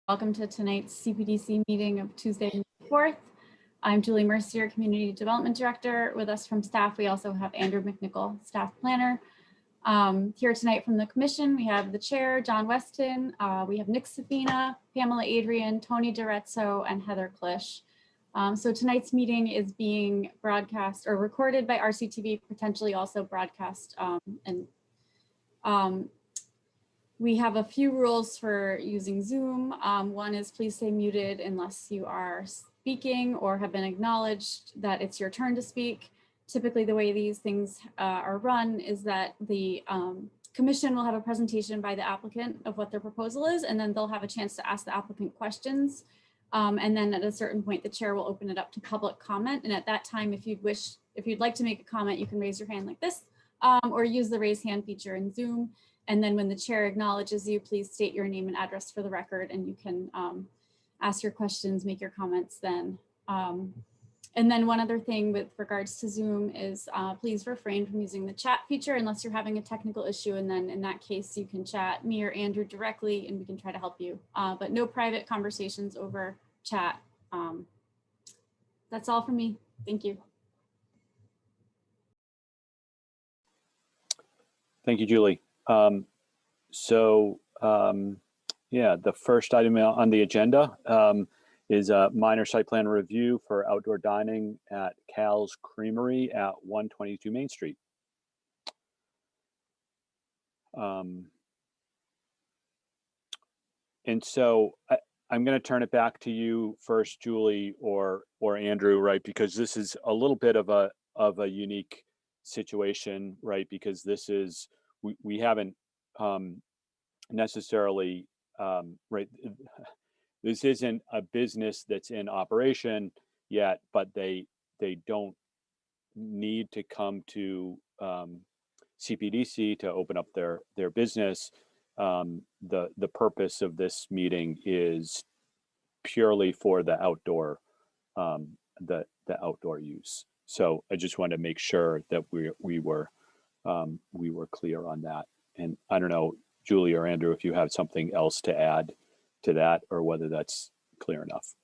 Welcome to tonight's CPDC meeting of Tuesday, May 4th. I'm Julie Mercier, Community Development Director. With us from staff, we also have Andrew McNichol, Staff Planner. Here tonight from the Commission, we have the Chair, John Weston. We have Nick Safina, Pamela Adrian, Tony DiRezzo, and Heather Klisch. So tonight's meeting is being broadcast or recorded by RCTV, potentially also broadcast. We have a few rules for using Zoom. One is please stay muted unless you are speaking or have been acknowledged that it's your turn to speak. Typically the way these things are run is that the Commission will have a presentation by the applicant of what their proposal is, and then they'll have a chance to ask the applicant questions. And then at a certain point, the chair will open it up to public comment. And at that time, if you'd like to make a comment, you can raise your hand like this or use the raise hand feature in Zoom. And then when the chair acknowledges you, please state your name and address for the record, and you can ask your questions, make your comments then. And then one other thing with regards to Zoom is please refrain from using the chat feature unless you're having a technical issue. And then in that case, you can chat me or Andrew directly and we can try to help you. But no private conversations over chat. That's all from me. Thank you. Thank you, Julie. Yeah, the first item on the agenda is a minor site plan review for outdoor dining at Cal's Creamery at 122 Main Street. And so I'm going to turn it back to you first, Julie or Andrew, right? Because this is a little bit of a unique situation, right? Because this is we haven't necessarily right. This isn't a business that's in operation yet, but they don't need to come to CPDC to open up their business. The purpose of this meeting is purely for the outdoor the outdoor use. So I just wanted to make sure that we were clear on that. And I don't know, Julie or Andrew, if you have something else to add to that or whether that's clear enough.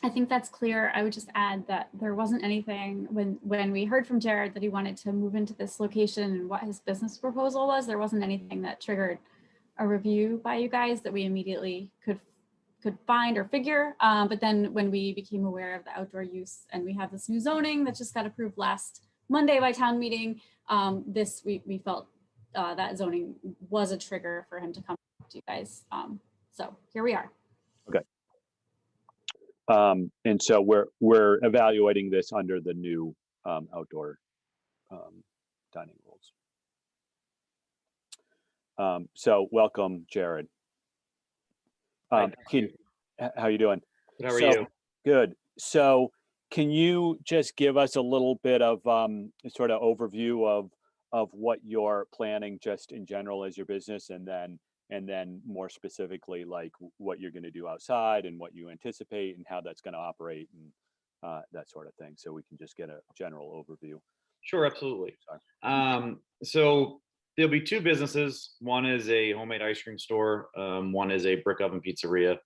I think that's clear. I would just add that there wasn't anything when we heard from Jared that he wanted to move into this location and what his business proposal was, there wasn't anything that triggered a review by you guys that we immediately could find or figure. But then when we became aware of the outdoor use and we have this new zoning that just got approved last Monday by town meeting, we felt that zoning was a trigger for him to come to you guys. So here we are. Okay. And so we're evaluating this under the new outdoor dining rules. So welcome, Jared. How you doing? How are you? Good. So can you just give us a little bit of sort of overview of what you're planning just in general as your business, and then more specifically like what you're going to do outside and what you anticipate and how that's going to operate and that sort of thing, so we can just get a general overview. Sure, absolutely. So there'll be two businesses. One is a homemade ice cream store. One is a brick oven pizzeria.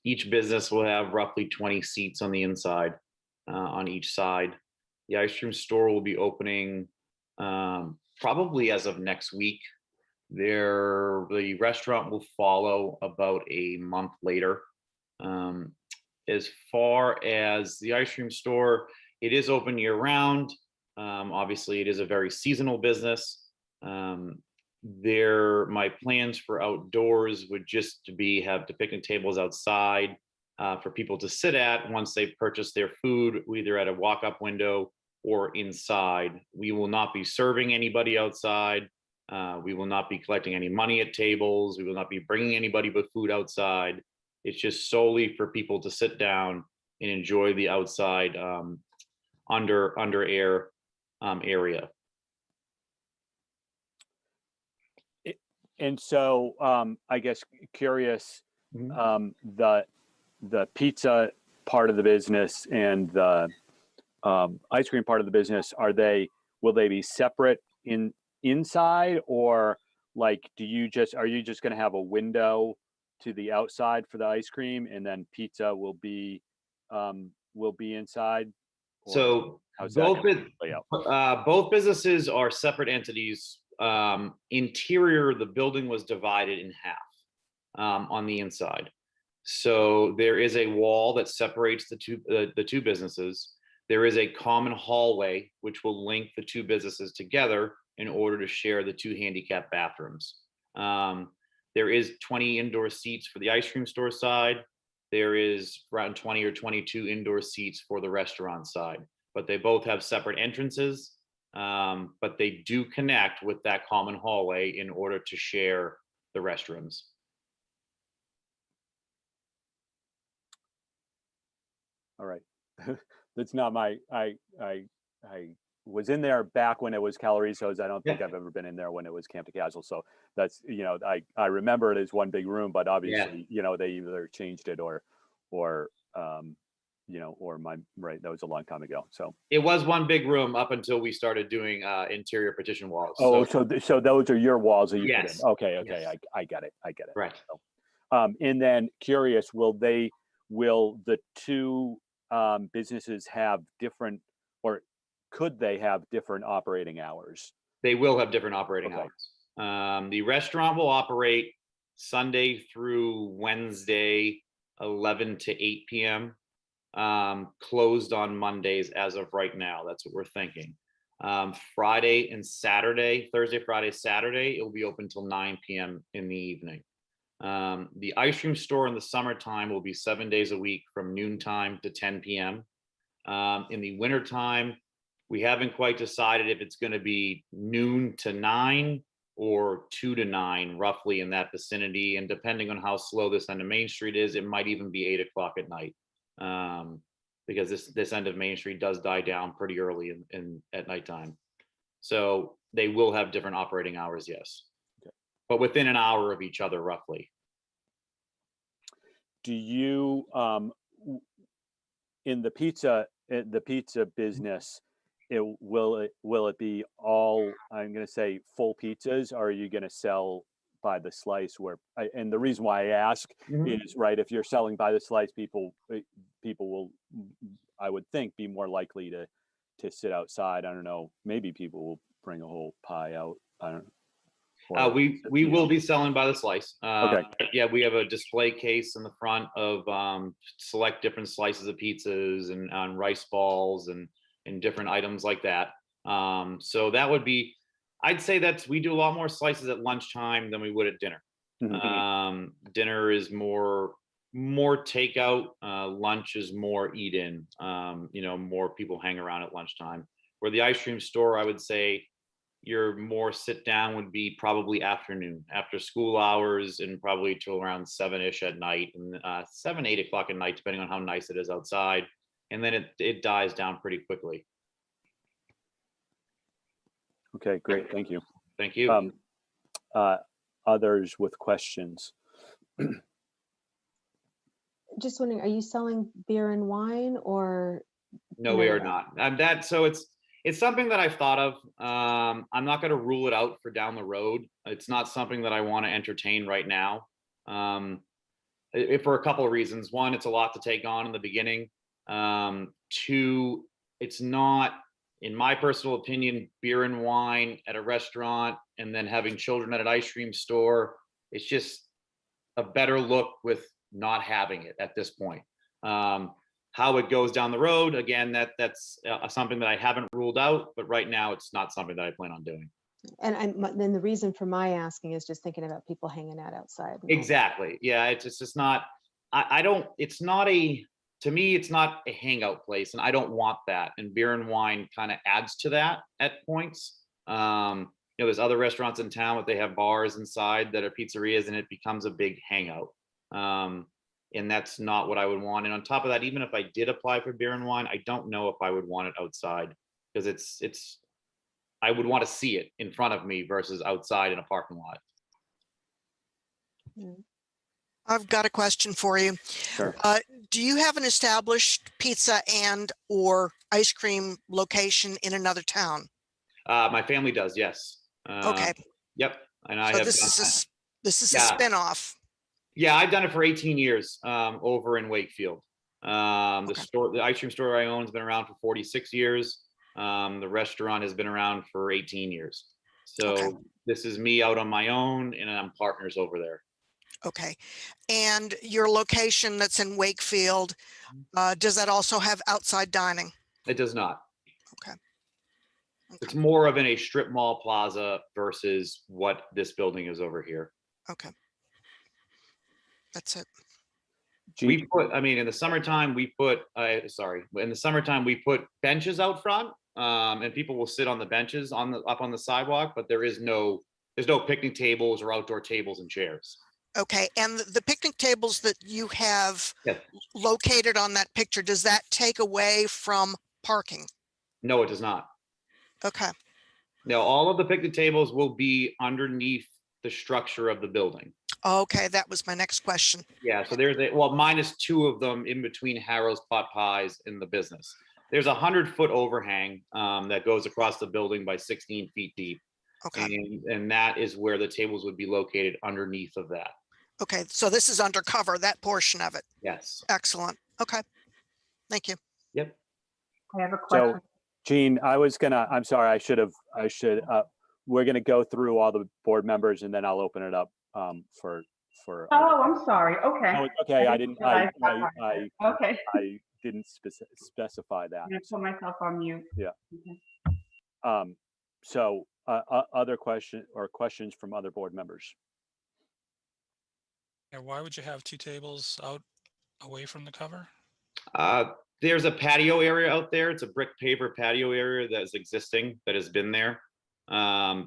Each business will have roughly 20 seats on the inside on each side. The ice cream store will be opening probably as of next week. The restaurant will follow about a month later. As far as the ice cream store, it is open year round. Obviously, it is a very seasonal business. My plans for outdoors would just to have the picnic tables outside for people to sit at once they purchase their food, either at a walk-up window or inside. We will not be serving anybody outside. We will not be collecting any money at tables. We will not be bringing anybody with food outside. It's just solely for people to sit down and enjoy the outside under air area. And so I guess curious, the pizza part of the business and the ice cream part of the business, will they be separate inside, or like, are you just going to have a window to the outside for the ice cream, and then pizza will be inside? Or So how's that both gonna play out? both businesses are separate entities. Interior, the building was divided in half on the inside. So there is a wall that separates the two businesses. There is a common hallway which will link the two businesses together in order to share the two handicap bathrooms. There is 20 indoor seats for the ice cream store side. There is around 20 or 22 indoor seats for the restaurant side, but they both have separate entrances, but they do connect with that common hallway in order to share the restrooms. All right. That's not my, I was in there back when it was Calorizo's. I don't think I've ever been in there when it was Camp to Castle. So that's, I remember it as one big room, but obviously, they either changed it or right. That was a long time ago. So it was one big room up until we started doing interior partition walls. Oh, so those are your walls that you put in. Okay. Yes. I get it. Right. So, and then curious, will the two businesses have different, or could they have different operating hours? They will have different operating hours. The restaurant will operate Sunday through Wednesday, 11 to 8 p.m. Closed on Mondays as of right now. That's what we're thinking. Friday and Saturday, Thursday, Friday, Saturday, it will be open till 9 p.m. in the evening. The ice cream store in the summertime will be 7 days a week from noontime to 10 p.m. In the wintertime, we haven't quite decided if it's going to be noon to 9 or 2 to 9, roughly in that vicinity. And depending on how slow this end of Main Street is, it might even be 8 o'clock at night. Because this end of Main Street does die down pretty early at nighttime. So they will have different operating hours, yes. Okay. But within an hour of each other, roughly. Do you, in the pizza business, will it be all, I'm going to say, full pizzas, or are you going to sell by the slice? And the reason why I ask is, right, if you're selling by the slice, people will, I would think, be more likely to sit outside. I don't know, maybe people will bring a whole pie out. I don't know. We will be selling by the slice. Okay. Yeah, we have a display case in the front of select different slices of pizzas and on rice balls and different items like that. So that would be, I'd say we do a lot more slices at lunchtime than we would at dinner. Dinner is more takeout. Lunch is more eat in. More people hang around at lunchtime. Where the ice cream store, I would say, your more sit down would be probably afternoon, after school hours, and probably till around 7-ish at night, and 7, 8 o'clock at night, depending on how nice it is outside. And then it dies down pretty quickly. Okay, great. Thank you. Thank you. Others with questions? Just wondering, are you selling beer and wine, or? No, we are not. So it's something that I've thought of. I'm not going to rule it out for down the road. It's not something that I want to entertain right now. For a couple of reasons. One, it's a lot to take on in the beginning. Two, it's not, in my personal opinion, beer and wine at a restaurant and then having children at an ice cream store. It's just a better look with not having it at this point. How it goes down the road, again, that's something that I haven't ruled out, but right now it's not something that I plan on doing. And then the reason for my asking is just thinking about people hanging out outside. Exactly. Yeah, it's just not, to me, it's not a hangout place, and I don't want that. And beer and wine kind of adds to that at points. There's other restaurants in town, but they have bars inside that are pizzerias, and it becomes a big hangout. And that's not what I would want. And on top of that, even if I did apply for beer and wine, I don't know if I would want it outside, because I would want to see it in front of me versus outside in a parking lot. I've got a question for you. Sure. Do you have an established pizza and or ice cream location in another town? My family does, yes. Okay. Yep. And I So have this done is that. this is a Yeah. spin-off. Yeah, I've done it for 18 years over in Wakefield. Okay. The ice cream store I own has been around for 46 years. The restaurant has been around for 18 years. So Okay. this is me out on my own, and I'm partners over there. Okay. And your location that's in Wakefield, does that also have outside dining? It does not. Okay. It's more of in a strip mall plaza versus what this building is over here. Okay. That's it. We put, I mean, in the summertime, we put, in the summertime, we put benches out front, and people will sit on the benches up on the sidewalk, but there's no picnic tables or outdoor tables and chairs. Okay. And the picnic tables that you have Yes. located on that picture, does that take away from parking? No, it does not. Okay. Now, all of the picnic tables will be underneath the structure of the building. Okay. That was my next question. Yeah, so there's minus 2 of them in between Harrow's Pot Pies in the business. There's a 100-foot overhang that goes across the building by 16 feet deep. Okay. And that is where the tables would be located underneath of that. Okay. So this is undercover, that portion of it. Yes. Excellent. Okay. Thank you. Yep. I have a question. So, Gene, I'm sorry, we're gonna go through all the board members and then I'll open it up for. Oh, I'm sorry. Okay. No, it's okay, I didn't Okay. specify that. I'm gonna put myself on mute. Yeah. Okay. So, other questions from other board members? And why would you have 2 tables out away from the cover? There's a patio area out there. It's a brick paver patio area that is existing, that has been there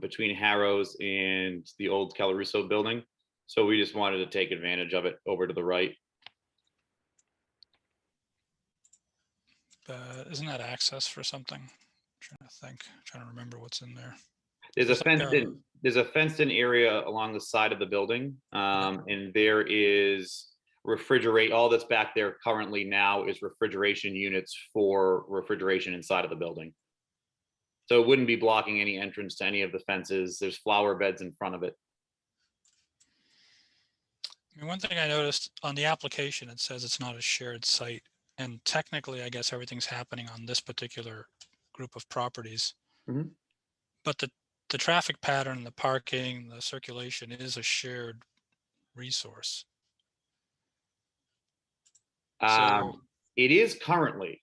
between Harrow's and the old Calaruso building. So we just wanted to take advantage of it over to the right. Isn't that access for something? Trying to remember what's in there. There's a It's like, fenced in area along the side of the building. And there is all that's back there currently now is refrigeration units for refrigeration inside of the building. So it wouldn't be blocking any entrance to any of the fences. There's flower beds in front of it. I mean, one thing I noticed on the application, it says it's not a shared site. And technically, I guess everything's happening on this particular group of properties. Mhm. But the traffic pattern, the parking, the circulation is a shared resource. It is currently.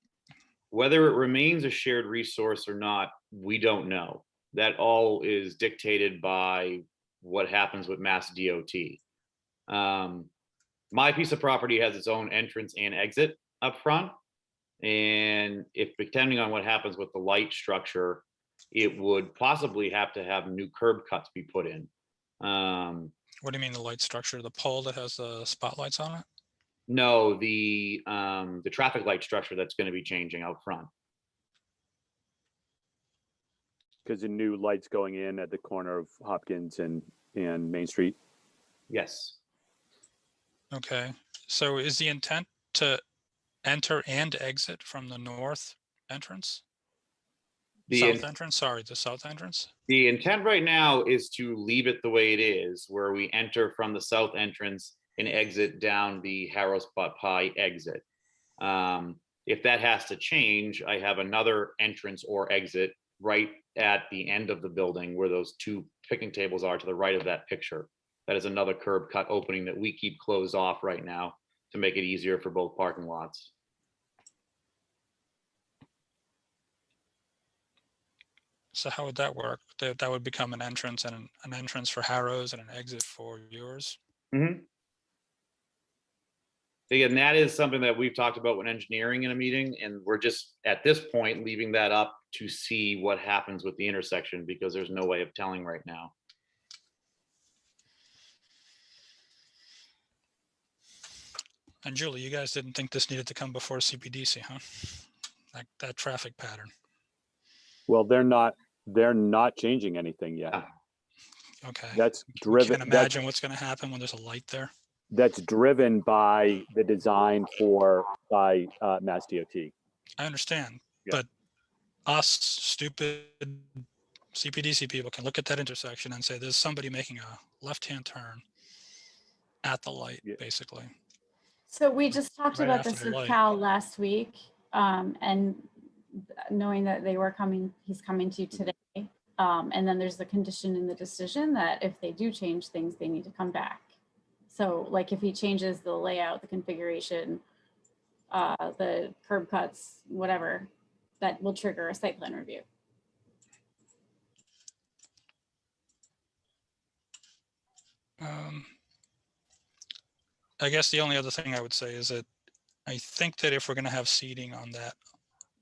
Whether it remains a shared resource or not, we don't know. That all is dictated by what happens with Mass DOT. My piece of property has its own entrance and exit up front. And depending on what happens with the light structure, it would possibly have to have new curb cuts be put in. What do you mean the light structure? The pole that has the spotlights on it? No, the traffic light structure that's going to be changing out front. Because the new lights going in at the corner of Hopkins and Main Street. Yes. Okay. So is the intent to enter and exit from the north entrance? The south entrance? The intent right now is to leave it the way it is, where we enter from the south entrance and exit down the Harrow's Pot Pie exit. If that has to change, I have another entrance or exit right at the end of the building where those 2 picnic tables are to the right of that picture. That is another curb cut opening that we keep closed off right now to make it easier for both parking lots. So how would that work? That would become an entrance and an entrance for Harrow's and an exit for yours? Mm-hmm. Again, that is something that we've talked about when engineering in a meeting, and we're just at this point leaving that up to see what happens with the intersection because there's no way of telling right now. And Julie, you guys didn't think this needed to come before Cpdc, huh? That traffic pattern. Well, they're not changing anything yet. Okay. That's You driven. can imagine what's going to happen when there's a light there. That's driven by the design by Mass DOT. I understand, Yeah. but us stupid CPDC people can look at that intersection and say, there's somebody making a left-hand turn at the light, Yeah. basically. So we just talked Right about after this the with light. Cal last week, and knowing that they were coming, he's coming to you today. And then there's the condition in the decision that if they do change things, they need to come back. So like if he changes the layout, the configuration, the curb cuts, whatever, that will trigger a site plan review. I guess the only other thing I would say is that I think that if we're going to have seating on that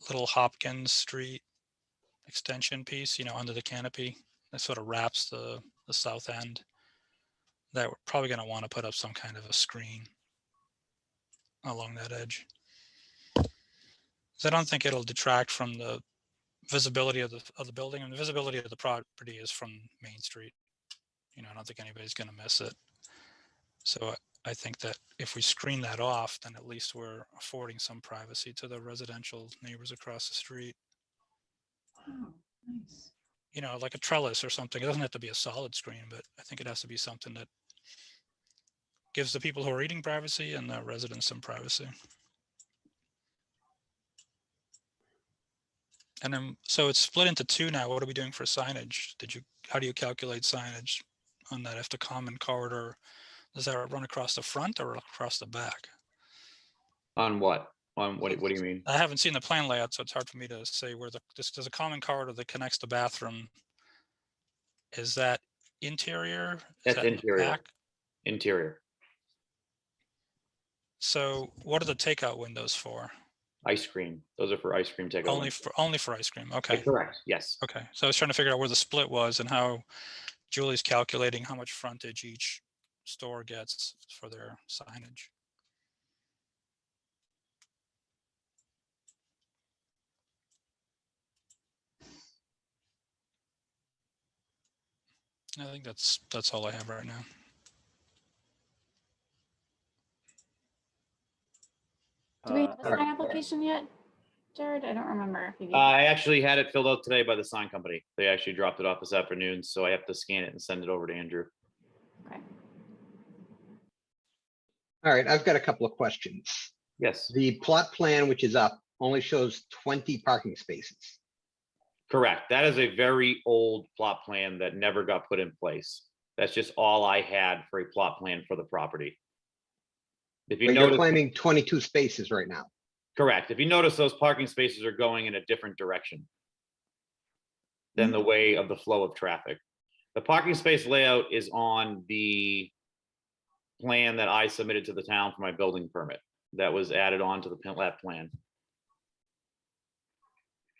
little Hopkins Street extension piece, you know, under the canopy that sort of wraps the south end, that we're probably going to want to put up some kind of a screen along that edge. So I don't think it'll detract from the visibility of the building, and the visibility of the property is from Main Street. You know, I don't think anybody's going to miss it. So I think that if we screen that off, then at least we're affording some privacy to the residential neighbors across the street. Oh, nice. You know, like a trellis or something. It doesn't have to be a solid screen, but I think it has to be something that gives the people who are eating privacy and the residents some privacy. And then, so it's split into two now. What are we doing for signage? How do you calculate signage on that? If the common corridor, does that run across the front or across the back? On what? On what do you mean? I haven't seen the plan layout, so it's hard for me to say where there's a common corridor that connects the bathroom. Is that interior? Is That's that in the interior. back? Interior. So what are the takeout windows for? Ice cream. Those are for ice cream takeout. Only for ice cream. Okay. Correct. Yes. Okay. So I was trying to figure out where the split was and how Julie's calculating how much frontage each store gets for their signage. I think that's all I have right now. Do we have a sign application yet, Jared? I don't remember if you gave I actually had it filled out today by the sign company. They actually dropped it off this afternoon, so I have to scan it and send it over to Andrew. Okay. All right, I've got a couple of questions. Yes, The plot plan, which is up, only shows 20 parking spaces. correct. That is a very old plot plan that never got put in place. That's just all I had for a plot plan for the property. If you But you're notice, claiming 22 spaces right now. correct. If you notice, those parking spaces are going in a different direction than the way of the flow of traffic. The parking space layout is on the plan that I submitted to the town for my building permit. That was added on to the that plan.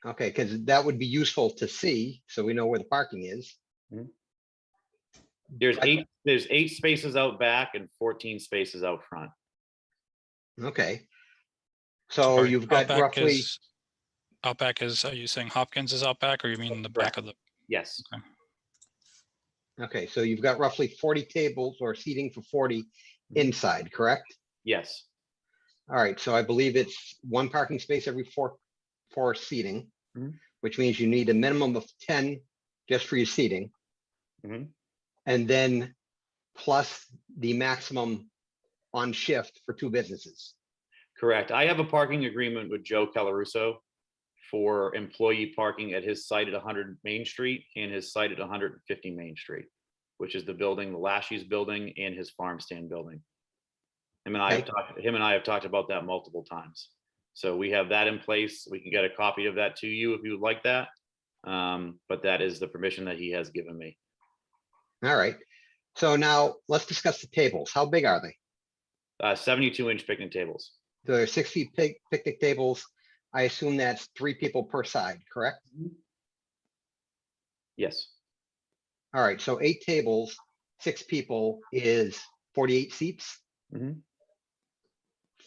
Okay, because that would be useful to see, so we know where the parking is. There's eight spaces out back and 14 spaces out front. Okay. So Sorry, you've got Outback roughly, Outback is, are you saying Hopkins is Outback or you mean the back of the? Yes, okay, so you've got roughly 40 tables or seating for 40 inside, correct? yes, All right, so I believe it's one parking space every four seating, Mhm. which means you need a minimum of 10 just for your seating. Mhm. And then plus the maximum on shift for two businesses. correct. I have a parking agreement with Joe Calaruso for employee parking at his site at 100 Main Street and his site at 150 Main Street, which is the building, the Lashies building and his farm stand building. Him and I have talked about that multiple times. So we have that in place. We can get a copy of that to you if you would like that. But that is the permission that he has given me. All right, so now let's discuss the tables. How big are they? 72-inch picnic tables. The 6 feet picnic tables, I assume that's 3 people per side, correct? Yes, All right, so 8 tables, 6 people is 48 seats. Mhm.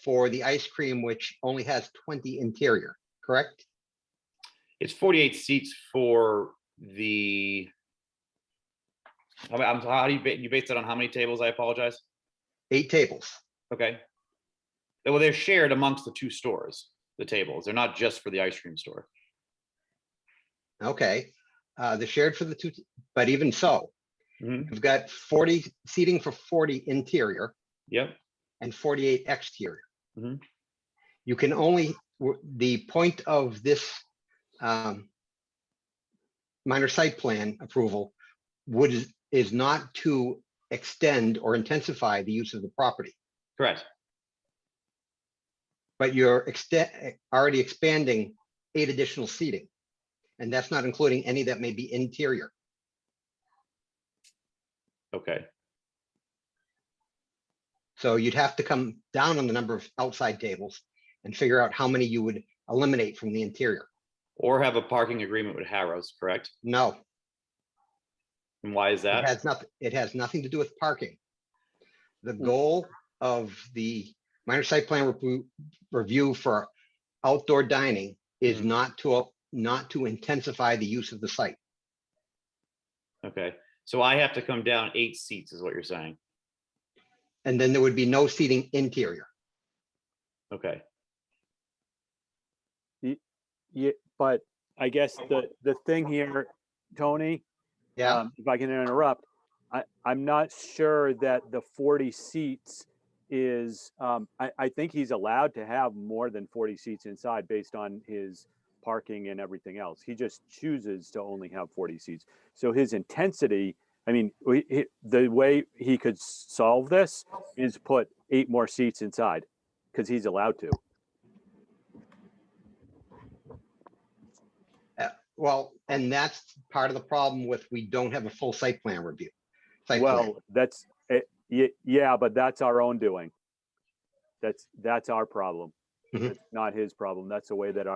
For the ice cream, which only has 20 interior, correct? it's 48 seats for the. How do you base that on how many tables? I apologize. 8 tables. Okay. Well, they're shared amongst the two stores, the tables. They're not just for the ice cream store. Okay. the shared for the two, but even so, Mhm. you've got 40 seating for 40 interior Yep. and 48 exterior. Mhm. You can only, the point of this minor site plan approval is not to extend or intensify the use of the property, Correct. but you're already expanding 8 additional seating. And that's not including any that may be interior. Okay. So you'd have to come down on the number of outside tables and figure out how many you would eliminate from the interior. Or have a parking agreement with Harrow's, correct? No, And why is that? it has nothing to do with parking. The Mm. goal of the minor site plan review for outdoor dining is not to intensify the use of the site. Okay. So I have to come down 8 seats is what you're saying. And then there would be no seating interior. Okay. Yeah, but I guess the thing here, Tony, Yeah, if I can interrupt, I'm not sure that the 40 seats is, I think he's allowed to have more than 40 seats inside based on his parking and everything else. He just chooses to only have 40 seats. So his intensity, I mean, the way he could solve this is put 8 more seats inside because he's allowed to. well, and that's part of the problem with, we don't have a full site plan review. Site plan. Well, that's, yeah, but that's our own doing. That's our problem. Mhm. It's not his problem. That's the way that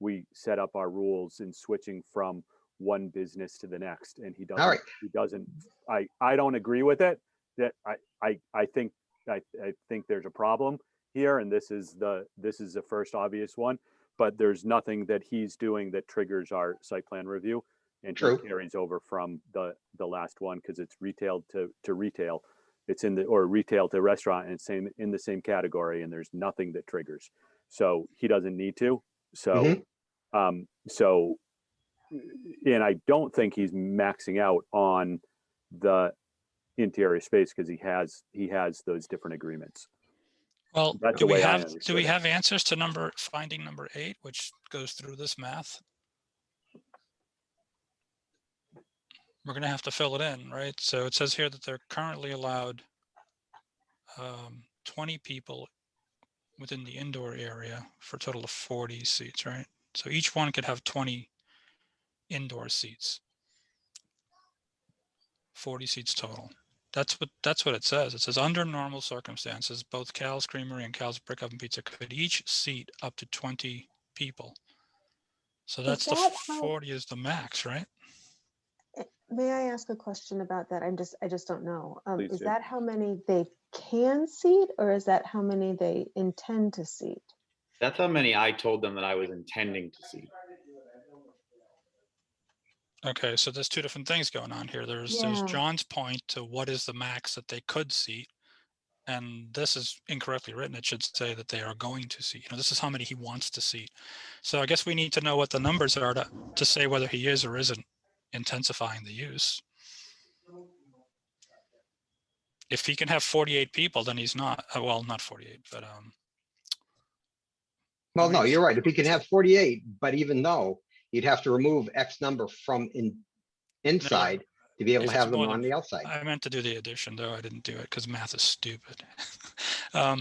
we set up our rules in switching from one business to the next. And he doesn't, All right. he doesn't, I don't agree with it. That I think there's a problem here, and this is the first obvious one, but there's nothing that he's doing that triggers our site plan review. And True. he carries over from the last one because it's retail to retail. It's or retail to restaurant, and it's in the same category, and there's nothing that triggers. So he doesn't need to. So, so, and I don't think he's maxing out on the interior space because he has those different agreements. Well, That's do the we way I have understood it. answers to finding number 8, which goes through this math? We're going to have to fill it in, right? So it says here that they're currently allowed 20 people within the indoor area for a total of 40 seats, right? So each one could have 20 indoor seats. 40 seats total. That's what it says. It says under normal circumstances, both Cal's Creamery and Cal's Brick Oven Pizza could each seat up to 20 people. So that's the that how- 40 is the max, right? May I ask a question about that? I just don't know. Please Is do. that how many they can seat, or is that how many they intend to seat? That's how many I told them that I was intending to see. Okay, so there's 2 different things going on here. There's Yeah. John's point to what is the max that they could seat, and this is incorrectly written. It should say that they are going to seat. This is how many he wants to seat. So I guess we need to know what the numbers are to say whether he is or isn't intensifying the use. If he can have 48 people, then he's not. Well, not 48, but Well, no, many- you're right. If he can have 48, but even though you'd have to remove X number from inside to be able if to it's have them more on than- the outside. I meant to do the addition, though I didn't do it because math is stupid. I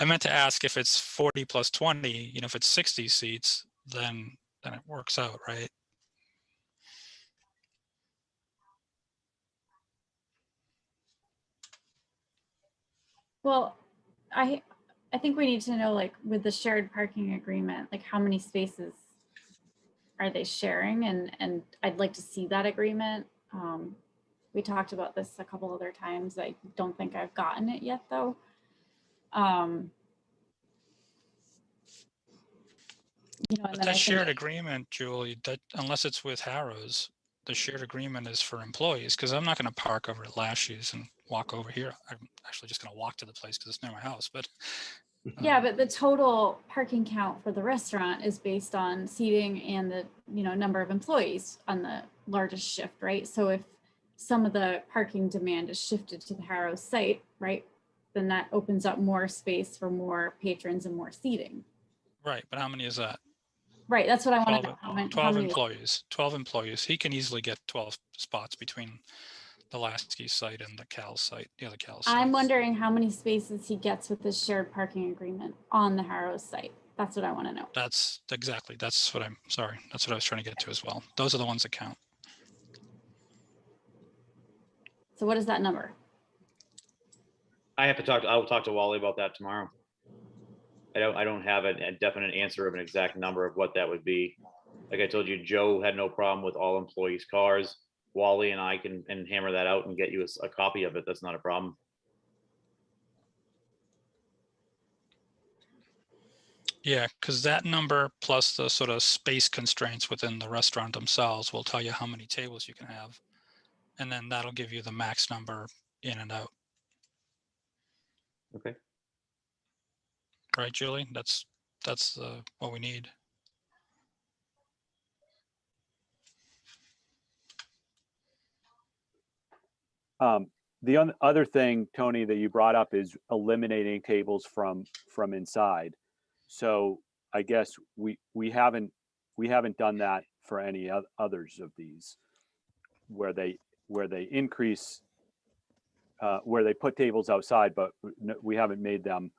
meant to ask if it's 40 plus 20. If it's 60 seats, then it works out, right? Well, I think we need to know, like, with the shared parking agreement, like how many spaces are they sharing? And I'd like to see that agreement. We talked about this a couple other times. I don't think I've gotten it yet, though. And But then I that shared think, agreement, Julie, that unless it's with Harrow's, the shared agreement is for employees, because I'm not going to park over at Lashy's and walk over here. I'm actually just going to walk to the place because it's near my house. But Yeah, but the total parking count for the restaurant is based on seating and the, number of employees on the largest shift, right? So if some of the parking demand is shifted to the Harrow site, right, then that opens up more space for more patrons and more seating. Right, but how many is that? Right, that's what I want 12, to know. How 12 many? employees, 12 employees. He can easily get 12 spots between the Lasky site and the Cal site, the other Cal site. I'm wondering how many spaces he gets with this shared parking agreement on the Harrow site. That's what I want to know. That's exactly, that's what that's what I was trying to get to as well. Those are the ones that count. So what is that number? I will talk to Wally about that tomorrow. I don't have a definite answer of an exact number of what that would be. Like I told you, Joe had no problem with all employees' cars. Wally and I can hammer that out and get you a copy of it. That's not a problem. Yeah, because that number plus the sort of space constraints within the restaurant themselves will tell you how many tables you can have. And then that'll give you the max number in and out. Okay. Right, Julie? That's what we need. The other thing, Tony, that you brought up is eliminating tables from inside. So I guess we haven't done that for any others of these, where they increase, where they put tables outside, but we haven't made them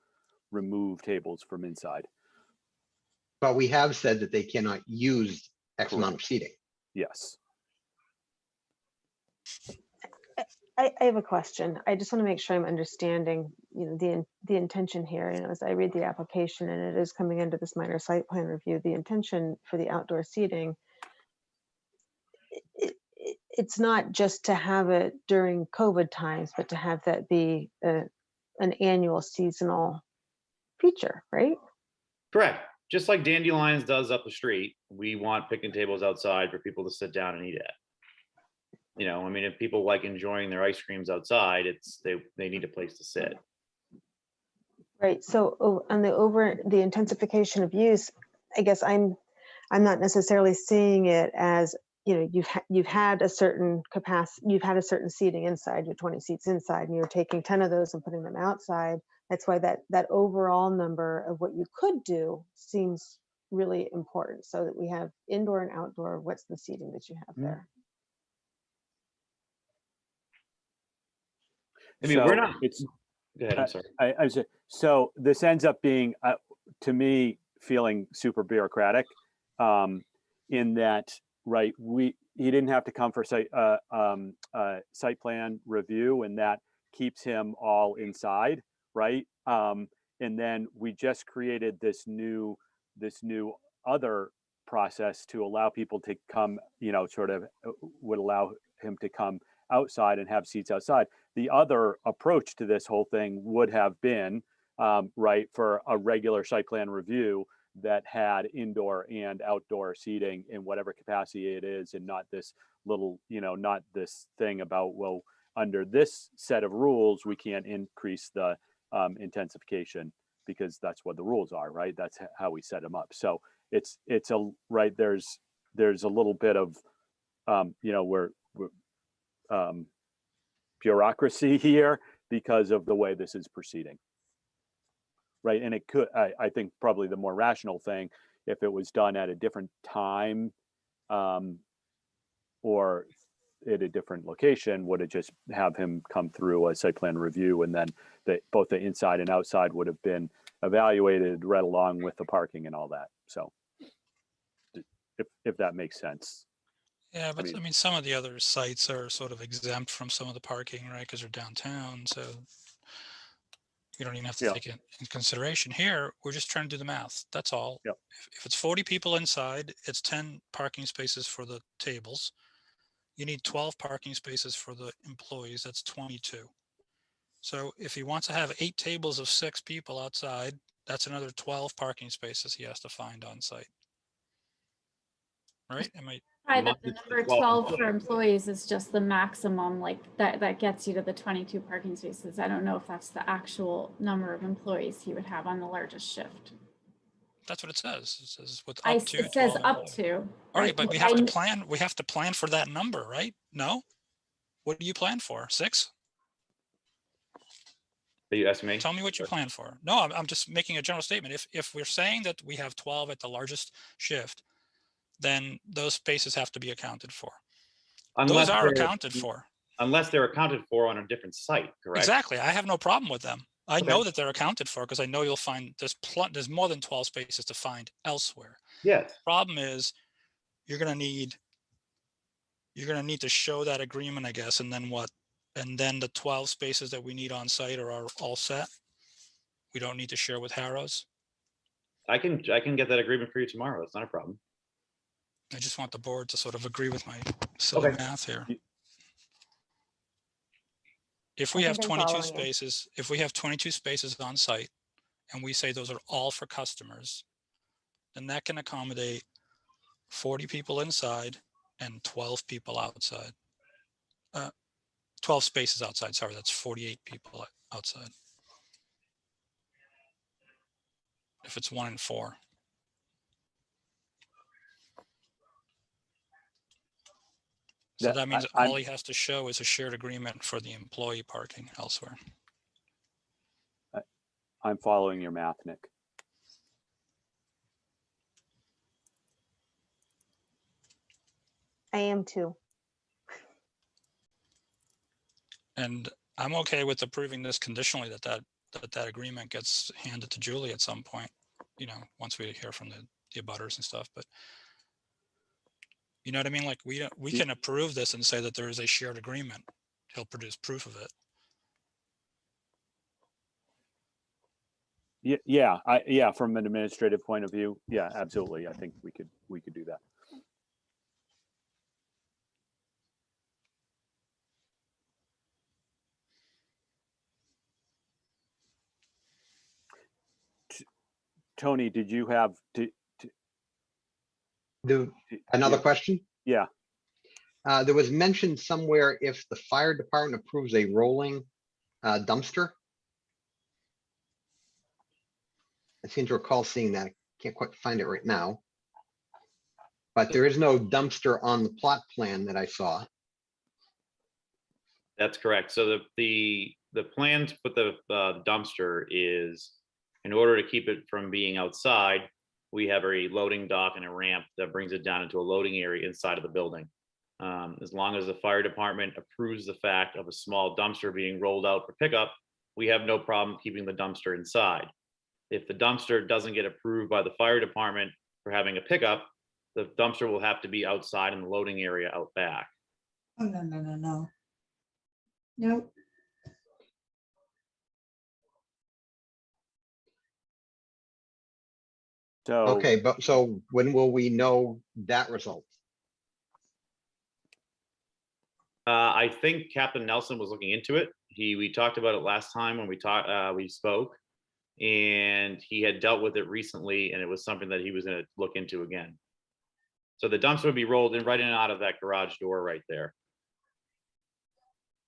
remove tables from inside. But we have said that they cannot use X amount of seating. Yes. I have a question. I just want to make sure I'm understanding, the intention here. As I read the application and it is coming into this minor site plan review, the intention for the outdoor seating, it's not just to have it during COVID times, but to have that be an annual seasonal feature, right? Correct. Just like Dandelions does up the street, we want picnic tables outside for people to sit down and eat at. If people like enjoying their ice creams outside, they need a place to sit. Right. So on the intensification of use, I guess I'm not necessarily seeing it as, you've had a certain capacity, you've had a certain seating inside, your 20 seats inside, and you're taking 10 of those and putting them outside. That's why that overall number of what you could do seems really important, so that we have indoor and outdoor. What's the seating that you have there? We're not. Go ahead. I'm sorry. So this ends up being, to me, feeling super bureaucratic, in that, right? He didn't have to come for site plan review, and that keeps him all inside, right? And then we just created this new other process to allow people to come, sort of would allow him to come outside and have seats outside. The other approach to this whole thing would have been, right, for a regular site plan review that had indoor and outdoor seating in whatever capacity it is, and not this little, not this thing about, well, under this set of rules, we can't increase the intensification because that's what the rules are, right? That's how we set them up. So it's a, right, there's a little bit of, we're bureaucracy here because of the way this is proceeding, right? And it could, I think probably the more rational thing, if it was done at a different time, or at a different location, would it just have him come through a site plan review, and then both the inside and outside would have been evaluated right along with the parking and all that. So if that makes sense. Yeah, but I mean, some of the other sites are sort of exempt from some of the parking, right? Because they're downtown, so you don't even have to take it in consideration. Here, we're just trying to do the math. That's all. Yep. If it's 40 people inside, it's 10 parking spaces for the tables. You need 12 parking spaces for the employees. That's 22. So if he wants to have 8 tables of 6 people outside, that's another 12 parking spaces he has to find on site. Right? Right, month that the it's number 12 for employees is just the maximum, like that gets you to the 22 parking spaces. I don't know if that's the actual number of employees he would have on the largest shift. That's what it says. It says with up to. It says 12 up employees. to. All right, but we have to plan. We have to plan for that number, right? No. What do you plan for? 6? Are you asking me? Tell me what you plan for. No, I'm just making a general statement. If we're saying that we have 12 at the largest shift, then those spaces have to be accounted for. Unless Those are they're- accounted for. Unless they're accounted for on a different site, correct? Exactly. I have no problem with them. I Okay. know that they're accounted for because I know you'll find there's more than 12 spaces to find elsewhere. Yes. Problem is you're going to need to show that agreement, I guess, and then what? And then the 12 spaces that we need on site are all set. We don't need to share with Harrow's. I can get that agreement for you tomorrow. It's not a problem. I just want the board to sort of agree with my silly Okay. math here. Y- If we I have think I'm 22 following you. spaces, if we have 22 spaces on site and we say those are all for customers, then that can accommodate 40 people inside and 12 people outside. 12 spaces outside, sorry, that's 48 people outside. If it's 1 and 4. So That- that means I'm- all he has to show is a shared agreement for the employee parking elsewhere. I'm following your math, Nick. I am too. And I'm okay with approving this conditionally that agreement gets handed to Julie at some point, you know, once we hear from the abutters and stuff, but you know what I mean? Like we can approve this and say that there is a shared agreement. He'll produce proof of it. Yeah, from an administrative point of view, yeah, absolutely. I think we could do that. Tony, did you have Another yeah, question? Yeah, There was mentioned somewhere if the fire department approves a rolling dumpster. I seem to recall seeing that. I can't quite find it right now. But there is no dumpster on the plot plan that I saw. That's correct. So the plan to put the dumpster is, in order to keep it from being outside, we have a loading dock and a ramp that brings it down into a loading area inside of the building. As long as the fire department approves the fact of a small dumpster being rolled out for pickup, we have no problem keeping the dumpster inside. If the dumpster doesn't get approved by the fire department for having a pickup, the dumpster will have to be outside in the loading area out back. Oh, no. Nope. so. Okay, but so when will we know that result? I think Captain Nelson was looking into it. We talked about it last time when we spoke, and he had dealt with it recently, and it was something that he was going to look into again. So the dumpster would be rolled in right in and out of that garage door right there.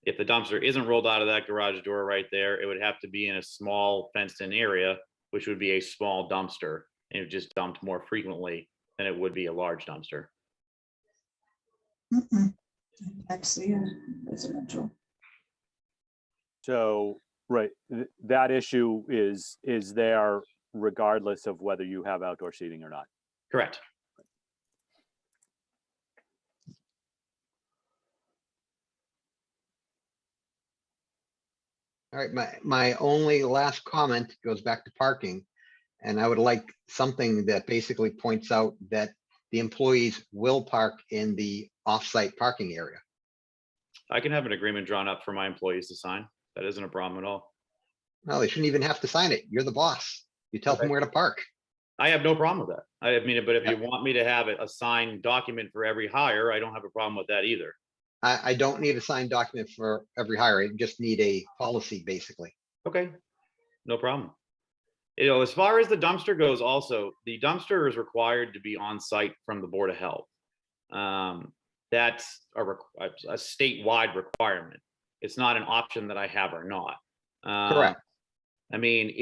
If the dumpster isn't rolled out of that garage door right there, it would have to be in a small fenced-in area, which would be a small dumpster, and it just dumped more frequently than it would be a large dumpster. Actually, residential. So, right, that issue is there regardless of whether you have outdoor seating or not. Correct. All right, my only last comment goes back to parking. And I would like something that basically points out that the employees will park in the off-site parking area. I can have an agreement drawn up for my employees to sign. That isn't a problem at all. No, they shouldn't even have to sign it. You're the boss. You tell them Okay. where to park. I have no problem with that. I mean, but if you want me to have a signed document for every hire, I don't have a problem with that either. I don't need a signed document for every hire. I just need a policy, basically. Okay, no problem. You know, as far as the dumpster goes, also, the dumpster is required to be on site from the Board of Health. That's a statewide requirement. It's not an option that I have or not. Correct. I mean,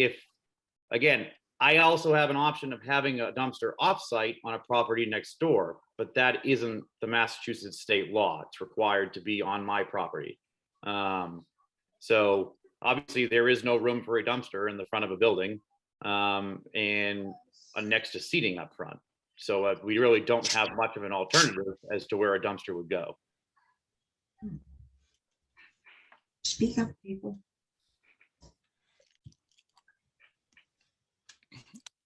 again, I also have an option of having a dumpster offsite on a property next door, but that isn't the Massachusetts state law. It's required to be on my property. So obviously there is no room for a dumpster in the front of a building and next to seating up front. So we really don't have much of an alternative as to where a dumpster would go. Speak up, people.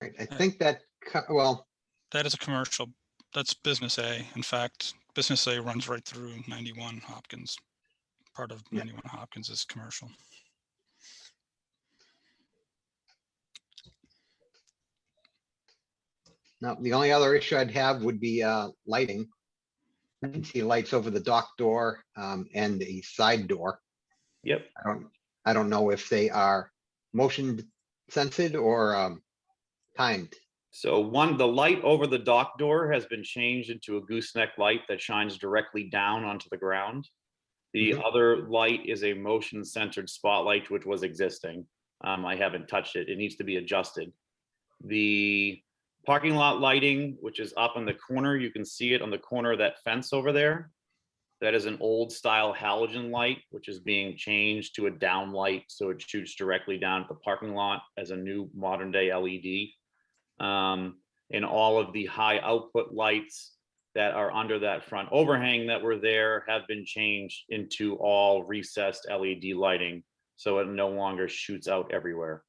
Right, I think that, well, That is a commercial. That's business A. In fact, business A runs right through 91 Hopkins. Part of 91 Hopkins is commercial. no, the only other issue I'd have would be lighting. I can see lights over the dock door and the side door. Yep. I don't know if they are motion sensed or timed. So the light over the dock door has been changed into a gooseneck light that shines directly down onto the ground. The other light is a motion censored spotlight, which was existing. I haven't touched it. It needs to be adjusted. The parking lot lighting, which is up in the corner, you can see it on the corner of that fence over there. That is an old style halogen light, which is being changed to a down light. So it shoots directly down at the parking lot as a new modern day LED. And all of the high output lights that are under that front overhang that were there have been changed into all recessed LED lighting. So it no longer shoots out everywhere.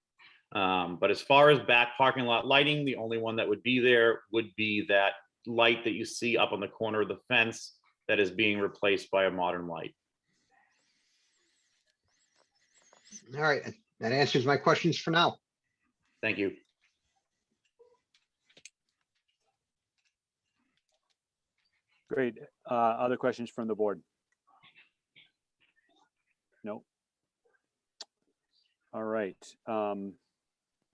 But as far as back parking lot lighting, the only one that would be there would be that light that you see up on the corner of the fence that is being replaced by a modern light. All right, that answers my questions for now. Thank you. Great. Other questions from the board? No. All right.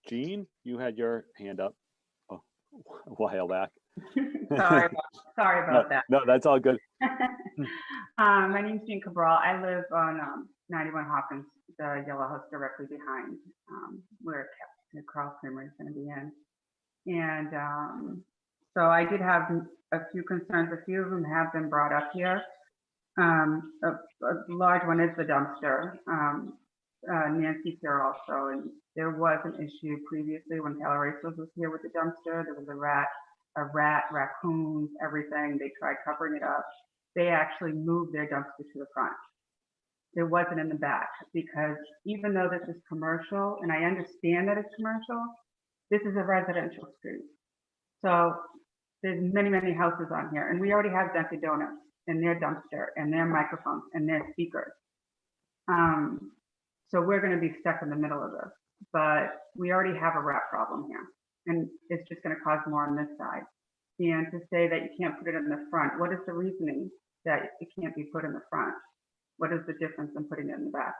Jean, you had your hand up a while back. Sorry about that. No, that's all good. My name's Jean Cabral. I live on 91 Hopkins, the yellow house directly behind where the cross creamery is going to be in. And so I did have a few concerns. A few of them have been brought up here. A large one is the dumpster. Nancy's here also, and there was an issue previously when Calarasos was here with the dumpster. There was a rat, raccoons, everything. They tried covering it up. They actually moved their dumpster to the front. It wasn't in the back because even though this is commercial, and I understand that it's commercial, this is a residential street. So there's many, many houses on here, and we already have Dunkin' Donuts and their dumpster and their microphones and their speakers. So we're going to be stuck in the middle of this, but we already have a rat problem here, and it's just going to cause more on this side. And to say that you can't put it in the front, what is the reasoning that it can't be put in the front? What is the difference in putting it in the back?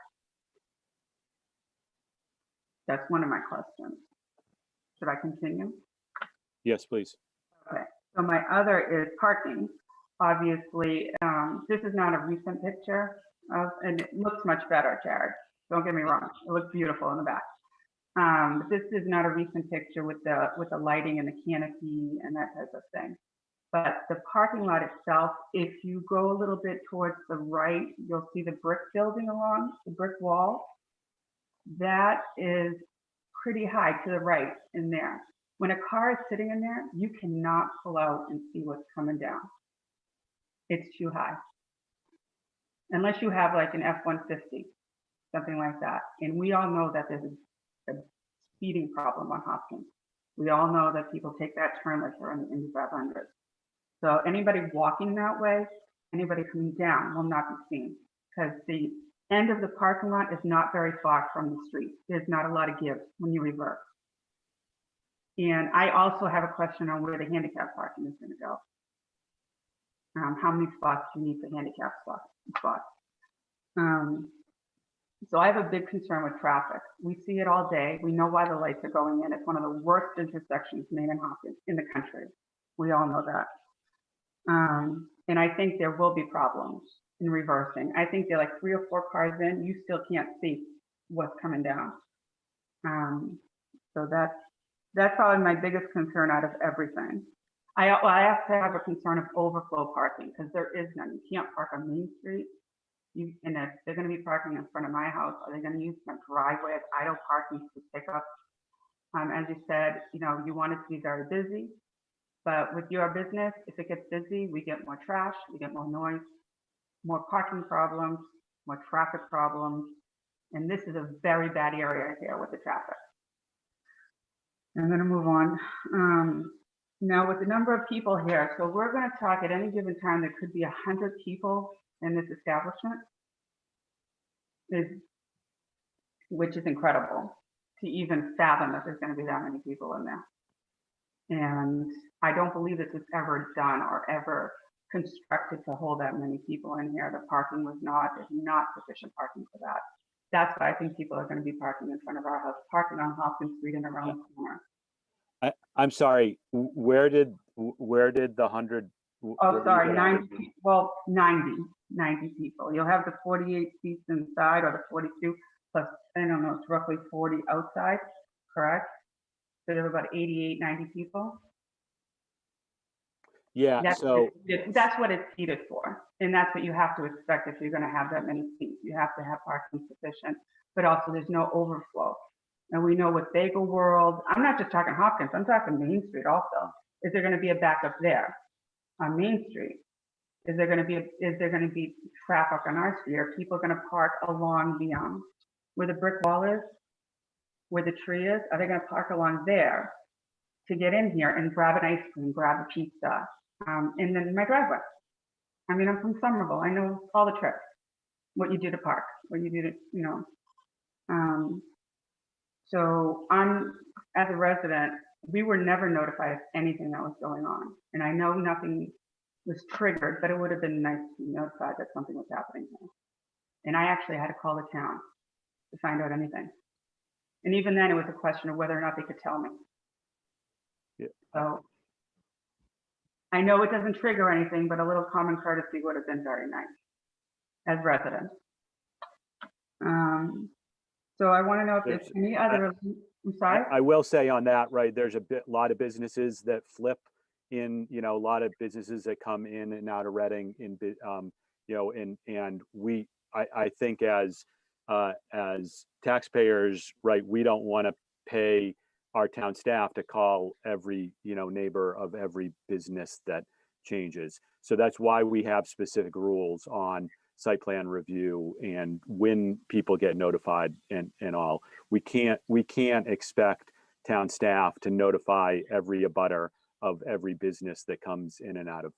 That's one of my questions. Should I continue? Yes, please. Okay, so my other is parking. Obviously, this is not a recent picture of, and it looks much better, Jared. Don't get me wrong, it looks beautiful in the back. But this is not a recent picture with the lighting and the canopy and that type of thing. But the parking lot itself, if you go a little bit towards the right, you'll see the brick building along the brick wall. That is pretty high to the right in there. When a car is sitting in there, you cannot pull out and see what's coming down. It's too high. Unless you have like an F-150, something like that. And we all know that there's a speeding problem on Hopkins. We all know that people take that turn like they're on the Indy 500. So anybody walking that way, anybody coming down will not be seen because the end of the parking lot is not very far from the street. There's not a lot of give when you reverse. And I also have a question on where the handicap parking is going to go. How many spots do you need for handicap spots? So I have a big concern with traffic. We see it all day. We know why the lights are going in. It's one of the worst intersections, Main and Hopkins, in the country. We all know that. And I think there will be problems in reversing. I think they're like 3 or 4 cars in, you still can't see what's coming down. So that's probably my biggest concern out of everything. I have to have a concern of overflow parking because there is none. You can't park on Main Street. And if they're going to be parking in front of my house, are they going to use my driveway as idle parking to pick up? As you said, you know, you want it to be very busy, but with your business, if it gets busy, we get more trash, we get more noise, more parking problems, more traffic problems. And this is a very bad area here with the traffic. I'm going to move on. Now with the number of people here, so we're going to talk at any given time, there could be 100 people in this establishment, which is incredible to even fathom that there's going to be that many people in there. And I don't believe this was ever done or ever constructed to hold that many people in here. The parking was not, there's not sufficient parking for that. That's why I think people are going to be parking in front of our house, parking on Hopkins Street and around the corner. I'm sorry, where did the 100? Oh, sorry, 90, well, 90 people. You'll have the 48 seats inside or the 42 plus, I don't know, it's roughly 40 outside, correct? So there are about 88, 90 people. Yeah, That's so what it's seated for. And that's what you have to expect if you're going to have that many seats. You have to have parking sufficient, but also there's no overflow. And we know with Bagel World, I'm not just talking Hopkins, I'm talking Main Street also. Is there going to be a backup there on Main Street? Is there going to be traffic on our street? Are people going to park along the where the brick wall is, where the tree is? Are they going to park along there to get in here and grab an ice cream, grab a pizza, and then my driveway? I mean, I'm from Somerville. I know all the tricks. What you do to park, what you do to, you know. So as a resident, we were never notified of anything that was going on. And I know nothing was triggered, but it would have been nice to be notified that something was happening here. And I actually had to call the town to find out anything. And even then it was a question of whether or not they could tell me. Yeah. So I know it doesn't trigger anything, but a little common courtesy would have been very nice as residents. So I want to know if there's any other, I'm sorry? I will say on that, right, there's a lot of businesses that flip in, you know, a lot of businesses that come in and out of Reading in, you know, and I think as taxpayers, right, we don't want to pay our town staff to call every, you know, neighbor of every business that changes. So that's why we have specific rules on site plan review and when people get notified and all. We can't expect town staff to notify every abutter of every business that comes in and out of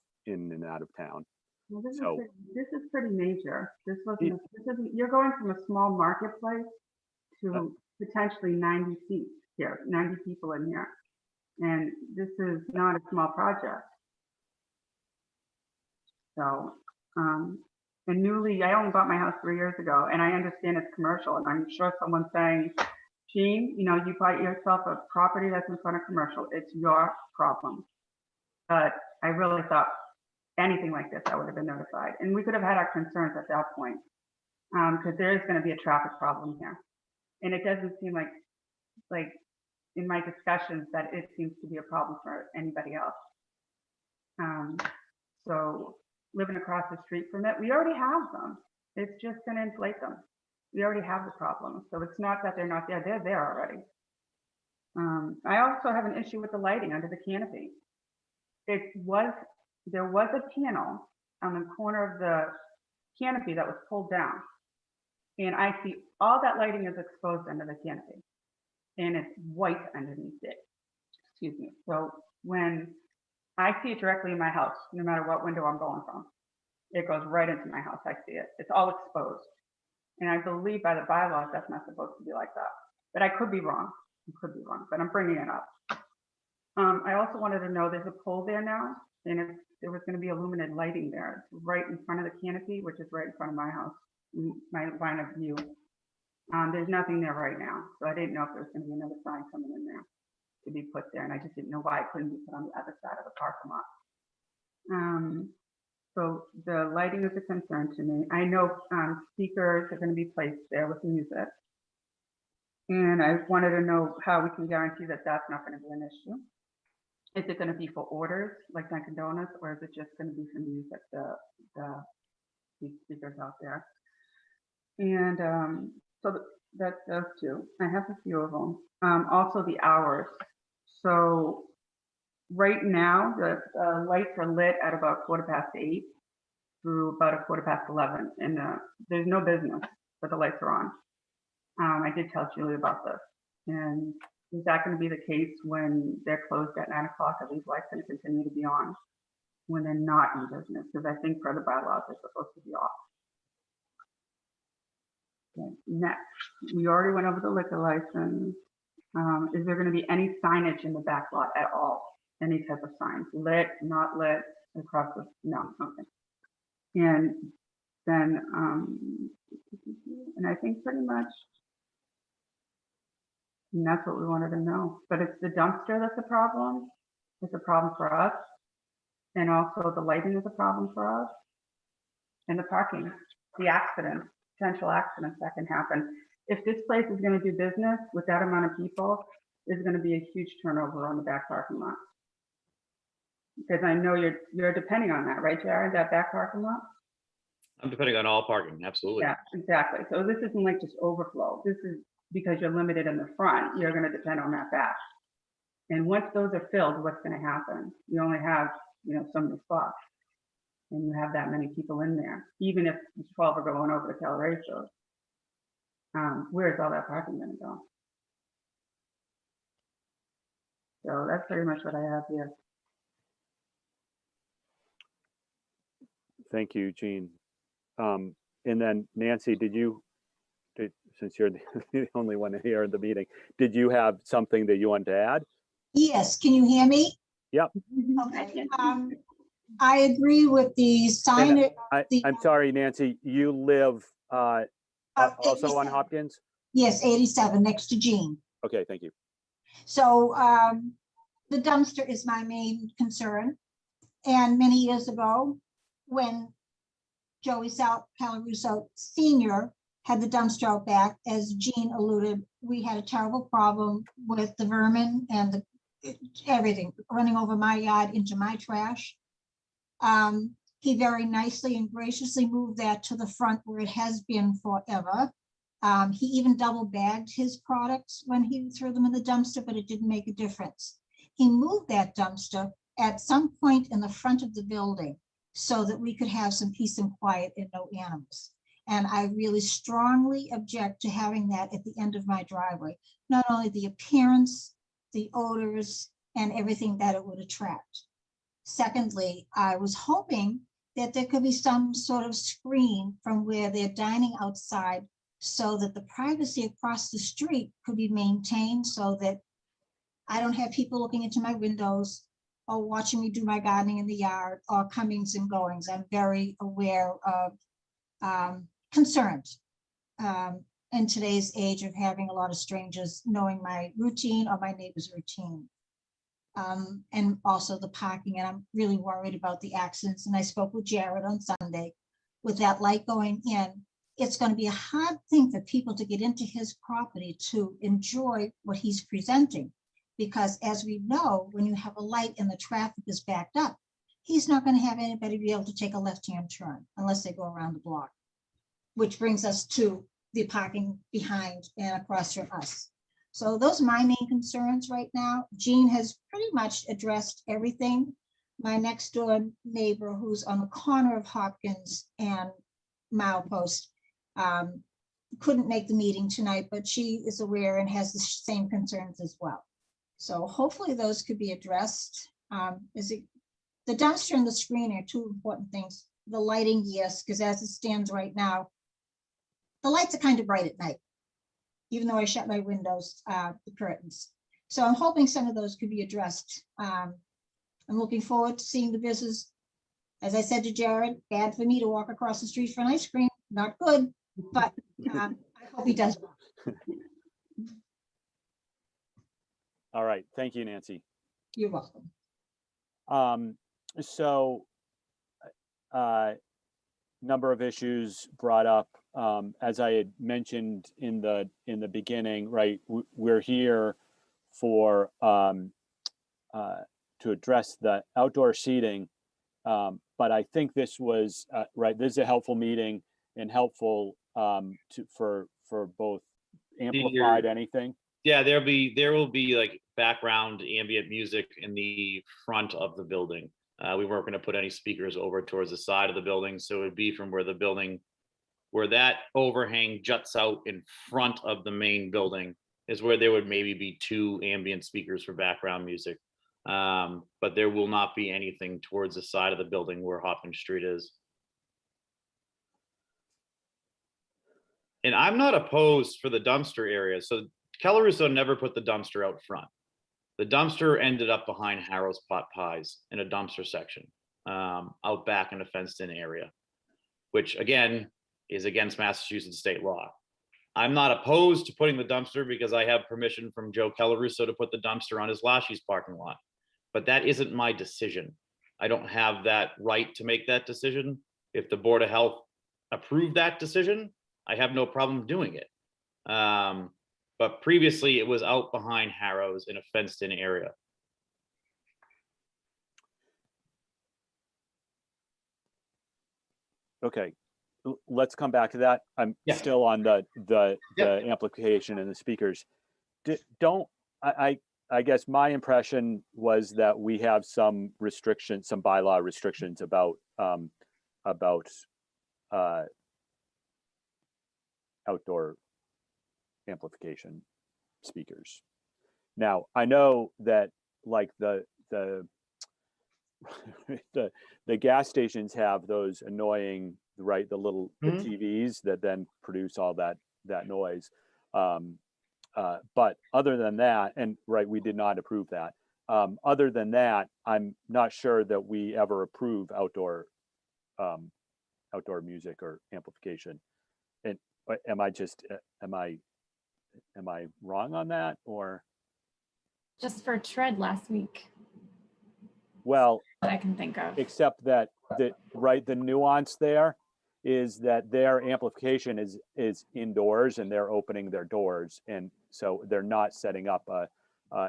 town. Well, this is pretty major. You're going from a small marketplace to potentially 90 seats here, 90 people in here. And this is not a small project. So, and I only bought my house 3 years ago, and I understand it's commercial, and I'm sure someone's saying, Jean, you know, you bought yourself a property that's in front of commercial. It's your problem. But I really thought anything like this, I would have been notified. And we could have had our concerns at that point, because there is going to be a traffic problem here. And it doesn't seem like in my discussions that it seems to be a problem for anybody else. So living across the street from it, we already have them. It's just going to inflate them. We already have the problem. So it's not that they're not there, they're there already. I also have an issue with the lighting under the canopy. There was a panel on the corner of the canopy that was pulled down. And I see all that lighting is exposed under the canopy. And it's white underneath it. Excuse me. So when I see it directly in my house, no matter what window I'm going from, it goes right into my house. I see it. It's all exposed. And I believe by the bylaws, that's not supposed to be like that. But I could be wrong. But I'm bringing it up. I also wanted to know there's a pole there now, and there was going to be illuminated lighting there. It's right in front of the canopy, which is right in front of my house, my line of view. There's nothing there right now. So I didn't know if there was going to be another sign coming in there to be put there. And I just didn't know why it couldn't be put on the other side of the parking lot. So the lighting is a concern to me. I know speakers are going to be placed there with music. And I wanted to know how we can guarantee that that's not going to be an issue. Is it going to be for orders like Dunkin' Donuts, or is it just going to be for music, these speakers out there? And so that's those two. I have a few of them. Also the hours. So right now, the lights are lit at about 8:15 through about 11:15, and there's no business, but the lights are on. I did tell Julie about this, and is that going to be the case when they're closed at 9 o'clock? Are these lights going to continue to be on when they're not in business? Because I think for the bylaws, they're supposed to be off. Okay. Next, we already went over the liquor license. Is there going to be any signage in the back lot at all? Any type of signs, lit, not lit, across the, no, okay. And then, and I think pretty much, and that's what we wanted to know. But it's the dumpster that's a problem. It's a problem for us. And also the lighting is a problem for us. And the parking, the accidents, potential accidents that can happen. If this place is going to do business with that amount of people, there's going to be a huge turnover on the back parking lot. Because I know you're depending on that, right, Jared, that back parking lot? I'm depending on all parking, absolutely. Yeah, exactly. So this isn't like just overflow. This is because you're limited in the front, you're going to depend on that back. And once those are filled, what's going to happen? You only have, so many spots, and you have that many people in there. Even if 12 are going over to Calabasas, where's all that parking going to go? So that's pretty much what I have here. Thank you, Jean. And then Nancy, since you're the only one here in the meeting, did you have something that you wanted to add? Yes, can you hear me? Yep. Okay. I agree with the sign. I'm sorry, Nancy, you live also on 87. Hopkins? Yes, 87, next to Jean. Okay, thank you. So the dumpster is my main concern. And many years ago, when Joey Calaruso Sr. had the dumpster out back, as Jean alluded, we had a terrible problem with the vermin and everything running over my yard into my trash. He very nicely and graciously moved that to the front where it has been forever. He even double bagged his products when he threw them in the dumpster, but it didn't make a difference. He moved that dumpster at some point in the front of the building so that we could have some peace and quiet and no animals. And I really strongly object to having that at the end of my driveway. Not only the appearance, the odors, and everything that it would attract. Secondly, I was hoping that there could be some sort of screen from where they're dining outside so that the privacy across the street could be maintained so that I don't have people looking into my windows or watching me do my gardening in the yard or comings and goings. I'm very aware of concerns in today's age of having a lot of strangers knowing my routine or my neighbor's routine. And also the parking, and I'm really worried about the accidents. And I spoke with Jared on Sunday. With that light going in, it's going to be a hard thing for people to get into his property to enjoy what he's presenting. Because as we know, when you have a light and the traffic is backed up, he's not going to have anybody be able to take a left-hand turn unless they go around the block, which brings us to the parking behind and across from us. So those are my main concerns right now. Jean has pretty much addressed everything. My next door neighbor, who's on the corner of Hopkins and Milepost, couldn't make the meeting tonight, but she is aware and has the same concerns as well. So hopefully those could be addressed. The dumpster and the screen are two important things. The lighting, yes, because as it stands right now, the lights are kind of bright at night, even though I shut my windows, the curtains. So I'm hoping some of those could be addressed. I'm looking forward to seeing the business. As I said to Jared, bad for me to walk across the street for an ice cream, not good, but I hope he does well. All right, thank you, Nancy. You're welcome. So number of issues brought up. As I had mentioned in the beginning, right? We're here for to address the outdoor seating, but I think this was right. This is a helpful meeting and helpful for both amplified anything. Yeah, there will be like background ambient music in the front of the building. We weren't going to put any speakers over towards the side of the building, so it would be from where the building, where that overhang juts out in front of the main building, is where there would maybe be 2 ambient speakers for background music. But there will not be anything towards the side of the building where Hopkins Street is. And I'm not opposed for the dumpster area. So Calaruso never put the dumpster out front. The dumpster ended up behind Harrow's Pot Pies in a dumpster section, out back in a fenced-in area, which again is against Massachusetts state law. I'm not opposed to putting the dumpster because I have permission from Joe Calaruso to put the dumpster on his Lashi's parking lot, but that isn't my decision. I don't have that right to make that decision. If the Board of Health approved that decision, I have no problem doing it. But previously it was out behind Harrow's in a fenced-in area. Okay, let's come back to that. I'm still on the amplification and the speakers. I guess my impression was that we have some restrictions, some bylaw restrictions about outdoor amplification speakers. Now, I know that like the gas stations have those annoying, right, the little the TVs that then produce all that noise. But other than that, and right, we did not approve that. Other than that, I'm not sure that we ever approve outdoor music or amplification. And am I wrong on that, or? Just for Tread last week, Well, that I can think of. except that the nuance there is that their amplification is indoors and they're opening their doors, and so they're not setting up a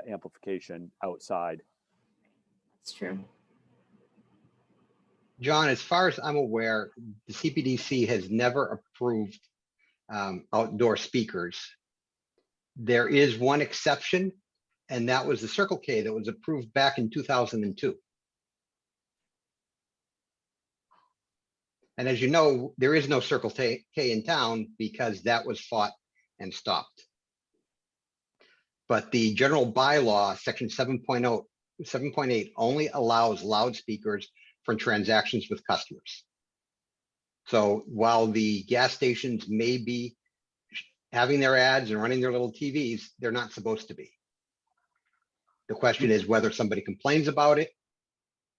amplification outside. That's true. John, as far as I'm aware, the CPDC has never approved outdoor speakers. There is one exception, and that was the Circle K that was approved back in 2002. And as you know, there is no Circle K in town because that was fought and stopped. But the general bylaw, section 7.8 only allows loudspeakers for transactions with customers. So while the gas stations may be having their ads and running their little TVs, they're not supposed to be. The question is whether somebody complains about it,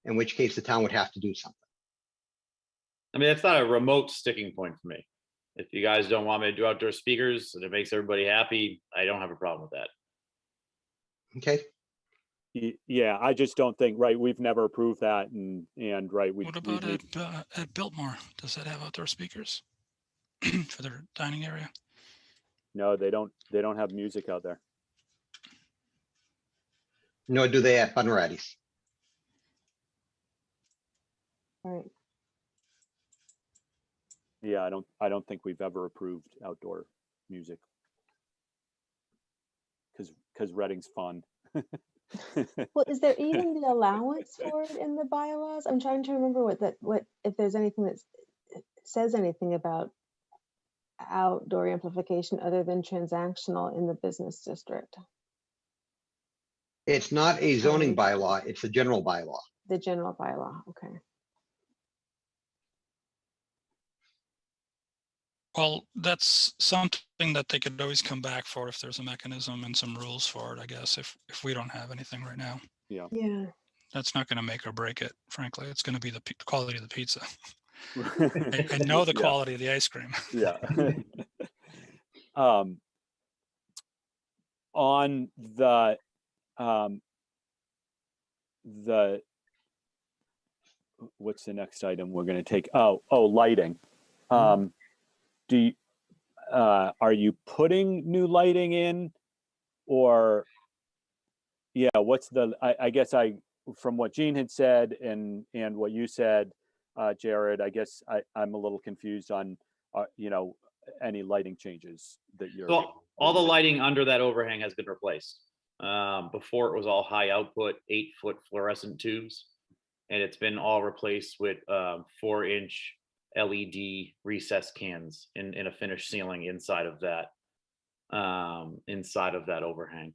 in which case the town would have to do something. I mean, that's not a remote sticking point for me. If you guys don't want me to do outdoor speakers and it makes everybody happy, I don't have a problem with that. Okay. Yeah, I just don't think, right, we've never approved that, and right, What about at Biltmore? Does that have outdoor speakers for their dining area? No, they don't have music out there. Nor do they at Bunratty's. Right. Yeah, I don't think we've ever approved outdoor music because Reading's fun. Well, is there even the allowance for it in the bylaws? I'm trying to remember what if there's anything that says anything about outdoor amplification other than transactional in the business district. It's not a zoning bylaw, it's a general bylaw. The general bylaw, okay. Well, that's something that they could always come back for if there's a mechanism and some rules for it, I guess, if we don't have anything right now. Yeah. That's not going to make or break it, frankly. It's going to be the quality of the pizza. I know the quality of the ice cream. Yeah. On the what's the next item we're going to take? Oh, lighting. Do you, are you putting new lighting in, or yeah, what's the, I guess from what Jean had said and what you said, Jared, I guess I'm a little confused on, you know, any lighting changes that you're. So all the lighting under that overhang has been replaced. Before it was all high output 8-foot fluorescent tubes, and it's been all replaced with 4-inch LED recessed cans in a finished ceiling inside of that overhang.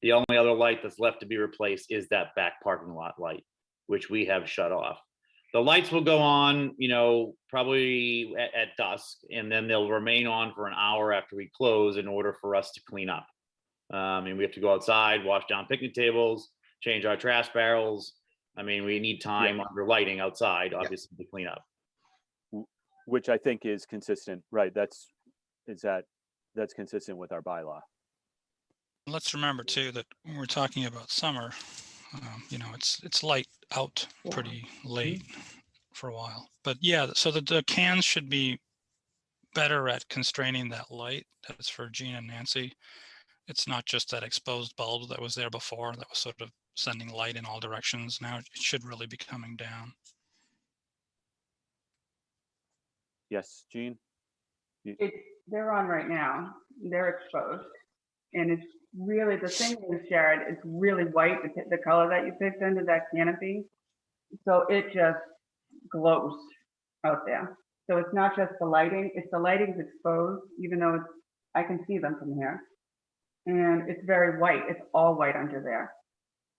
The only other light that's left to be replaced is that back parking lot light, which we have shut off. The lights will go on, you know, probably at dusk, and then they'll remain on for an hour after we close in order for us to clean up. And we have to go outside, wash down picnic tables, change our trash barrels. I mean, we need time under lighting outside, obviously, to clean up. Which I think is consistent, right? That's consistent with our bylaw. Let's remember too that when we're talking about summer, you know, it's light out pretty late for a while. But yeah, so the cans should be better at constraining that light. That's for Jean and Nancy. It's not just that exposed bulb that was there before that was sort of sending light in all directions. Now it should really be coming down. Yes, Jean? They're on right now. They're exposed. And it's really, the thing is, Jared, it's really white, the color that you picked under that canopy. So it just glows out there. So it's not just the lighting, it's the lighting's exposed, even though it's, I can see them from here. And it's very white, it's all white under there.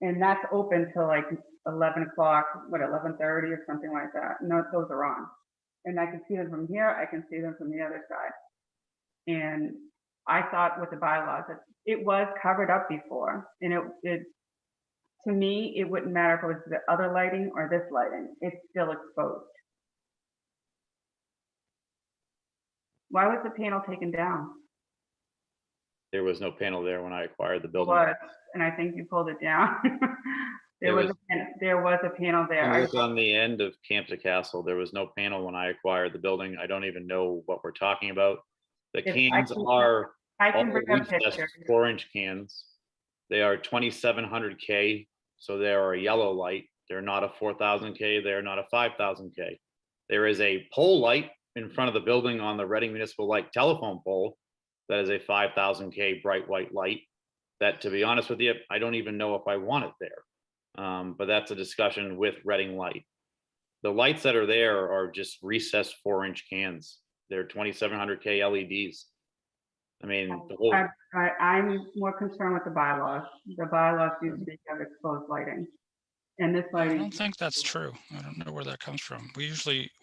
And that's open till like 11 o'clock, 11:30 or something like that. No, those are on. And I can see them from here, I can see them from the other side. And I thought with the bylaws that it was covered up before, and it to me, it wouldn't matter if it was the other lighting or this lighting, it's still exposed. Why was the panel taken down? There was no panel there when I acquired the building. Was, and I think you pulled it down. There was a panel there. I was on the end of Camp to Castle. There was no panel when I acquired the building. I don't even know what we're talking about. The cans are all recessed 4-inch cans. They are 2700K, so they are a yellow light. They're not a 4000K. They're not a 5000K. There is a pole light in front of the building on the Reading Municipal Light telephone pole that is a 5000K bright white light. That, to be honest with you, I don't even know if I want it there. But that's a discussion with Reading Light. The lights that are there are just recessed 4-inch cans. They're 2700K LEDs. I mean, the whole. I'm more concerned with the bylaws. The bylaws do speak of exposed lighting. And this lighting. I don't think that's true. I don't know where that comes from. We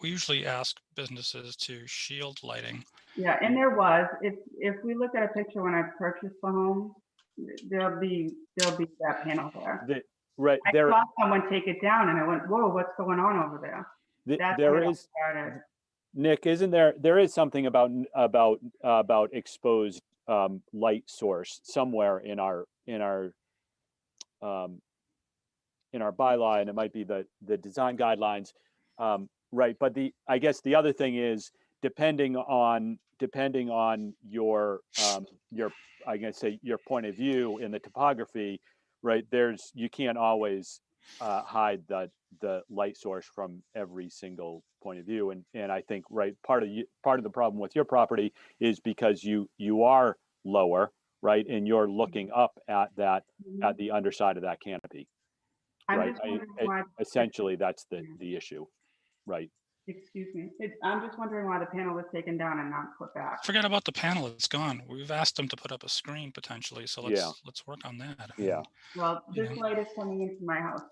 usually ask businesses to shield lighting. Yeah, and there was, if we look at a picture when I purchased the home, there'll be that panel there. Right. I saw someone take it down and I went, whoa, what's going on over there? There is, Nick, isn't there is something about exposed light source somewhere in our bylaw, and it might be the design guidelines, right? But I guess the other thing is depending on your I guess say your point of view in the topography, right? You can't always hide the light source from every single point of view, and I think right part of the problem with your property is because you are lower, right, and you're looking up at the underside of that canopy, right? Essentially, that's the issue, right? Excuse me. I'm just wondering why the panel was taken down and not put back. Forget about the panel; it's gone. We've asked them to put up a screen potentially, so let's work on that. Yeah. Well, this light is coming into my house,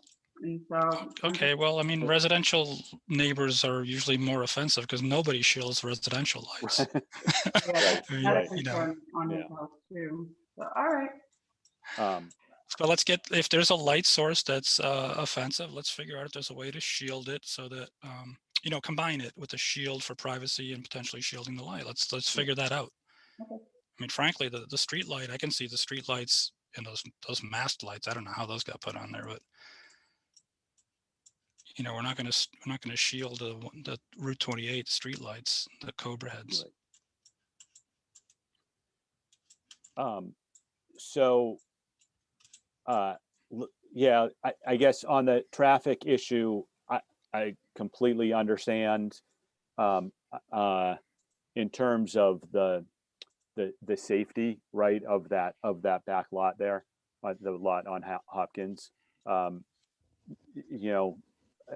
and so. Okay, well, I mean, residential neighbors are usually more offensive because nobody shields residential lights. Yeah, right. You know. On his house too. So, all right. But let's get, if there's a light source that's offensive, let's figure out if there's a way to shield it so that combine it with a shield for privacy and potentially shielding the light. Let's figure that out. Okay. I mean, frankly, the street light, I can see the street lights and those mast lights. I don't know how those got put on there, but you know, we're not going to shield the Route 28 streetlights, the Cobra heads. Right. So, yeah, I guess on the traffic issue, I completely understand in terms of the safety, right, of that back lot there, the lot on Hopkins. You know,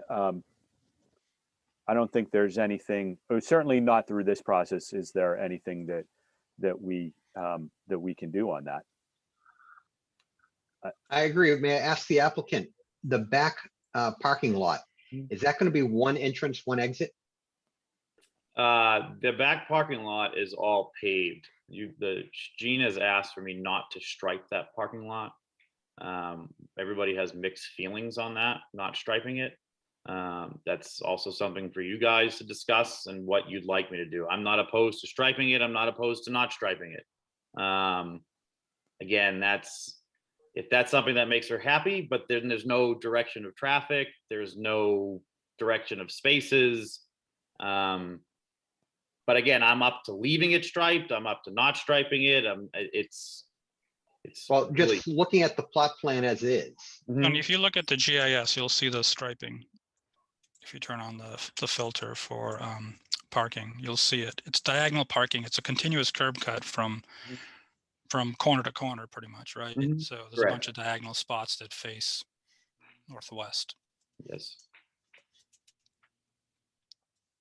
I don't think there's anything, or certainly not through this process, is there anything that we can do on that? I agree. May I ask the applicant, the back parking lot, is that going to be one entrance, one exit? The back parking lot is all paved. Gene has asked for me not to stripe that parking lot. Everybody has mixed feelings on that, not striping it. That's also something for you guys to discuss and what you'd like me to do. I'm not opposed to striping it. I'm not opposed to not striping it. Again, if that's something that makes her happy, but then there's no direction of traffic, there's no direction of spaces. But again, I'm up to leaving it striped. I'm up to not striping it. It's Well, just really- looking at the plot plan as is. And if you look at the GIS, you'll see the striping. If you turn on the filter for parking, you'll see it. It's diagonal parking. It's a continuous curb cut from corner to corner, pretty much, right? So there's a bunch of diagonal spots that face northwest. Yes.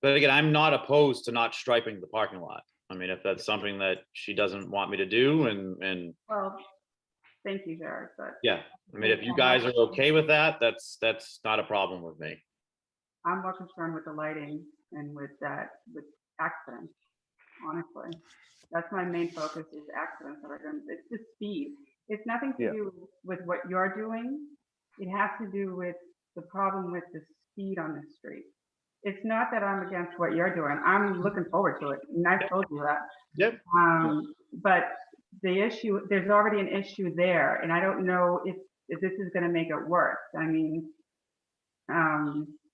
But again, I'm not opposed to not striping the parking lot. I mean, if that's something that she doesn't want me to do, and Well, thank you, Jared, but yeah, I mean, if you guys are okay with that, that's not a problem with me. I'm more concerned with the lighting and with accidents, honestly. That's my main focus, is accidents that are going to, it's the speed. It's nothing to do with what you're doing. It has to do with the problem with the speed on the street. It's not that I'm against what you're doing. I'm looking forward to it, and I've told you that. Yep. But the issue, there's already an issue there, and I don't know if this is going to make it worse. I mean,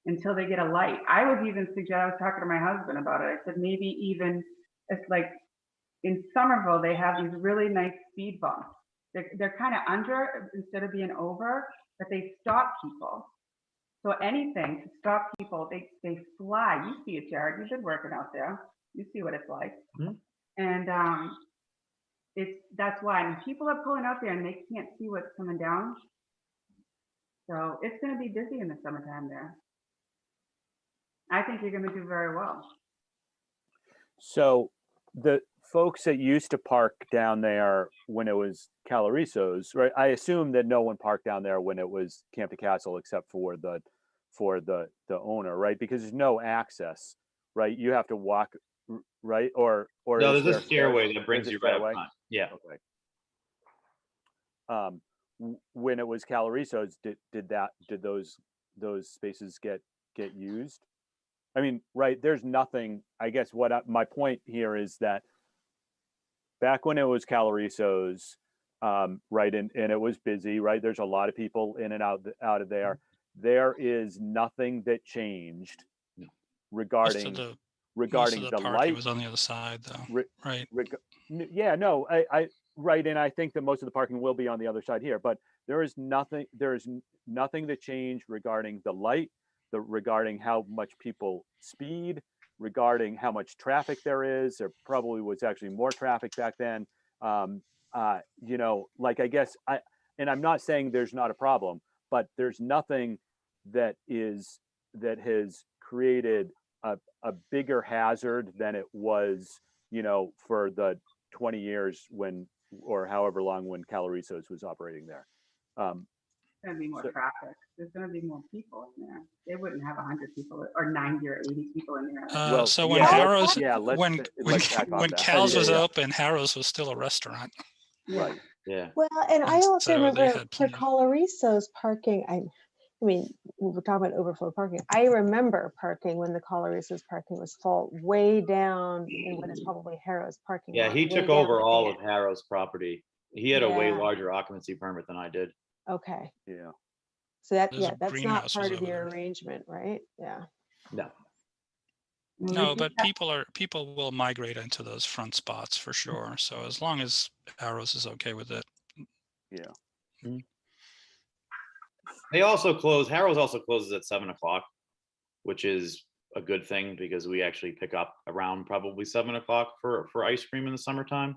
until they get a light. I was talking to my husband about it. I said, maybe even, it's like in Somerville, they have these really nice speed bumps. They're kind of under instead of being over, but they stop people. So anything to stop people, they fly. You see it, Jared. You've been working out there. You see what it's like. And that's why. And people are pulling out there and they can't see what's coming down. So it's going to be busy in the summertime there. I think you're going to do very well. So the folks that used to park down there when it was Caloriso's, right? I assume that no one parked down there when it was Camp Castle except for the owner, right? Because there's no access, right? You have to walk, right? Or No, is there's there a stairway that brings you right up front. Yeah. Okay. When it was Caloriso's, did those spaces get used? I mean, right, there's nothing, I guess my point here is that back when it was Caloriso's, right, and it was busy, right, there's a lot of people in and out of there. There is nothing that changed regarding the light. It was on the other side though, right? Yeah, no, I right, and I think that most of the parking will be on the other side here, but there is nothing that changed regarding the light, regarding how much people speed, regarding how much traffic there is. There probably was actually more traffic back then. You know, like, I guess and I'm not saying there's not a problem, but there's nothing that has created a bigger hazard than it was, you know, for the 20 years or however long when Caloriso's was operating there. There's going to be more traffic. There's going to be more people in there. They wouldn't have 100 people or 90 or 80 people in there. So when Harrow's, when Cal's was open, Harrow's was still a restaurant. Right. Yeah. Well, and I also remember for plenty. Caloriso's parking, I mean, we were talking about overflow parking. I remember parking when the Caloriso's parking was full, way down in what is probably Harrow's parking Yeah, lot, he way took down over at all the of end. Harrow's property. He had a way Yeah. larger occupancy permit than I did. Okay. Yeah. So that, There's yeah, a that's not greenhouses part of over your there. arrangement, right? Yeah. No. No, but people will migrate into those front spots for sure. So as long as Arrows is okay with it. Yeah. They also close, Harrow's also closes at 7 o'clock, which is a good thing because we actually pick up around probably 7 o'clock for ice cream in the summertime.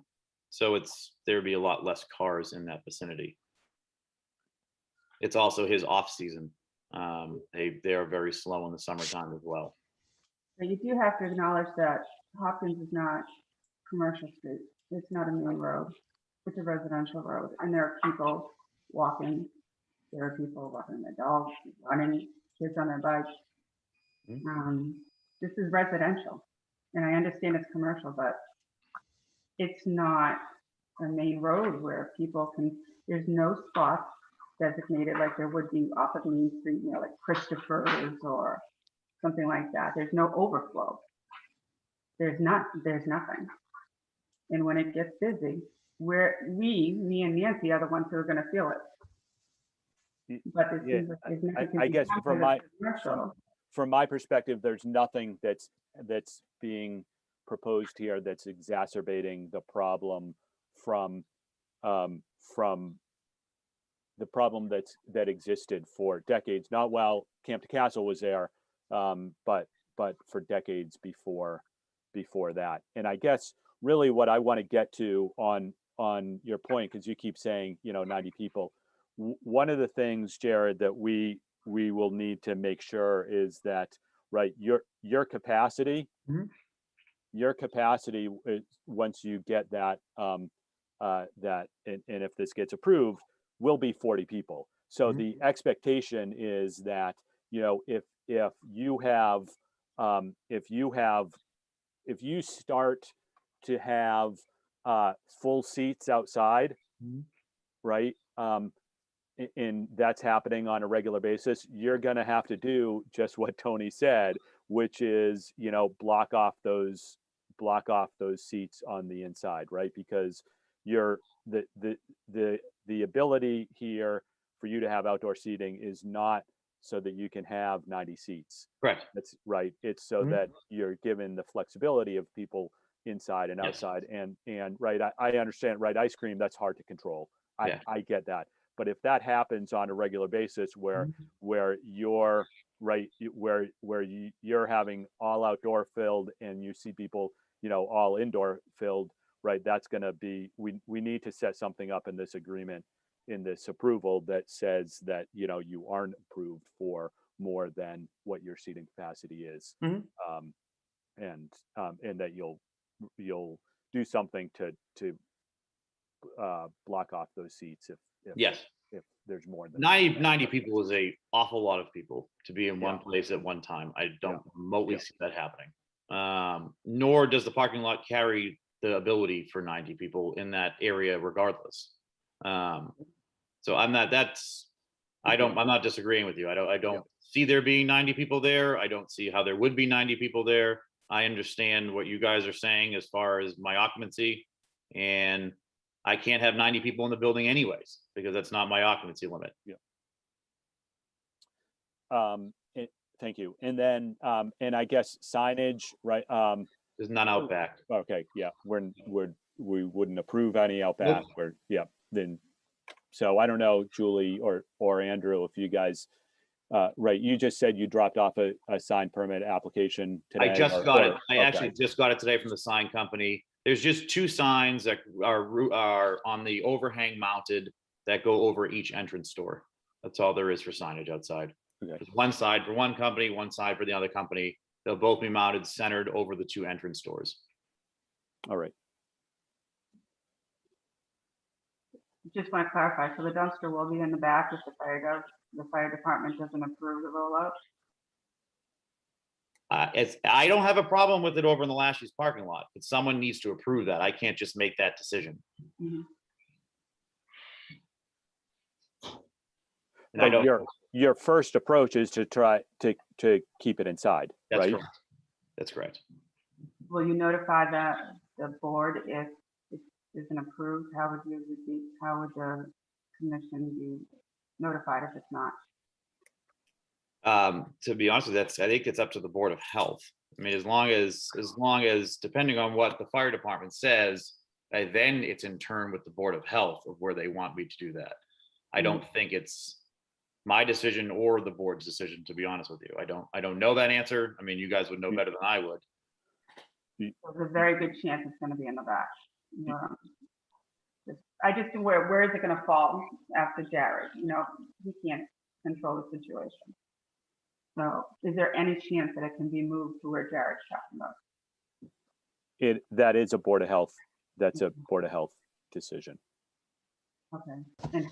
So there'd be a lot less cars in that vicinity. It's also his off season. They are very slow in the summertime as well. But you do have to acknowledge that Hopkins is not commercial street. It's not a main road. It's a residential road, and there are people walking. There are people walking their dogs, running, kids on their bikes. This is residential, and I understand it's commercial, but it's not a main road where people can, there's no spots designated like there would be off of Main Street, you know, like Christopher's or something like that. There's no overflow. There's nothing. And when it gets busy, me and Nancy are the ones who are gonna feel it. But it Yeah, seems like there's nothing. I guess Commercial. from my perspective, there's nothing that's being proposed here that's exacerbating the problem from the problem that existed for decades, not while Camp to Castle was there, but for decades before that. And I guess really what I want to get to on your point, because you keep saying, 90 people. One of the things, Jared, that we will need to make sure is that, right, your capacity, once you get that, and if this gets approved, will be 40 people. So the expectation is that, if you start to have full seats outside, right? And that's happening on a regular basis, you're going to have to do just what Tony said, which is, block off those seats on the inside, right? Because the ability here for you to have outdoor seating is not so that you can have 90 seats. Correct. That's right. It's so that you're given the flexibility of people inside and outside. And right, I understand, right? Ice cream, that's hard to control. I get that. But if that happens on a regular basis where you're right, where you're having all outdoor filled and you see people, all indoor filled, right? That's going to be, we need to set something up in this agreement, in this approval that says that, you aren't approved for more than what your seating capacity is. And that you'll do something to block off those seats if there's more than 90 people is a awful lot of people to be in one place at one time. I don't remotely see that happening. Nor does the parking lot carry the ability for 90 people in that area regardless. So I'm not disagreeing with you. I don't see there being 90 people there. I don't see how there would be 90 people there. I understand what you guys are saying as far as my occupancy, and I can't have 90 people in the building anyways, because that's not my occupancy limit. Thank you. And then, and I guess signage, right? There's none out back. Okay, yeah, we wouldn't approve any out back. Then, so I don't know, Julie or Andrew, if you guys, right? You just said you dropped off a sign permit application today. I just got it. I actually just got it today from the sign company. There's just 2 signs that are on the overhang mounted that go over each entrance door. That's all there is for signage outside. Okay. There's one side for one company, one side for the other company. They'll both be mounted centered over the 2 entrance doors. All right. Just want to clarify, so the dumpster will be in the back if the fire department doesn't approve the rollout? I don't have a problem with it over in the Lashley's parking lot, but someone needs to approve that. I can't just make that decision. And I don't. Your first approach is to try to keep it inside, That's right? correct. That's correct. Will you notify the board if it isn't approved? How would the commission be notified if it's not? To be honest with you, I think it's up to the Board of Health. I mean, as long as depending on what the fire department says, then it's in turn with the Board of Health of where they want me to do that. I don't think it's my decision or the board's decision, to be honest with you. I don't know that answer. I mean, you guys would know better than I would. There's a very good chance it's going to be in the back. I just where is it going to fall after Jared? You know, he can't control the situation. So is there any chance that it can be moved to where Jared's talking about? That is a Board of Health. That's a Board of Health decision. Okay. And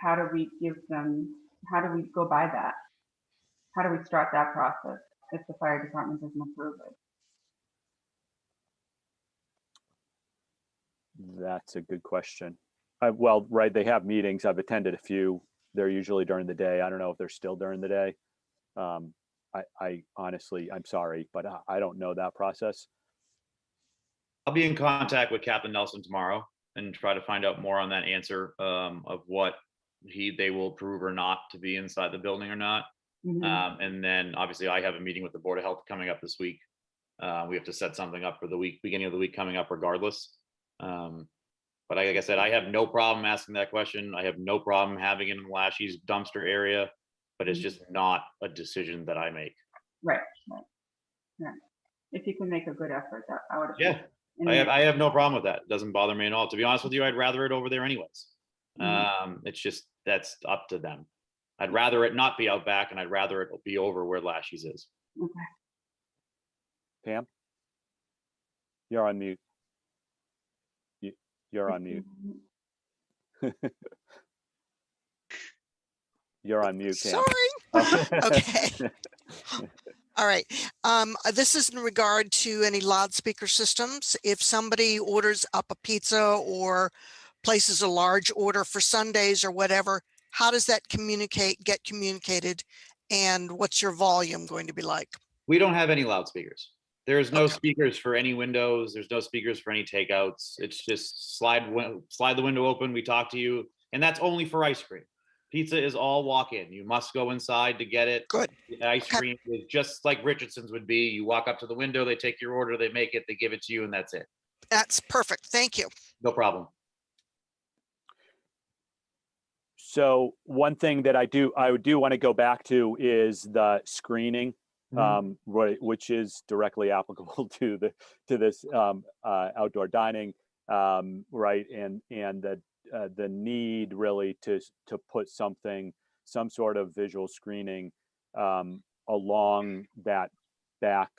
how do we give them, how do we go by that? How do we start that process if the fire department doesn't approve it? That's a good question. Well, right, they have meetings. I've attended a few. They're usually during the day. I don't know if they're still during the day. I honestly, I'm sorry, but I don't know that process. I'll be in contact with Captain Nelson tomorrow and try to find out more on that answer of what they will approve or not to be inside the building or not. And then obviously I have a meeting with the Board of Health coming up this week. We have to set something up for the beginning of the week coming up regardless. But like I said, I have no problem asking that question. I have no problem having it in Lashy's dumpster area, but it's just not a decision that I make. Right. If you can make a good effort, I would. Yeah, I have no problem with that. It doesn't bother me at all. To be honest with you, I'd rather it over there anyways. It's just, that's up to them. I'd rather it not be out back, and I'd rather it be over where Lashy's is. Okay. Pam, you're on mute. You're on mute. You're on mute, Pam. Sorry. Okay. All right. This is in regard to any loudspeaker systems. If somebody orders up a pizza or places a large order for Sundays or whatever, how does that get communicated? And what's your volume going to be like? We don't have any loudspeakers. There's no speakers for any windows. There's no speakers for any takeouts. It's just slide the window open. We talk to you, and that's only for ice cream. Pizza is all walk-in. You must go inside to get it. Good. The ice cream is just like Richardson's would be. You walk up to the window, they take your order, they make it, they give it to you, and that's it. That's perfect. Thank you. No problem. So one thing that I do want to go back to is the screening, right, which is directly applicable to this outdoor dining, right, and the need really to put some sort of visual screening along that back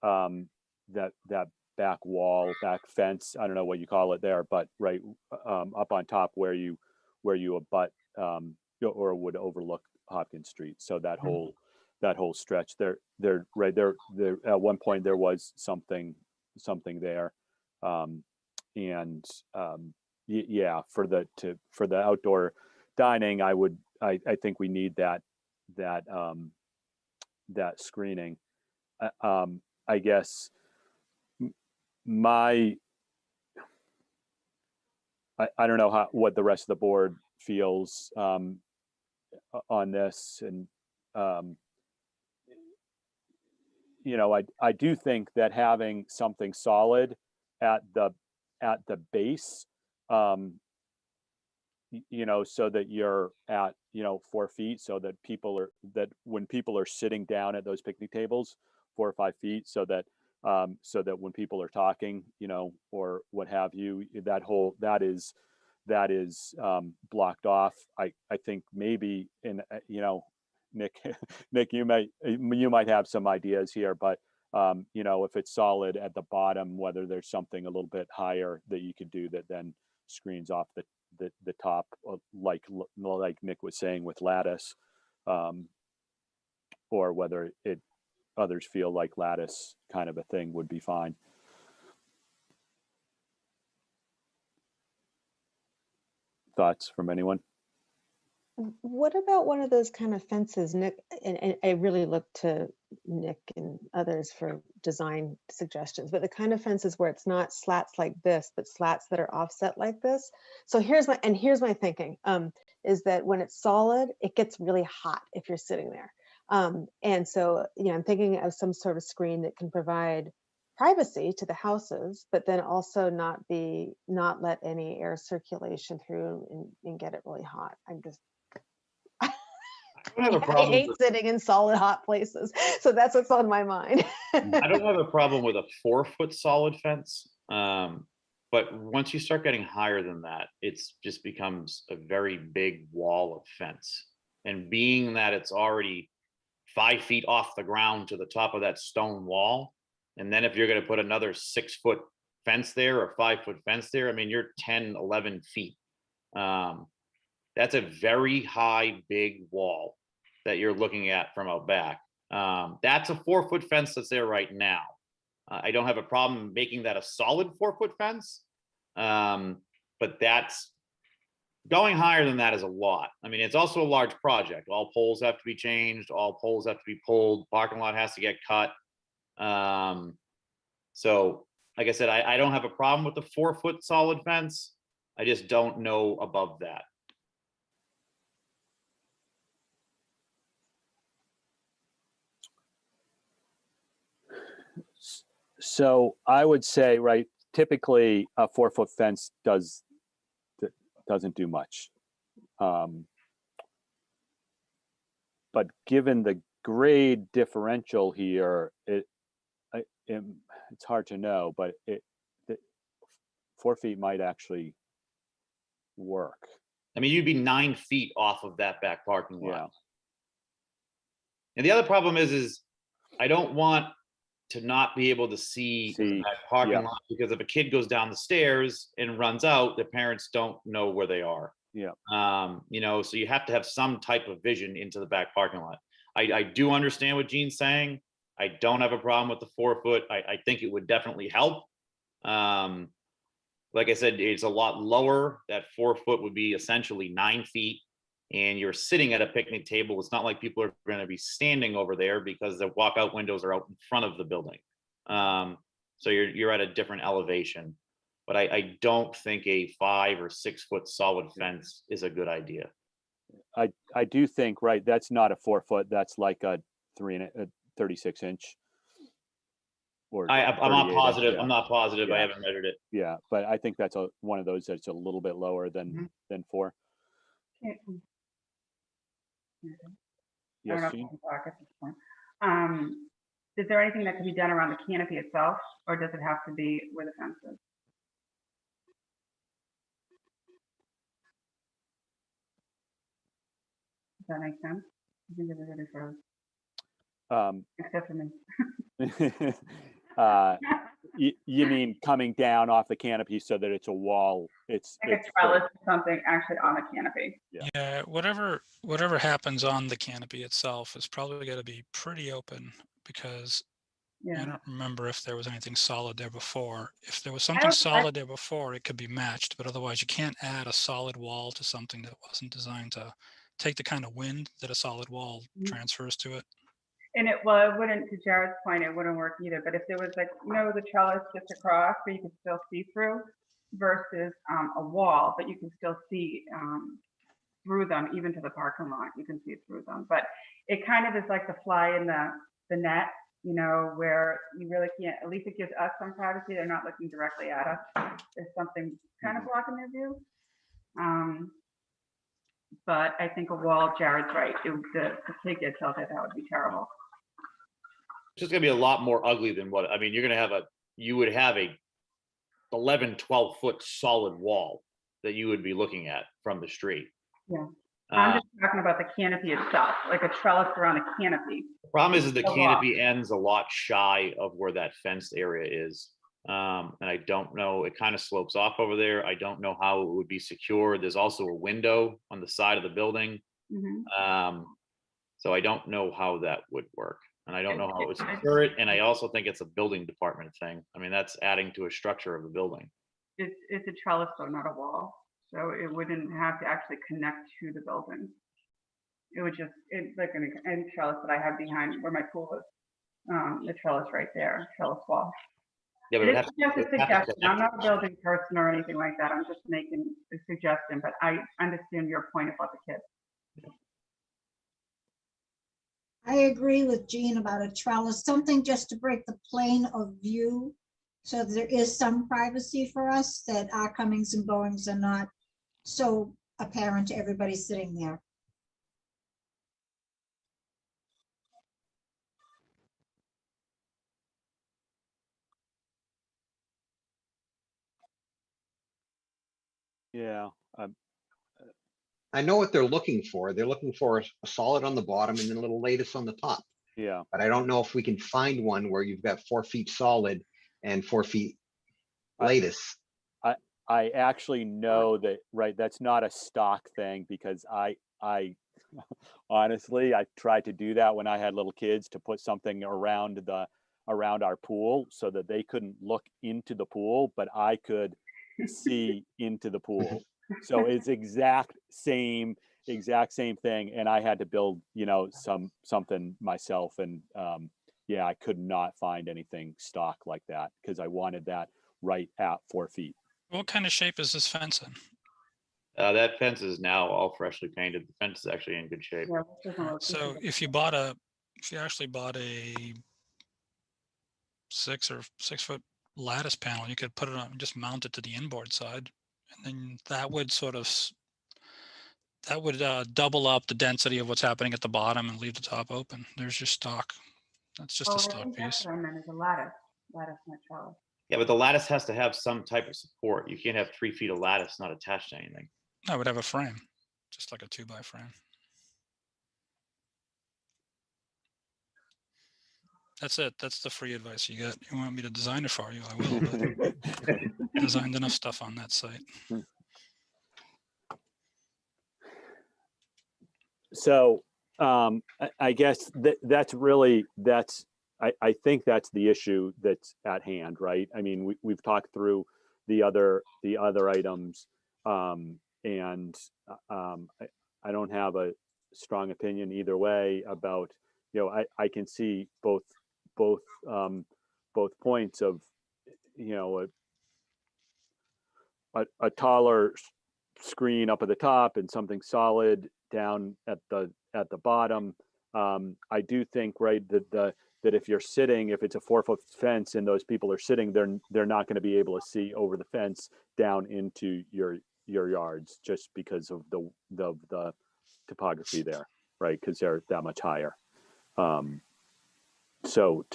that back wall, back fence. I don't know what you call it there, but right up on top where you abut or would overlook Hopkins Street. So that whole stretch there right there at one point there was something there, and yeah, for the outdoor dining, I think we need that screening. I guess I don't know what the rest of the board feels on this, and you know, I do think that having something solid at the base, you know, so that you're at 4 feet, so that when people are sitting down at those picnic tables 4 or 5 feet, so that when people are talking, you know, or what have you, that is blocked off. I think maybe you know, Nick, you might have some ideas here, but you know, if it's solid at the bottom, whether there's something a little bit higher that you could do that then screens off the top, like Nick was saying with lattice, or whether others feel like lattice kind of a thing would be fine. Thoughts from anyone? What about one of those kind of fences, Nick? And I really look to Nick and others for design suggestions, but the kind of fences where it's not slats like this, but slats that are offset like this. So here's my thinking, is that when it's solid, it gets really hot if you're sitting there. And so, I'm thinking of some sort of screen that can provide privacy to the houses, but then also not let any air circulation through and get it really hot. I don't have a I problem. hate sitting in solid hot places. So that's what's on my mind. I don't have a problem with a 4-foot solid fence. But once you start getting higher than that, it's just becomes a very big wall of fence. And being that it's already 5 feet off the ground to the top of that stone wall, and then if you're going to put another 6-foot fence there or 5-foot fence there, I mean, you're 10, 11 feet. That's a very high, big wall that you're looking at from out back. That's a 4-foot fence that's there right now. I don't have a problem making that a solid 4-foot fence. But that's going higher than that is a lot. I mean, it's also a large project. All poles have to be changed. All poles have to be pulled. Parking lot has to get cut. So like I said, I don't have a problem with the 4-foot solid fence. I just don't know above that. So I would say, right, typically a 4-foot fence doesn't do much. But given the grade differential here, it's hard to know, but 4 feet might actually work. I mean, you'd be 9 feet off of that back parking lot. Yeah. And the other problem is I don't want to not be able to see the back parking lot, because if a kid goes down the stairs and runs out, the parents don't know where they are. Yeah. So you have to have some type of vision into the back parking lot. I do understand what Gene's saying. I don't have a problem with the 4-foot. I think it would definitely help. Like I said, it's a lot lower. That 4-foot would be essentially 9 feet, and you're sitting at a picnic table. It's not like people are going to be standing over there because the walkout windows are out in front of the building. So you're at a different elevation. But I don't think a 5 or 6-foot solid fence is a good idea. I do think, right, that's not a 4-foot, that's like a 36 inch. Or I'm not 38 positive. inch, yeah. I'm not positive. I Yeah. haven't measured it. Yeah, but I think that's one of those that's a little bit lower than 4. I Yes, don't know if Gene? I can talk at this point. Is there anything that can be done around the canopy itself, or does it have to be where the fence is? Does that make sense? I think everybody froze, except for me. You mean coming down off the canopy so that it's a wall? It's Like a trellis or something actually on the canopy. Yeah, whatever happens on the canopy itself is probably going to be pretty open, because I don't remember if there was anything solid there before. If there was something solid there before, it could be matched, but otherwise you can't add a solid wall to something that wasn't designed to take the kind of wind that a solid wall transfers to it. And it wouldn't, to Jared's point, it wouldn't work either. But if there was like, the trellis just across where you could still see through versus a wall, but you can still see through them, even to the parking lot, you can see through them. But it kind of is like the fly in the net, where you really can't, at least it gives us some privacy. They're not looking directly at us. There's something kind of blocking their view. But I think a wall, Jared's right. The kid gets out there, that would be terrible. It's just gonna be a lot more ugly than what, I mean, you would have a 11, 12-foot solid wall that you would be looking at from the street. Yeah. I'm just talking about the canopy itself, like a trellis around a canopy. The problem is the canopy ends a lot shy of where that fenced area is. And I don't know, it kind of slopes off over there. I don't know how it would be secured. There's also a window on the side of the building. So I don't know how that would work. And I don't know how it would secure it. And I also think it's a building department thing. I mean, that's adding to a structure of the building. It's a trellis though, not a wall. So it wouldn't have to actually connect to the building. It would just, it's like an end trellis that I have behind where my pool is. The trellis right there, trellis wall. Yeah, but It's just a suggestion. I'm not a building person or anything like that. I'm just making a suggestion, but I understand your point about the kids. I agree with Jean about a trellis, something just to break the plane of view. So there is some privacy for us, that our comings and goings are not so apparent to everybody sitting there. Yeah. I know what they're looking for. They're looking for a solid on the bottom and then a little lattice on the top. Yeah. But I don't know if we can find one where you've got 4 feet solid and 4 feet lattice. I actually know that, right, that's not a stock thing, because I honestly, I tried to do that when I had little kids, to put something around our pool so that they couldn't look into the pool, but I could see into the pool. So it's exact same thing. And I had to build, something myself. And yeah, I could not find anything stock like that, because I wanted that right at 4 feet. What kind of shape is this fence in? That fence is now all freshly painted. The fence is actually in good shape. Yeah, this doesn't look So good. if you actually bought a 6 or 6 foot lattice panel, you could put it on, just mount it to the inboard side, and then that would double up the density of what's happening at the bottom and leave the top open. There's your stock. That's just Oh, a I stock think that's piece. what I meant, is a lattice, not trellis. Yeah, but the lattice has to have some type of support. You can't have 3 feet of lattice not attached to anything. I would have a frame, just like a 2x frame. That's it. That's the free advice you get. You want me to design it for you, I will, but I designed enough stuff on that site. So I guess I think that's the issue that's at hand, right? I mean, we've talked through the other items, and I don't have a strong opinion either way about, I can see both points of, a taller screen up at the top and something solid down at the bottom. I do think, right, that if you're sitting, if it's a 4 foot fence and those people are sitting, they're not going to be able to see over the fence down into your yards, just because of the topography there, right? Because they're that much higher. So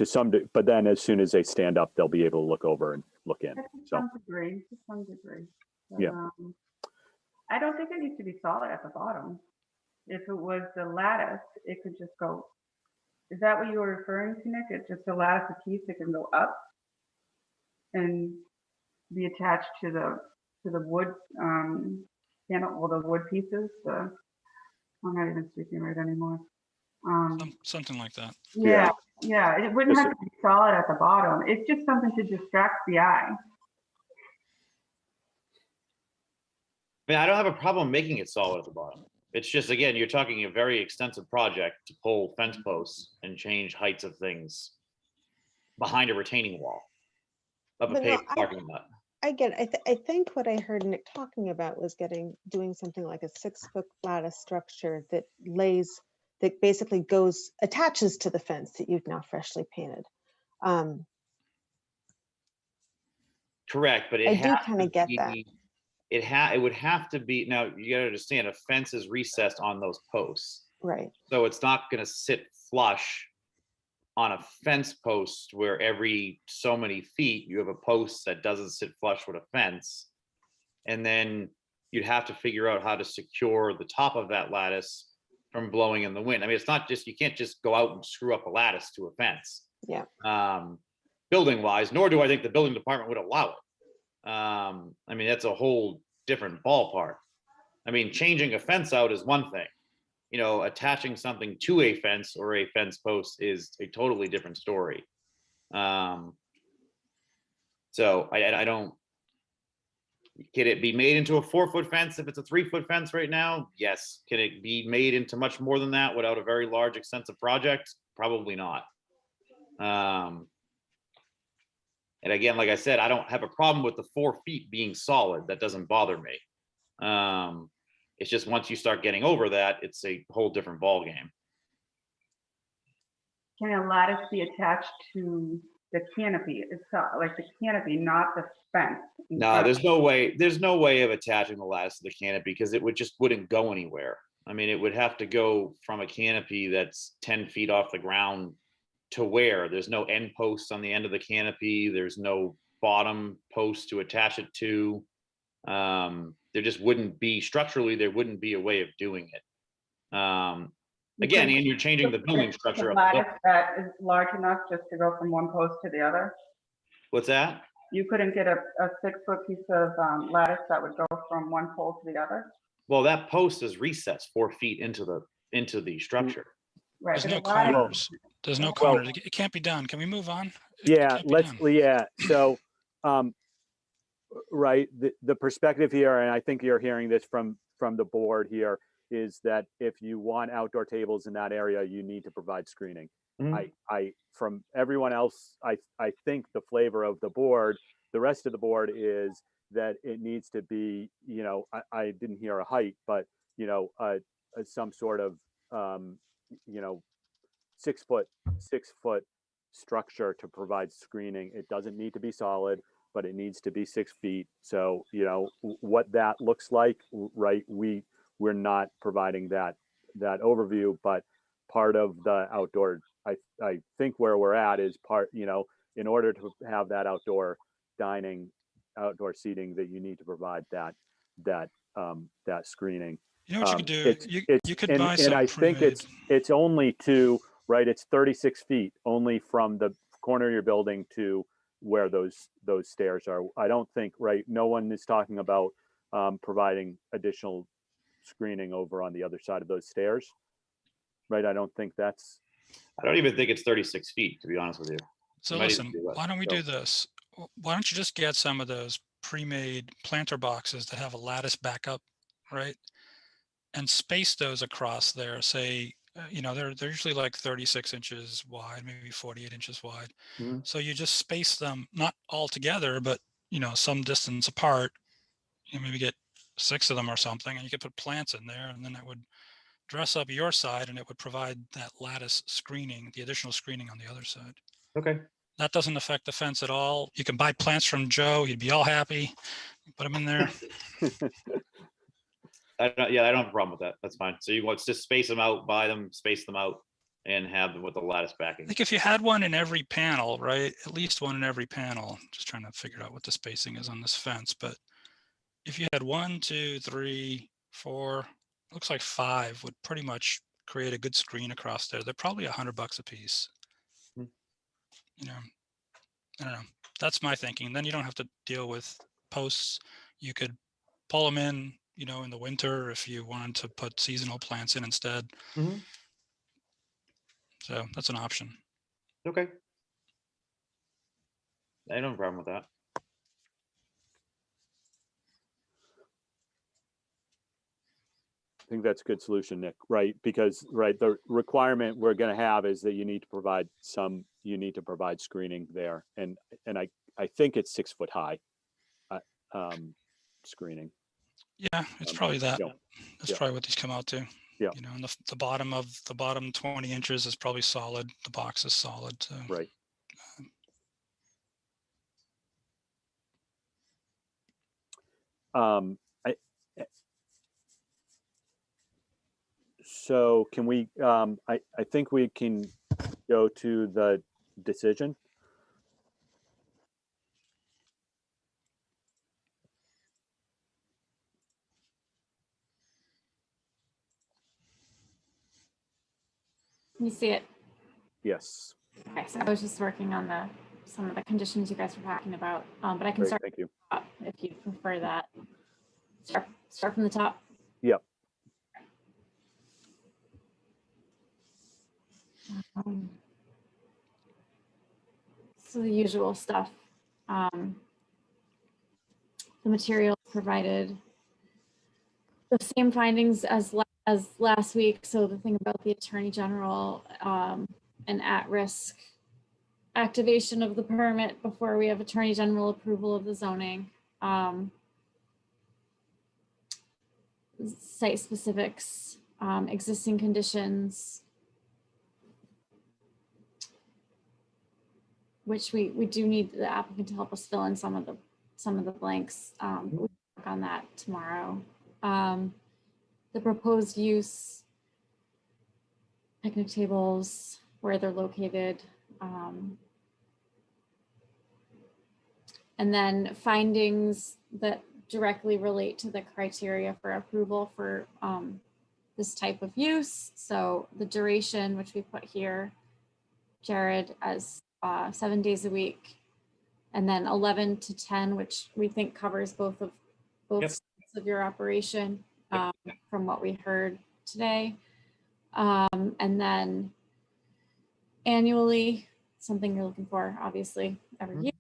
but then as soon as they stand up, they'll be able to look over and look in. To So some degree, to some degree. But, Yeah. I don't think it needs to be solid at the bottom. If it was the lattice, it could just go. Is that what you were referring to, Nick? It's just a lattice piece that can go up and be attached to the wood panel, or the wood pieces. I'm not even speaking right anymore. Something like that. Yeah, it wouldn't have to be solid at the bottom. It's just something to distract the eye. I mean, I don't have a problem making it solid at the bottom. It's just, again, you're talking a very extensive project to pull fence posts and change heights of things behind a retaining wall of a But no, paved parking lot. I get it. I think what I heard Nick talking about was doing something like a 6 foot lattice structure that basically attaches to the fence that you've now freshly painted. Correct, but I do kind of get that. It would have to be, now you gotta understand, a fence is recessed on those posts. Right. So it's not gonna sit flush on a fence post where every so many feet you have a post that doesn't sit flush with a fence. And then you'd have to figure out how to secure the top of that lattice from blowing in the wind. I mean, it's not just, you can't just go out and screw up a lattice to a fence. Yeah. Building wise, nor do I think the building department would allow it. I mean, that's a whole different ballpark. I mean, changing a fence out is one thing. Attaching something to a fence or a fence post is a totally different story. So I don't. Can it be made into a 4 foot fence if it's a 3 foot fence right now? Yes. Can it be made into much more than that without a very large, extensive project? Probably not. And again, like I said, I don't have a problem with the 4 feet being solid. That doesn't bother me. It's just once you start getting over that, it's a whole different ball game. can a lattice be attached to the canopy itself, like the canopy, not the fence? No, there's no way. There's no way of attaching the lattice to the canopy because it wouldn't go anywhere. I mean, it would have to go from a canopy that's 10 feet off the ground to where there's no end posts on the end of the canopy. There's no bottom post to attach it to. There just wouldn't be structurally. There wouldn't be a way of doing it. Again, and you're changing the building structure. A lattice that is large enough just to go from one post to the other. What's that? You couldn't get a 6-foot piece of lattice that would go from one pole to the other. Well, that post is recessed 4 feet into the structure. Right. There's no but a lattice- corners. There's no Well- corners. It can't be done. Can we move on? It Yeah, can't be let's, done. yeah, so, right, the perspective here, and I think you're hearing this from the board here, is that if you want outdoor tables in that area, you need to provide screening. Mhm. From everyone else, I think the flavor of the board, the rest of the board is that it needs to be, you know, I didn't hear a height, but, you know, some sort of, you know, 6 foot structure to provide screening. It doesn't need to be solid, but it needs to be 6 feet. So, you know, what that looks like, right? We're not providing that overview, but part of the outdoor, I think where we're at is part, you know, in order to have that outdoor dining, outdoor seating, that you need to provide that screening. You know what you could do? It's You could and, buy and some I think pre-made. it's only to, right, it's 36 feet only from the corner of your building to where those stairs are. I don't think, right, no one is talking about providing additional screening over on the other side of those stairs, right? I don't think that's, I don't even think it's 36 feet, to be honest with you. So might even listen, be less. why don't we So- do this? Why don't you just get some of those pre-made planter boxes that have a lattice backup, right? And space those across there. Say, you know, they're usually like 36 inches wide, maybe 48 inches wide. Mhm. So you just space them, not all together, but, you know, some distance apart. You know, maybe get 6 of them or something, and you could put plants in there, and then it would dress up your side and it would provide that lattice screening, the additional screening on the other side. Okay. That doesn't affect the fence at all. You can buy plants from Joe. He'd be all happy. Put them in there. I don't have a problem with that. That's fine. So you want to just space them out, buy them, space them out, and have them with the lattice I backing. think if you had one in every panel, right? At least one in every panel. Just trying to figure out what the spacing is on this fence. But if you had 1, 2, 3, 4, looks like 5 would pretty much create a good screen across there. They're probably $100 a piece. Hmm. You know, I don't know. That's my thinking. Then you don't have to deal with posts. You could pull them in, you know, in the winter if you wanted to put seasonal plants in instead. Mhm. So that's an option. Okay. I don't have a problem with that. I think that's a good solution, Nick, right? Because, right, the requirement we're going to have is that you need to provide screening there. And I think it's 6 foot high screening. Yeah, it's probably that. Yeah. That's Yeah. probably what these come out to. Yeah. You know, and the bottom 20 inches is probably solid. The box is solid. So. Right. So can we, I think we can go to the decision. Can you see it? Yes. Okay, so I was just working on some of the conditions you guys were talking about, but I can Great, start thank you. if you prefer that. Start from the top. Yep. So the usual stuff. The materials provided, the same findings as last week. So the thing about the Attorney General and at-risk activation of the permit before we have Attorney General approval of the zoning. Site specifics, existing conditions. which we do need the applicant to help us fill in some of the blanks. We'll work on that tomorrow. The proposed use, picnic tables, where they're located, and then findings that directly relate to the criteria for approval for this type of use. So the duration, which we put here, Jared, as 7 days a week, and then 11 to 10, which we think covers both Yep. sides of your operation, from what we heard today. And then annually, something you're looking for, obviously, every year.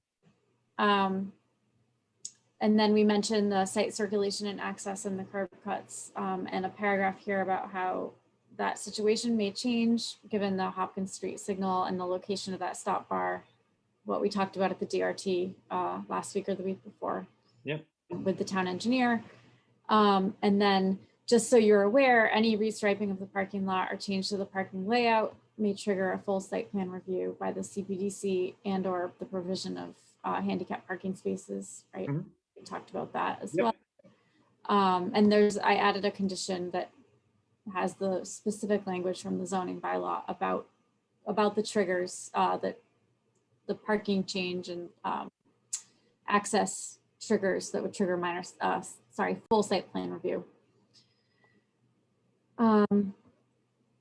And then we mentioned the site circulation and access and the curb cuts, and a paragraph here about how that situation may change given the Hopkins Street signal and the location of that stop bar, what we talked about at the DRT last week or the week before. Yep. With the town engineer. And then just so you're aware, any restriping of the parking lot or change to the parking layout may trigger a full site plan review by the Cpdc and or the provision of handicap parking spaces, right? Mhm. We talked about that as Yep. well. And I added a condition that has the specific language from the zoning bylaw about the triggers that the parking change and access triggers that would trigger full site plan review.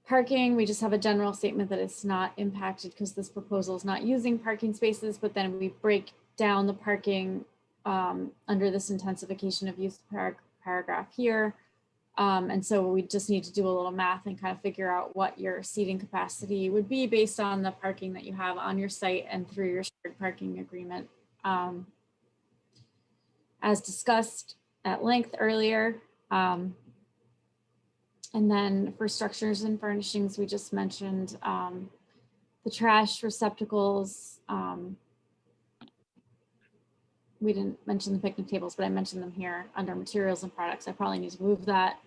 Parking, we just have a general statement that it's not impacted because this proposal is not using parking spaces, but then we break down the parking under this intensification of use paragraph here. And so we just need to do a little math and kind of figure out what your seating capacity would be based on the parking that you have on your site and through your shared parking agreement. As discussed at length earlier. And then for structures and furnishings, we just mentioned the trash receptacles. We didn't mention the picnic tables, but I mentioned them here under materials and products. I probably need to move that.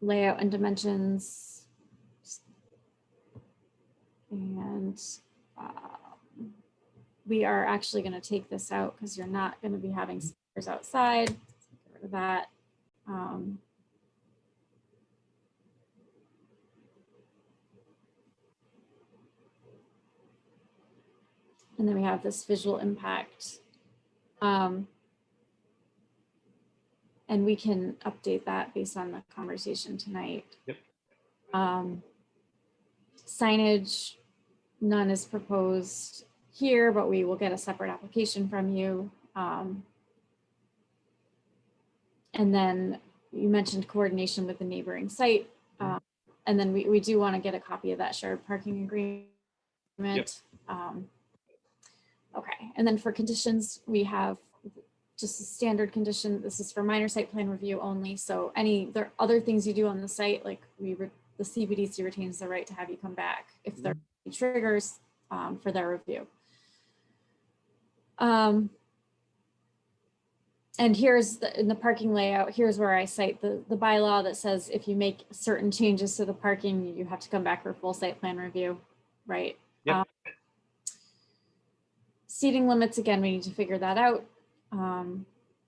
Layout and dimensions. And we are actually going to take this out because you're not going to be having speakers outside. Get rid of that. And then we have this visual impact. And we can update that based on the conversation tonight. Yep. Signage, none is proposed here, but we will get a separate application from you. And then you mentioned coordination with the neighboring site. And then we do want to get a copy of that shared parking agreement. Yep. Okay, and then for conditions, we have just a standard condition. This is for minor site plan review only. So there are other things you do on the site, like the Cpdc retains the right to have you come back if there are any triggers for their review. And here's in the parking layout, here's where I cite the bylaw that says if you make certain changes to the parking, you have to come back for full site plan review, right? Yep. Seating limits, again, we need to figure that out.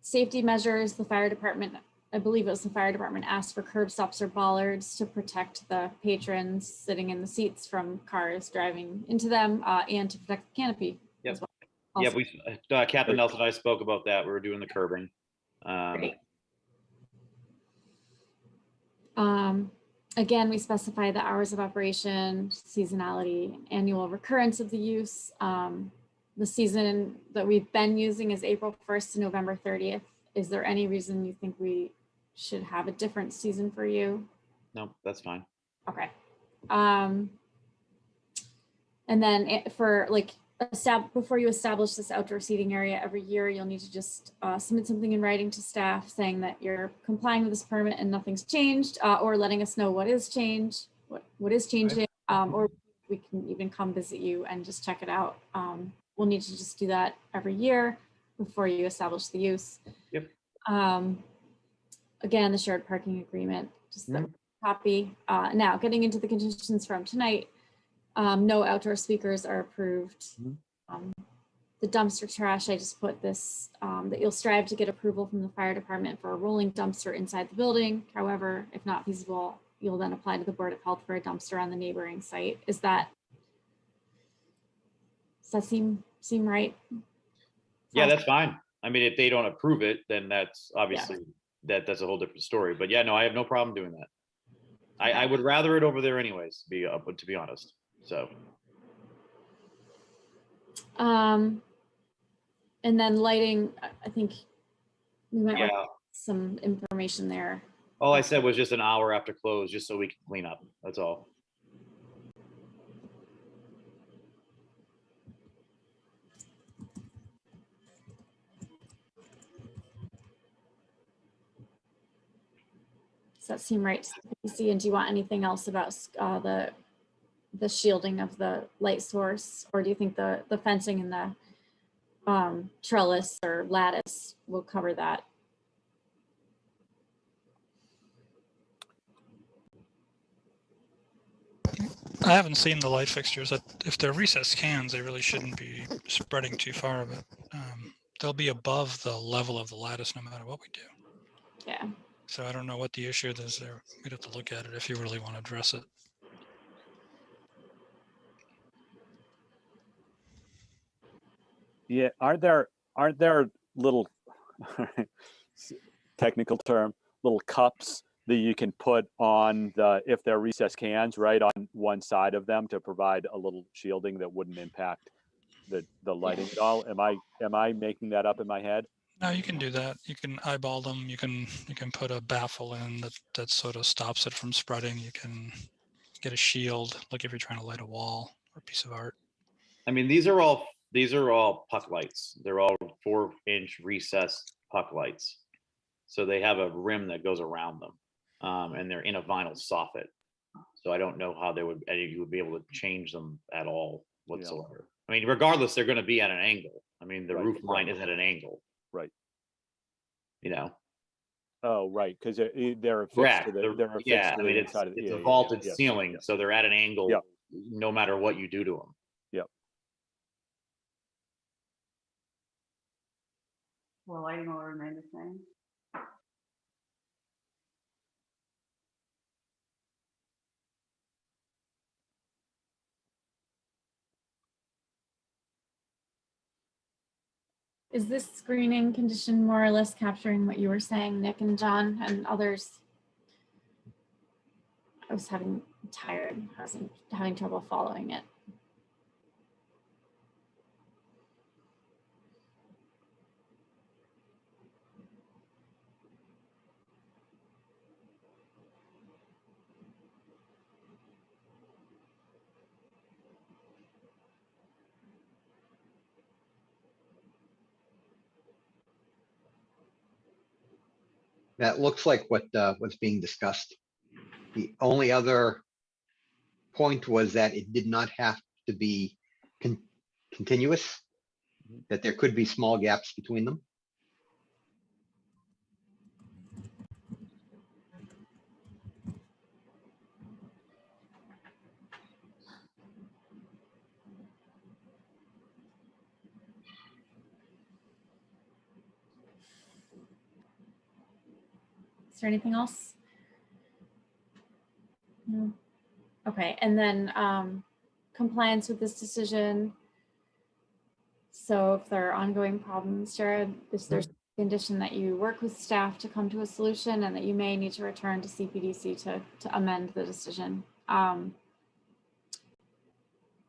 Safety measures, the fire department, I believe it was the fire department, asked for curb stops or bollards to protect the patrons sitting in the seats from cars driving into them and to protect the canopy. Yep. As well. Yeah, Also. Captain Nelson and I spoke about that. We were doing the curbing. Great. Again, we specify the hours of operation, seasonality, annual recurrence of the use. The season that we've been using is April 1st to November 30th. Is there any reason you think we should have a different season for you? No, that's fine. Okay. And then for before you establish this outdoor seating area every year, you'll need to just submit something in writing to staff saying that you're complying with this permit and nothing's changed, or letting us know what is changed, what is changing, or we can even come visit you and just check it out. We'll need to just do that every year before you establish the use. Yep. Again, the shared parking agreement, just that copy. Now, getting into the conditions from tonight, no outdoor speakers are approved. Mhm. The dumpster trash, I just put this, that you'll strive to get approval from the fire department for a rolling dumpster inside the building. However, if not feasible, you'll then apply to the Board of Health for a dumpster on the neighboring site. Does that seem right? Yeah, that's fine. I mean, if they don't approve it, then that's obviously, that's a whole different story. But yeah, no, I have no problem doing that. I would rather it over there anyways, to be honest, so. And then lighting, I think we might want Yeah, some information there. all I said was just an hour after close, just so we can clean up, that's all. Does that seem right to CPDC? And do you want anything else about the shielding of the light source? Or do you think the fencing and the trellis or lattice will cover that? I haven't seen the light fixtures. If they're recessed cans, they really shouldn't be spreading too far, but they'll be above the level of the lattice no matter what we do. Yeah. So I don't know what the issue is there. We'd have to look at it if you really want to address it. Yeah, aren't there little technical term, little cups that you can put on if they're recessed cans, right on one side of them to provide a little shielding that wouldn't impact the lighting at all? Am I making that up in my head? No, you can do that. You can eyeball them. You can put a baffle in that sort of stops it from spreading. You can get a shield, like if you're trying to light a wall or a piece of art. I mean, these are all puck lights. They're all 4-inch recessed puck lights. So they have a rim that goes around them. And they're in a vinyl soffit. So I don't know how you would be able to change them at all whatsoever. I mean, regardless, they're going to be at an angle. I mean, the roof line is at an angle. Right. You know. Oh, right, because they're affixed Correct. to the Yeah, I mean, inside of it's a vaulted ceiling, so they're at an angle Yep. no matter what you do to them. Yep. Well, lighting will remain the same. Is this screening condition more or less capturing what you were saying, Nick and John and others? I was having trouble following it. That looks like what was being discussed. The only other point was that it did not have to be continuous, that there could be small gaps between them. Is there anything else? No. Okay, and then compliance with this decision. So if there are ongoing problems, Jared, is there a condition that you work with staff to come to a solution and that you may need to return to CPDC to amend the decision? And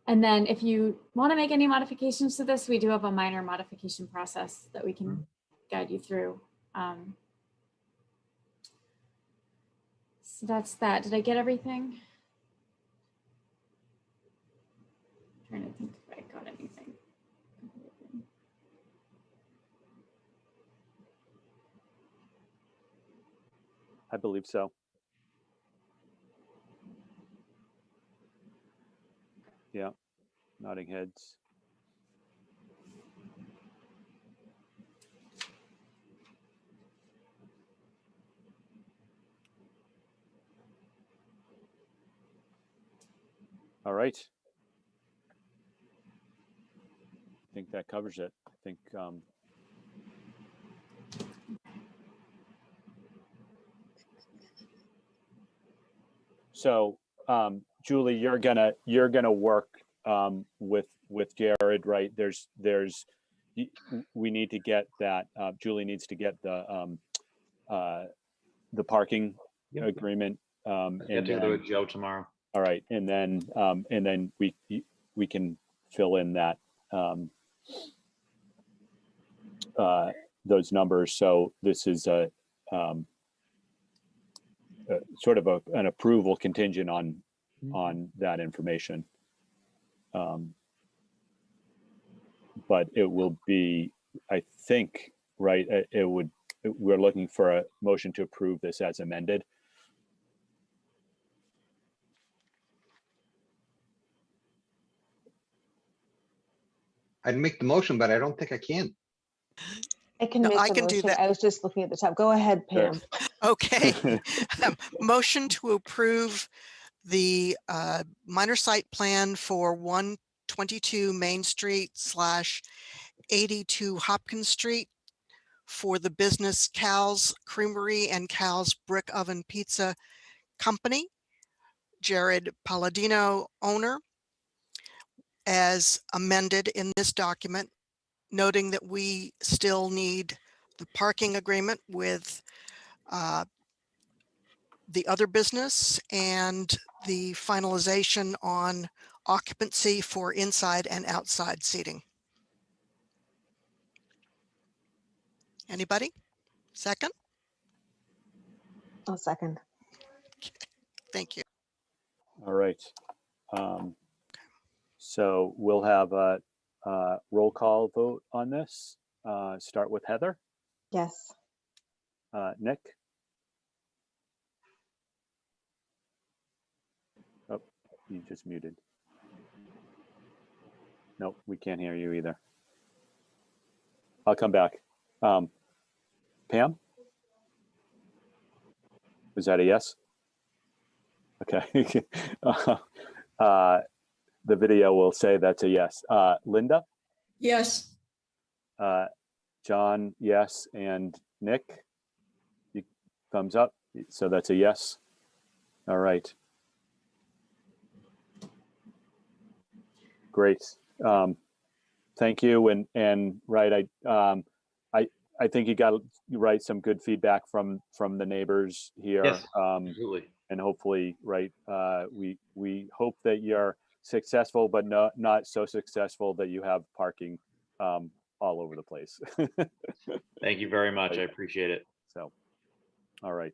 then if you want to make any modifications to this, we do have a minor modification process that we can guide you through. So that's that. Did I get everything? I'm trying to think if I got anything. I believe so. Yeah, nodding heads. All right. I think that covers it. I think, so, Julie, you're gonna work, with Jared, right? We need to get that, Julie needs to get the parking Yep. agreement. I And have to go then, with Joe tomorrow. all right, and then we can fill in that, those numbers. So this is a sort of an approval contingent on that information. But it will be, I think, right, we're looking for a motion to approve this as amended. I'd make the motion, but I don't think I can. I can No, make I the can do motion. that. I was just looking at the top. Go ahead, Sure. Pam. Okay. Motion to approve the minor site plan for 122 Main Street / 82 Hopkins Street for the business Cal's Creamery and Cal's Brick Oven Pizza Company, Jared Palladino, owner, as amended in this document, noting that we still need the parking agreement with the other business and the finalization on occupancy for inside and outside seating. Anybody? Second? I'll second. Thank you. All right. So we'll have a roll call vote on this. Start with Heather. Yes. Nick. Oh, you just muted. Nope, we can't hear you either. I'll come back. Pam? Is that a yes? Okay. The video will say that's a yes. Linda? Yes. John, yes. And Nick? Thumbs up. So that's a yes. All right. Great. Thank you. And right, I think you got right some good feedback from the neighbors here. Yes, absolutely. And hopefully, right, we hope that you're successful, but not so successful that you have parking all over the place. Thank you very much. I appreciate it. So, all right.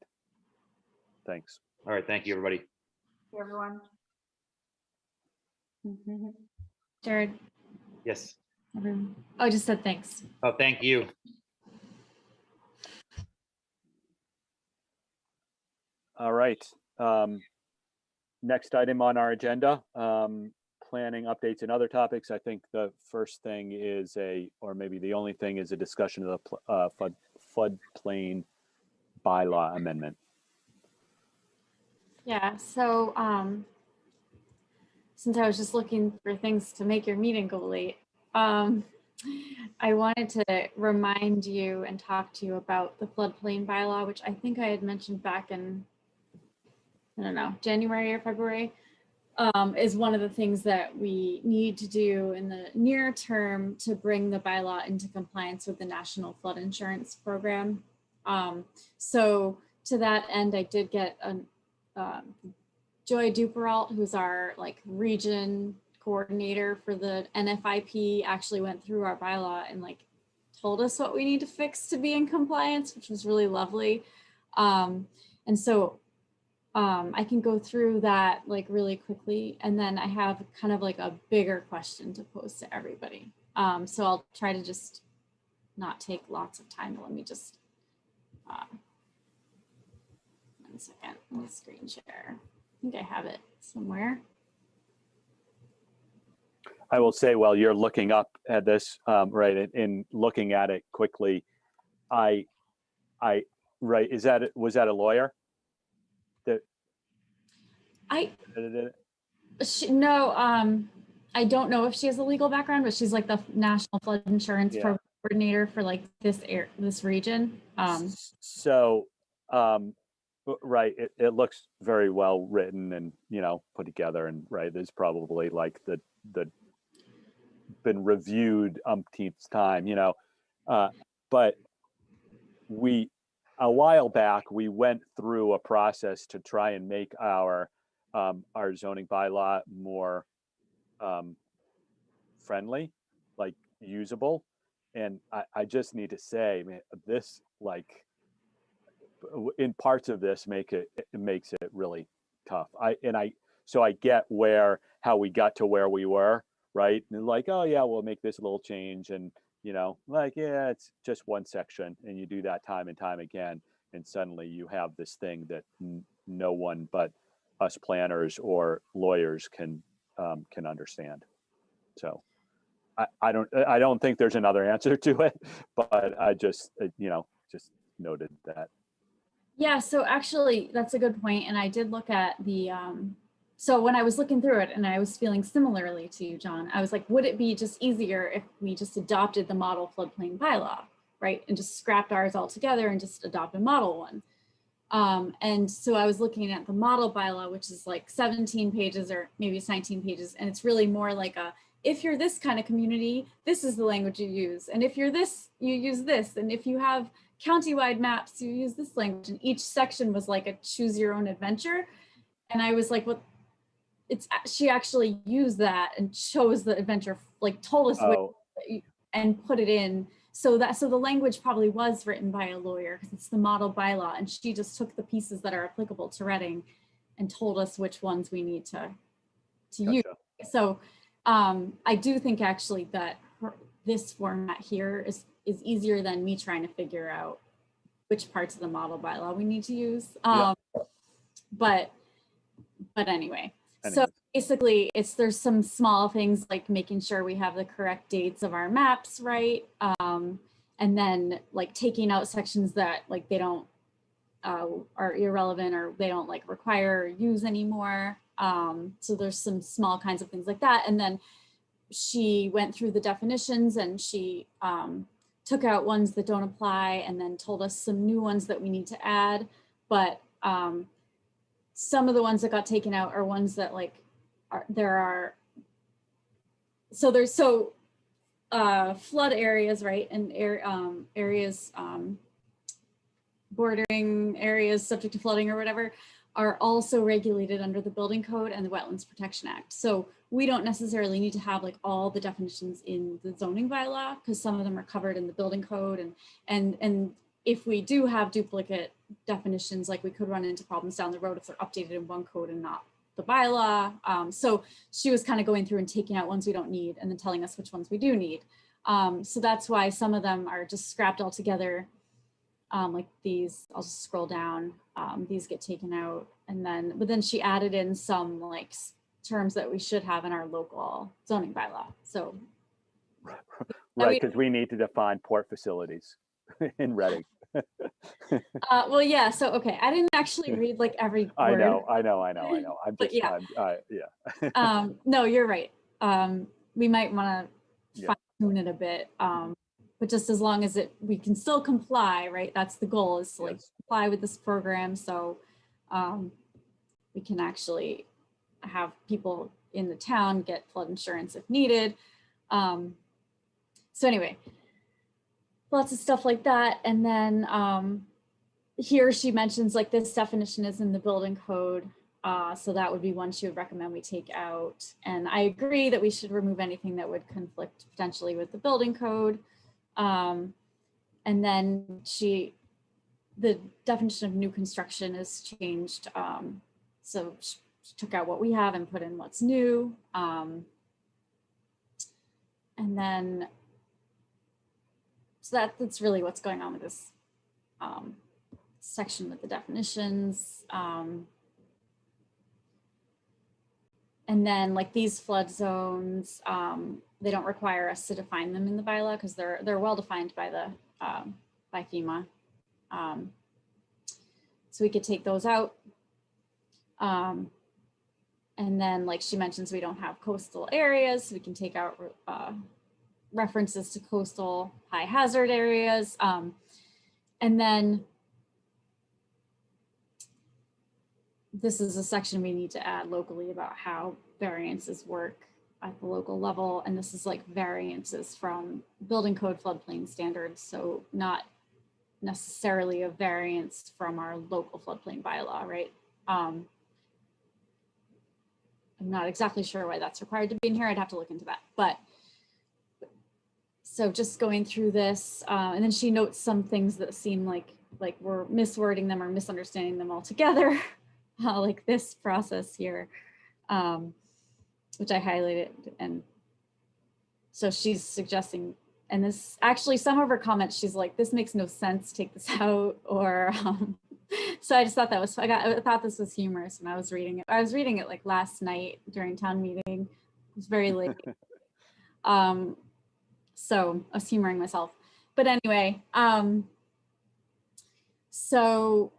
Thanks. All right. Thank you, everybody. Hey, everyone. Jared, Yes. everyone. Oh, I just said thanks. Oh, thank you. All right. Next item on our agenda, planning updates and other topics. I think the first thing is or maybe the only thing is a discussion of the floodplain bylaw amendment. Yeah, so since I was just looking for things to make your meeting go late, I wanted to remind you and talk to you about the floodplain bylaw, which I think I had mentioned back in, I don't know, January or February, is one of the things that we need to do in the near term to bring the bylaw into compliance with the National Flood Insurance Program. So to that end, I did get Joy Duperalt, who's our region coordinator for the NFIP, actually went through our bylaw and told us what we need to fix to be in compliance, which was really lovely. And so I can go through that really quickly, and then I have kind of a bigger question to pose to everybody. So I'll try to just not take lots of time. Let me just 1 second. Let me screen share. I think I have it somewhere. I will say while you're looking up at this, right, in looking at it quickly, right, was that a lawyer? That I No, I don't know if she has a legal background, but she's like the National Flood Insurance Yeah. Program Coordinator for like this region. So, right, it looks very well written and, you know, put together, and right, there's probably like the been reviewed umpteenth time, you know, but a while back, we went through a process to try and make our zoning bylaw more friendly, like usable. And I just need to say, man, this like in parts of this it makes it really tough. So I get how we got to where we were, right? And like, oh yeah, we'll make this little change, and you know, like, yeah, it's just one section, and you do that time and time again, and suddenly you have this thing that no one but us planners or lawyers can understand. So I don't think there's another answer to it, but I just just noted that. Yeah, so actually that's a good point. And I did look at the, so when I was looking through it and I was feeling similarly to you, John, I was like, would it be just easier if we just adopted the model floodplain bylaw, right? And just scrapped ours all together and just adopt a model one. And so I was looking at the model bylaw, which is like 17 pages or maybe it's 19 pages. And it's really more like if you're this kind of community, this is the language you use. And if you're this, you use this. And if you have countywide maps, you use this language. And each section was like a choose your own adventure. And I was like, well, she actually used that and chose the adventure, like told us what, and put it in. So the language probably was written by a lawyer because it's the model bylaw, and she just took the pieces that are applicable to Reading and told us which ones we need to use. So I do think actually that this format here is easier than me trying to figure out which parts of the model bylaw we need to use. But anyway. So basically there's some small things like making sure we have the correct dates of our maps, right? And then like taking out sections that like they don't are irrelevant or they don't like require or use anymore. So there's some small kinds of things like that. And then she went through the definitions and she took out ones that don't apply and then told us some new ones that we need to add. But some of the ones that got taken out are ones that like there's flood areas, right? And areas, bordering areas subject to flooding or whatever are also regulated under the building code and the Wetlands Protection Act. So we don't necessarily need to have like all the definitions in the zoning bylaw because some of them are covered in the building code. And if we do have duplicate definitions, like we could run into problems down the road if they're updated in one code and not the bylaw. So she was kind of going through and taking out ones we don't need and then telling us which ones we do need. So that's why some of them are just scrapped all together. Like these, I'll just scroll down, these get taken out. And but then she added in some like terms that we should have in our local zoning bylaw. So. Right, because we need to define port facilities in Reading. Well, yeah, so, okay, I didn't actually read like every word. I know. I'm just, yeah. No, you're right. We might want to fine tune it a bit. But just as long as we can still comply, right? That's the goal, is to like comply with this program. So we can actually have people in the town get flood insurance if needed. So anyway, lots of stuff like that. And then here she mentions like this definition is in the building code. So that would be one she would recommend we take out. And I agree that we should remove anything that would conflict potentially with the building code. And then the definition of new construction is changed. So she took out what we have and put in what's new. And then, so that's really what's going on with this section with the definitions. And then like these flood zones, they don't require us to define them in the bylaw because they're well defined by the by FEMA. So we could take those out. And And then, like she mentions, we don't have coastal areas, so we can take out references to coastal high hazard areas. And then this is a section we need to add locally about how variances work at the local level. And this is like variances from building code floodplain standards. So not necessarily a variance from our local floodplain bylaw, right? I'm not exactly sure why that's required to be in here. I'd have to look into that. But so just going through this, and then she notes some things that seem like we're miswording them or misunderstanding them altogether, like this process here, which I highlighted. And so she's suggesting, and this actually, some of her comments, she's like, this makes no sense, take this out, or so I just thought that was, I thought this was humorous when I was reading it. I was reading it like last night during town meeting. It was very late. So I was humoring myself. But anyway, so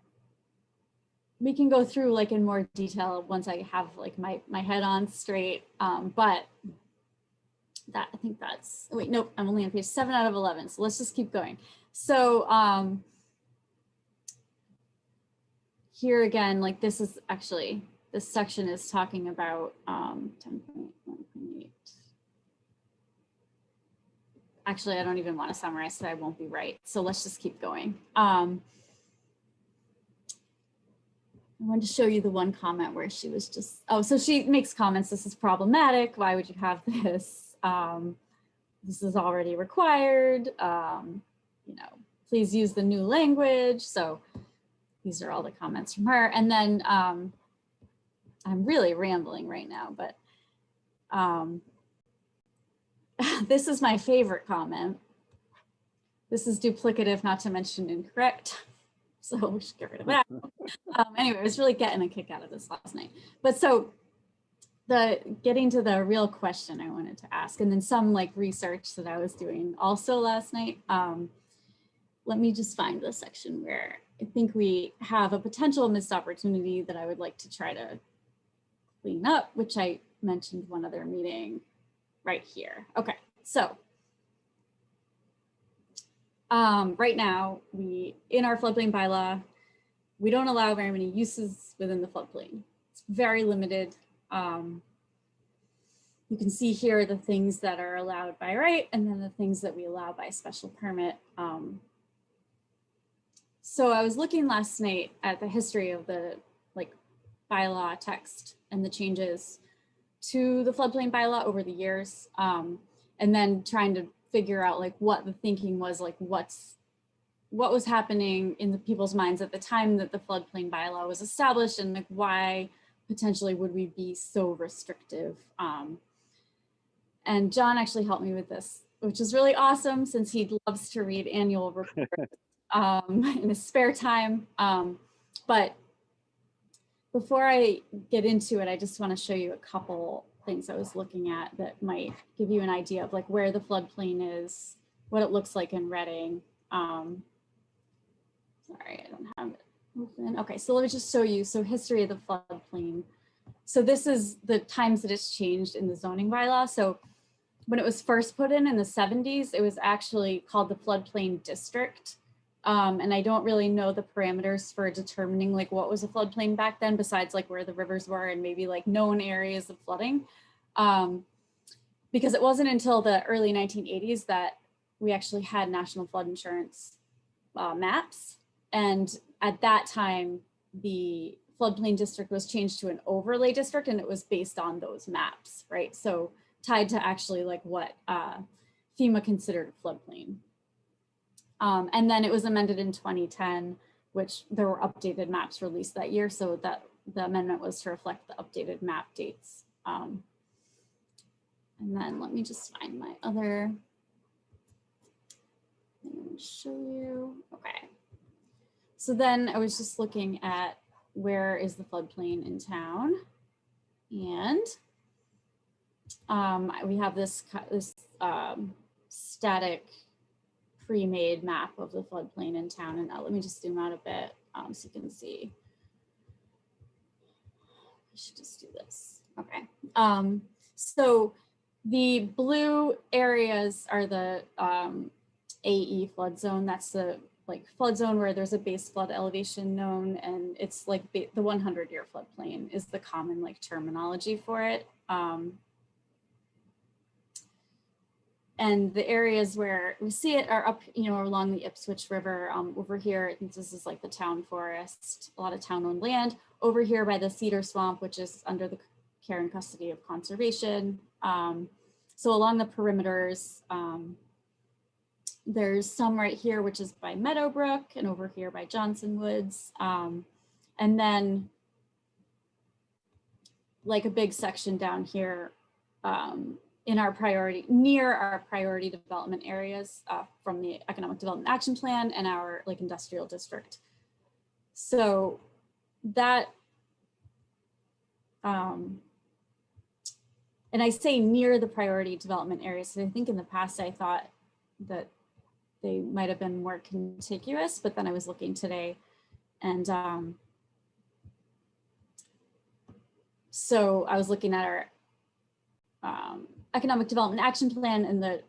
we can go through like in more detail once I have like my head on straight. But that, I think that's, wait, nope, I'm only on page 7 out of 11. So let's just keep going. So here again, like this is actually, this section is talking about 10.1.8. Actually, I don't even want to summarize, so I won't be right. So let's just keep going. I wanted to show you the one comment where she was just, oh, so she makes comments, this is problematic. Why would you have this? This is already required. You know, please use the new language. So these are all the comments from her. And then I'm really rambling right now, but this is my favorite comment. This is duplicative, not to mention incorrect. So we should get rid of that. Anyway, I was really getting a kick out of this last night. But so getting to the real question I wanted to ask, and then some like research that I was doing also last night. Let me just find the section where I think we have a potential missed opportunity that I would like to try to clean up, which I mentioned one other meeting right here. Okay, so right now, in our floodplain bylaw, we don't allow very many uses within the floodplain. It's very limited. You can see here the things that are allowed by right, and then the things that we allow by special permit. So I was looking last night at the history of the bylaw text and the changes to the floodplain bylaw over the years, and then trying to figure out like what the thinking was, like what was happening in the people's minds at the time that the floodplain bylaw was established, and like why potentially would we be so restrictive. And John actually helped me with this, which is really awesome since he loves to read annual reports in his spare time. But before I get into it, I just want to show you a couple things I was looking at that might give you an idea of like where the floodplain is, what it looks like in Reading. Sorry, I don't have it open. Okay, so let me just show you. So history of the floodplain. So this is the times that it's changed in the zoning bylaw. So when it was first put in the 70s, it was actually called the Floodplain District. And I don't really know the parameters for determining like what was a floodplain back then, besides like where the rivers were and maybe like known areas of flooding. Because it wasn't until the early 1980s that we actually had national flood insurance maps. And at that time, the floodplain district was changed to an overlay district, and it was based on those maps, right? So tied to actually like what FEMA considered a floodplain. And then it was amended in 2010, which there were updated maps released that year. So that the amendment was to reflect the updated map dates. And then let me just find my other thing to show you. Okay. So then I was just looking at where is the floodplain in town. And we have this static pre-made map of the floodplain in town. And let me just zoom out a bit so you can see. I should just do this. Okay. So the blue areas are the AE flood zone. That's the like flood zone where there's a base flood elevation known, and it's like the 100-year floodplain is the common like terminology for it. And the areas where we see it are up, you know, along the Ipswich River. Over here, I think this is like the town forest, a lot of town-owned land. Over here by the Cedar Swamp, which is under the care and custody of conservation. So along the perimeters, there's some right here, which is by Meadowbrook, and over here by Johnson Woods. And then like a big section down here in our priority, near our priority development areas from the Economic Development Action Plan and our like industrial district. So that, and I say near the priority development areas, so I think in the past I thought that they might have been more contiguous, but then I was looking today and so I was looking at our Economic Development Action Plan and the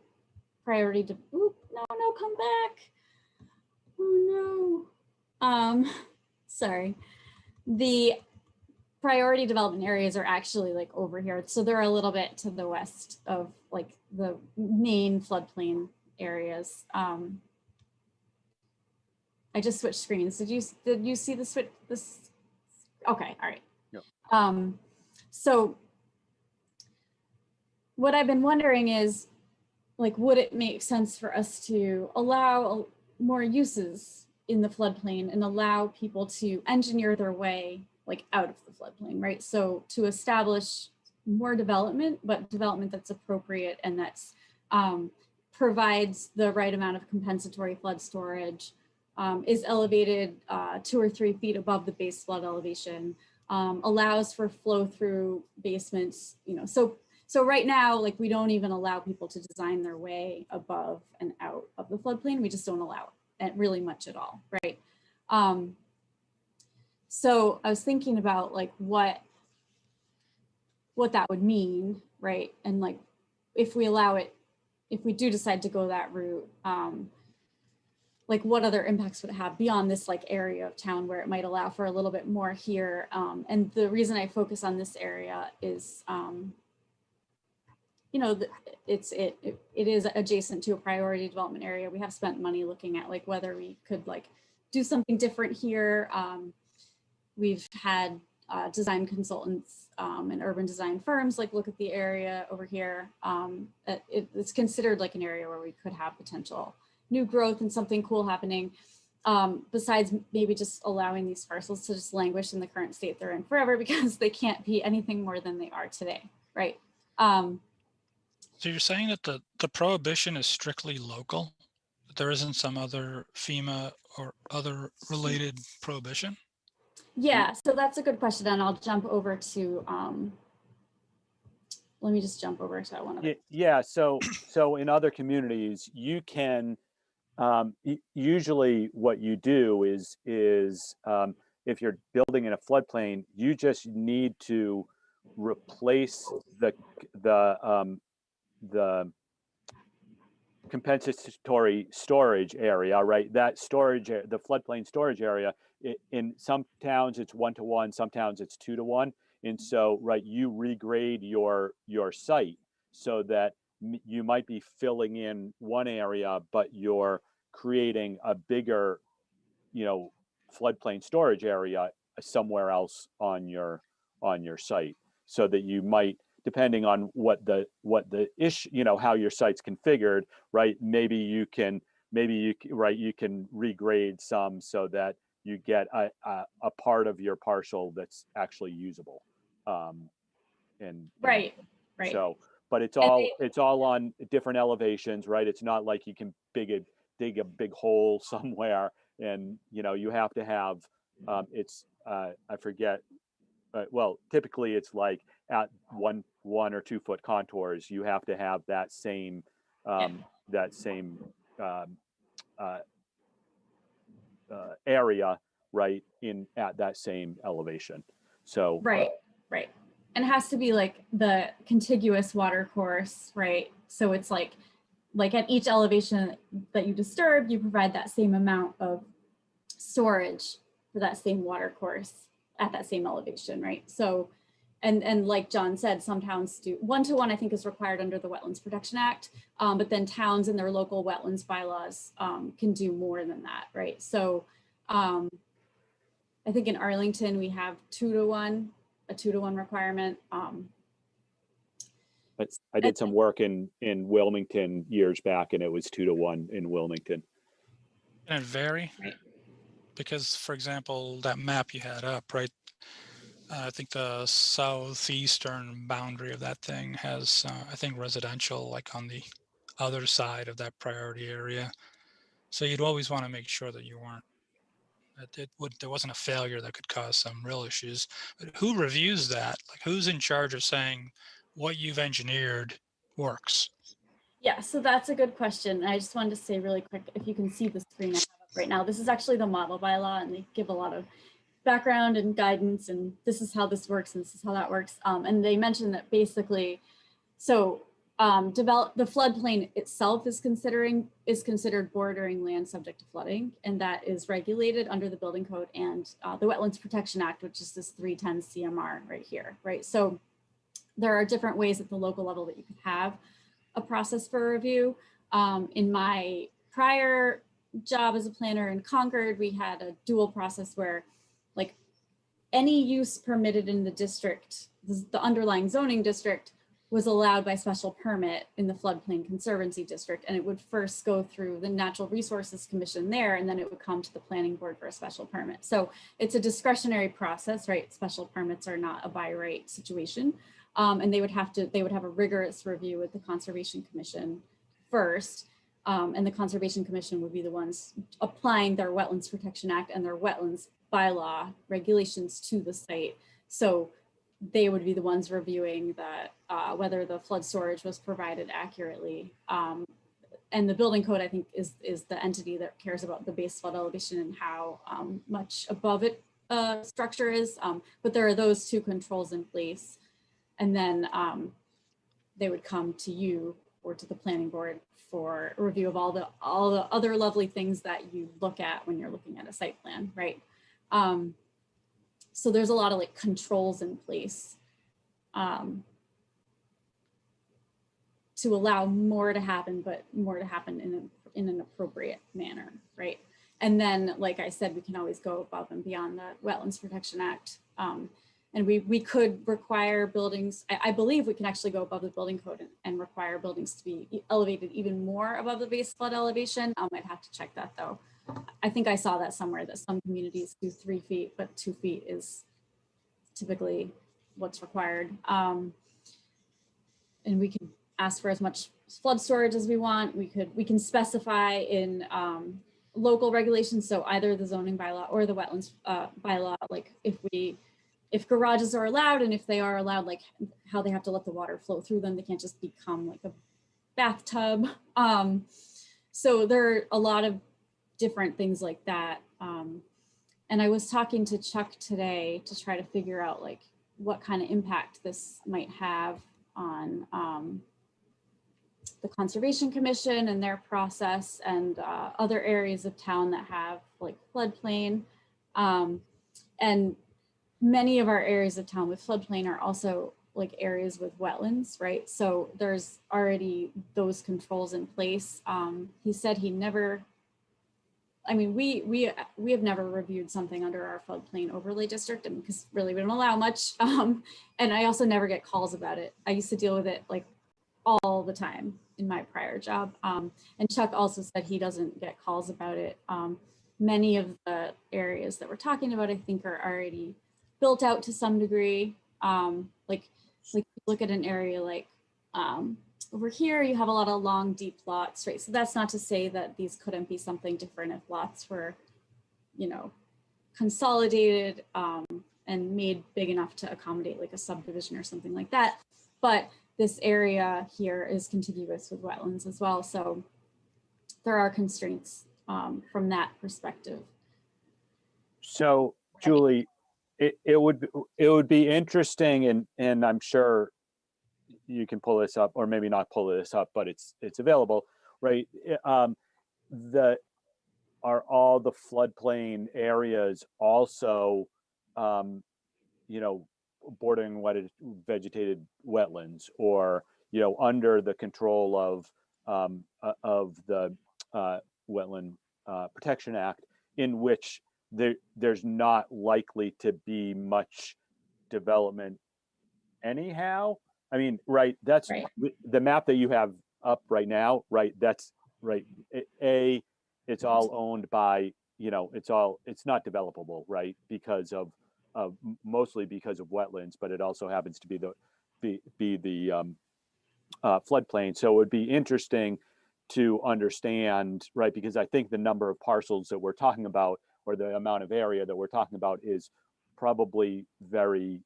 priority to, oop, no, come back. Oh no. Sorry. The priority development areas are actually like over here. So they're a little bit to the west of like the main floodplain areas. I just switched screens. Did you see the switch? This? Okay, all right. Yep. So what I've been wondering is, like, would it make sense for us to allow more uses in the floodplain and allow people to engineer their way like out of the floodplain, right? So to establish more development, but development that's appropriate and that's provides the right amount of compensatory flood storage, is elevated 2 or 3 feet above the base flood elevation, allows for flow through basements, you know, so right now, like we don't even allow people to design their way above and out of the floodplain. We just don't allow it really much at all, right? So I was thinking about like what that would mean, right? And like if we allow it, if we do decide to go that route, like what other impacts would it have beyond this like area of town where it might allow for a little bit more here. And the reason I focus on this area is, you know, it is adjacent to a priority development area. We have spent money looking at like whether we could like do something different here. We've had design consultants and urban design firms like look at the area over here. It's considered like an area where we could have potential new growth and something cool happening. Besides maybe just allowing these parcels to just languish in the current state they're in forever because they can't be anything more than they are today, right? So you're saying that the prohibition is strictly local? There isn't some other FEMA or other related prohibition? Yeah, so that's a good question. And I'll jump over to, let me just jump over to one of it. Yeah, so in other communities, you can, usually what you do is if you're building in a floodplain, you just need to replace the compensatory storage area, right? That storage, the floodplain storage area, in some towns it's 1-to-1, some towns it's 2-to-1. And so, right, you regrade your site so that you might be filling in one area, but you're creating a bigger, you know, floodplain storage area somewhere else on your site, so that you might, depending on what the issue, you know, how your site's configured, right? Maybe you can regrade some so that you get a part of your parcel that's actually usable. Right. So, but it's all on different elevations, right? It's not like you can dig a big hole somewhere, and you know you have to have I forget, well, typically it's like at 1 or 2 foot contours, you have to have that same area, right, in at that same elevation. So right. and it has to be like the contiguous water course, right? So it's like at each elevation that you disturb, you provide that same amount of storage for that same water course at that same elevation, right? So, and like John said, some towns do 1-to-1, I think is required under the Wetlands Protection Act, but then towns in their local wetlands bylaws can do more than that, right? So I think in Arlington, we have 2-to-1, a 2-to-1 requirement. But I did some work in Wilmington years back, and it was 2-to-1 in Wilmington. Can it vary? Right. Because, for example, that map you had up, right? I think the southeastern boundary of that thing has, I think, residential, like on the other side of that priority area. So you'd always want to make sure that you weren't, that there wasn't a failure that could cause some real issues. But who reviews that? Like, who's in charge of saying what you've engineered works? Yeah, so that's a good question. I just wanted to say really quick, if you can see the screen I have up right now, this is actually the model bylaw, and they give a lot of background and guidance, and this is how this works, and this is how that works. And they mentioned that basically, so the floodplain itself is considered bordering land subject to flooding, and that is regulated under the building code and the Wetlands Protection Act, which is this 310 CMR right here, right? So there are different ways at the local level that you could have a process for review. In my prior job as a planner in Concord, we had a dual process where like any use permitted in the district, the underlying zoning district, was allowed by special permit in the Floodplain Conservancy District, and it would first go through the Natural Resources Commission there, and then it would come to the planning board for a special permit. So it's a discretionary process, right? Special permits are not a by right situation. And they would have a rigorous review with the Conservation Commission first. And the Conservation Commission would be the ones applying their Wetlands Protection Act and their wetlands bylaw regulations to the site. So they would be the ones reviewing that whether the flood storage was provided accurately. And the building code, I think, is the entity that cares about the base flood elevation and how much above it structure is. But there are those two controls in place. And then they would come to you or to the planning board for a review of all the other lovely things that you look at when you're looking at a site plan, right? So there's a lot of like controls in place to allow more to happen, but more to happen in an appropriate manner, right? And then, like I said, we can always go above and beyond the Wetlands Protection Act. And we could require buildings, I believe we can actually go above the building code and require buildings to be elevated even more above the base flood elevation. I'd have to check that though. I think I saw that somewhere that some communities do 3 feet, but 2 feet is typically what's required. And we can ask for as much flood storage as we want. We can specify in local regulations. So either the zoning bylaw or the wetlands bylaw, like if garages are allowed, and if they are allowed, like how they have to let the water flow through them. They can't just become like a bathtub. So there are a lot of different things like that. And I was talking to Chuck today to try to figure out like what kind of impact this might have on the Conservation Commission and their process, and other areas of town that have like floodplain. And many of our areas of town with floodplain are also like areas with wetlands, right? So there's already those controls in place. He said he never, I mean, we have never reviewed something under our floodplain overlay district, and because really we don't allow much. And I also never get calls about it. I used to deal with it like all the time in my prior job. And Chuck also said he doesn't get calls about it. Many of the areas that we're talking about, I think, are already built out to some degree. Like look at an area like over here, you have a lot of long, deep lots, right? So that's not to say that these couldn't be something different if lots were, you know, consolidated and made big enough to accommodate like a subdivision or something like that. But this area here is contiguous with wetlands as well. So there are constraints from that perspective. So Julie, it would be interesting, and I'm sure you can pull this up, or maybe not pull this up, but it's available, right? Are all the floodplain areas also, bordering what is vegetated wetlands, or under the control of the Wetland Protection Act, in which there's not likely to be much development anyhow. I mean, right, that's Right. the map that you have up right now, right? That's right. It's all owned by, it's not developable, right? Because of mostly because of wetlands, but it also happens to be the floodplain. So it would be interesting to understand, right? Because I think the number of parcels that we're talking about, or the amount of area that we're talking about, is probably very,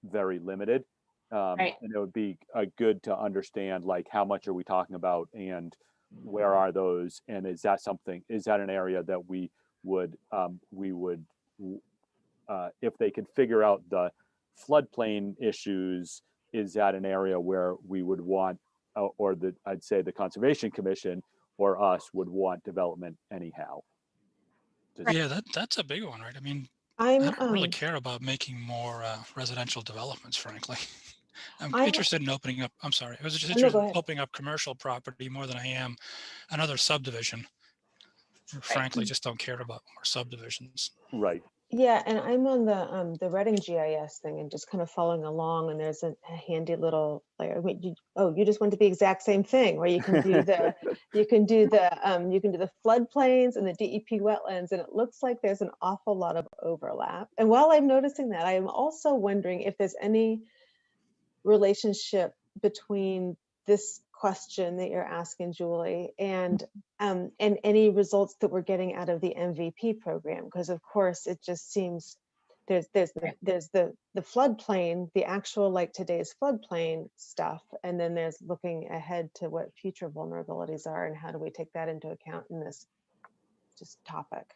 very limited. Right. And it would be good to understand, like, how much are we talking about, and where are those, and is that an area that we would if they could figure out the floodplain issues, is that an area where we would want, I'd say the Conservation Commission or us would want development anyhow. Yeah, that's a big one, right? I mean, I'm, I don't really care about making more residential developments, frankly. I'm I'm, interested in opening up, I'm sorry, I was just no, interested go in ahead. opening up commercial property more than I am another subdivision. Frankly, just don't care about more subdivisions. Right. Yeah, and I'm on the Reading GIS thing and just kind of following along, and there's a handy little, like, you just went to the exact same thing, where you can do the floodplains and the DEP wetlands, and it looks like there's an awful lot of overlap. And while I'm noticing that, I am also wondering if there's any relationship between this question that you're asking, Julie, and any results that we're getting out of the MVP program, because of course it just seems there's the floodplain, the actual, like, today's floodplain stuff, and then there's looking ahead to what future vulnerabilities are, and how do we take that into account in this just topic.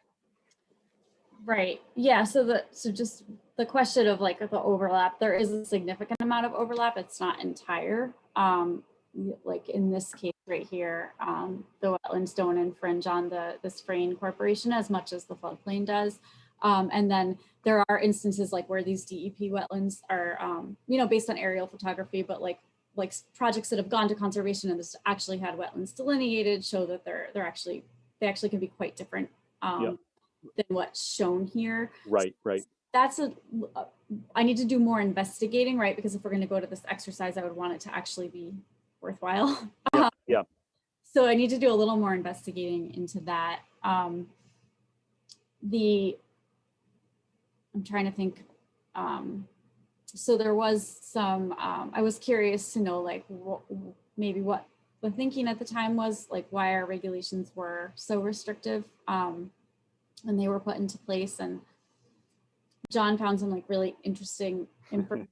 Right. Yeah. So just the question of, like, the overlap, there is a significant amount of overlap. It's not entire. Like in this case right here, the wetlands don't infringe on the Sprain Corporation as much as the floodplain does. And then there are instances like where these DEP wetlands are, based on aerial photography, but like projects that have gone to conservation and this actually had wetlands delineated show that they actually can be quite different. Than what's shown here. Right. That's I need to do more investigating, right? Because if we're going to go to this exercise, I would want it to actually be worthwhile. Yeah. So I need to do a little more investigating into that. I'm trying to think. So there was some, I was curious to know, like, maybe what the thinking at the time was, like, why our regulations were so restrictive. When they were put into place, and John found some, like, really interesting information.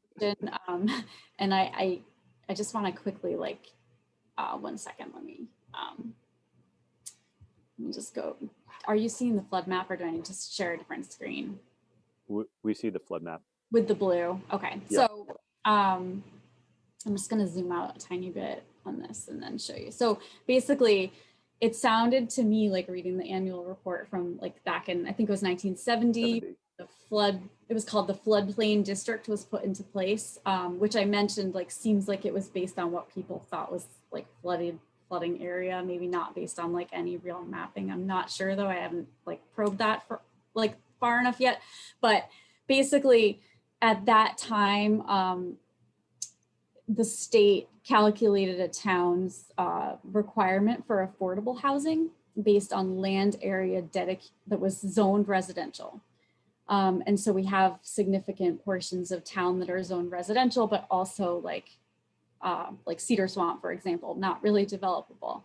And I just want to quickly, like, 1 second, let me just go. Are you seeing the flood map, or do I need to share a different screen? We see the flood map With the blue. Okay. Yeah. So I'm just going to zoom out a tiny bit on this and then show you. So basically, it sounded to me like reading the annual report from, like, back in, I think it was 1970. It was called the Floodplain District was put into place, which I mentioned, like, seems like it was based on what people thought was, like, flooding area, maybe not based on, like, any real mapping. I'm not sure, though. I haven't, like, probed that for, like, far enough yet. But basically at that time, the state calculated a town's requirement for affordable housing based on land area that was zoned residential. And so we have significant portions of town that are zoned residential, but also like Cedar Swamp, for example, not really developable.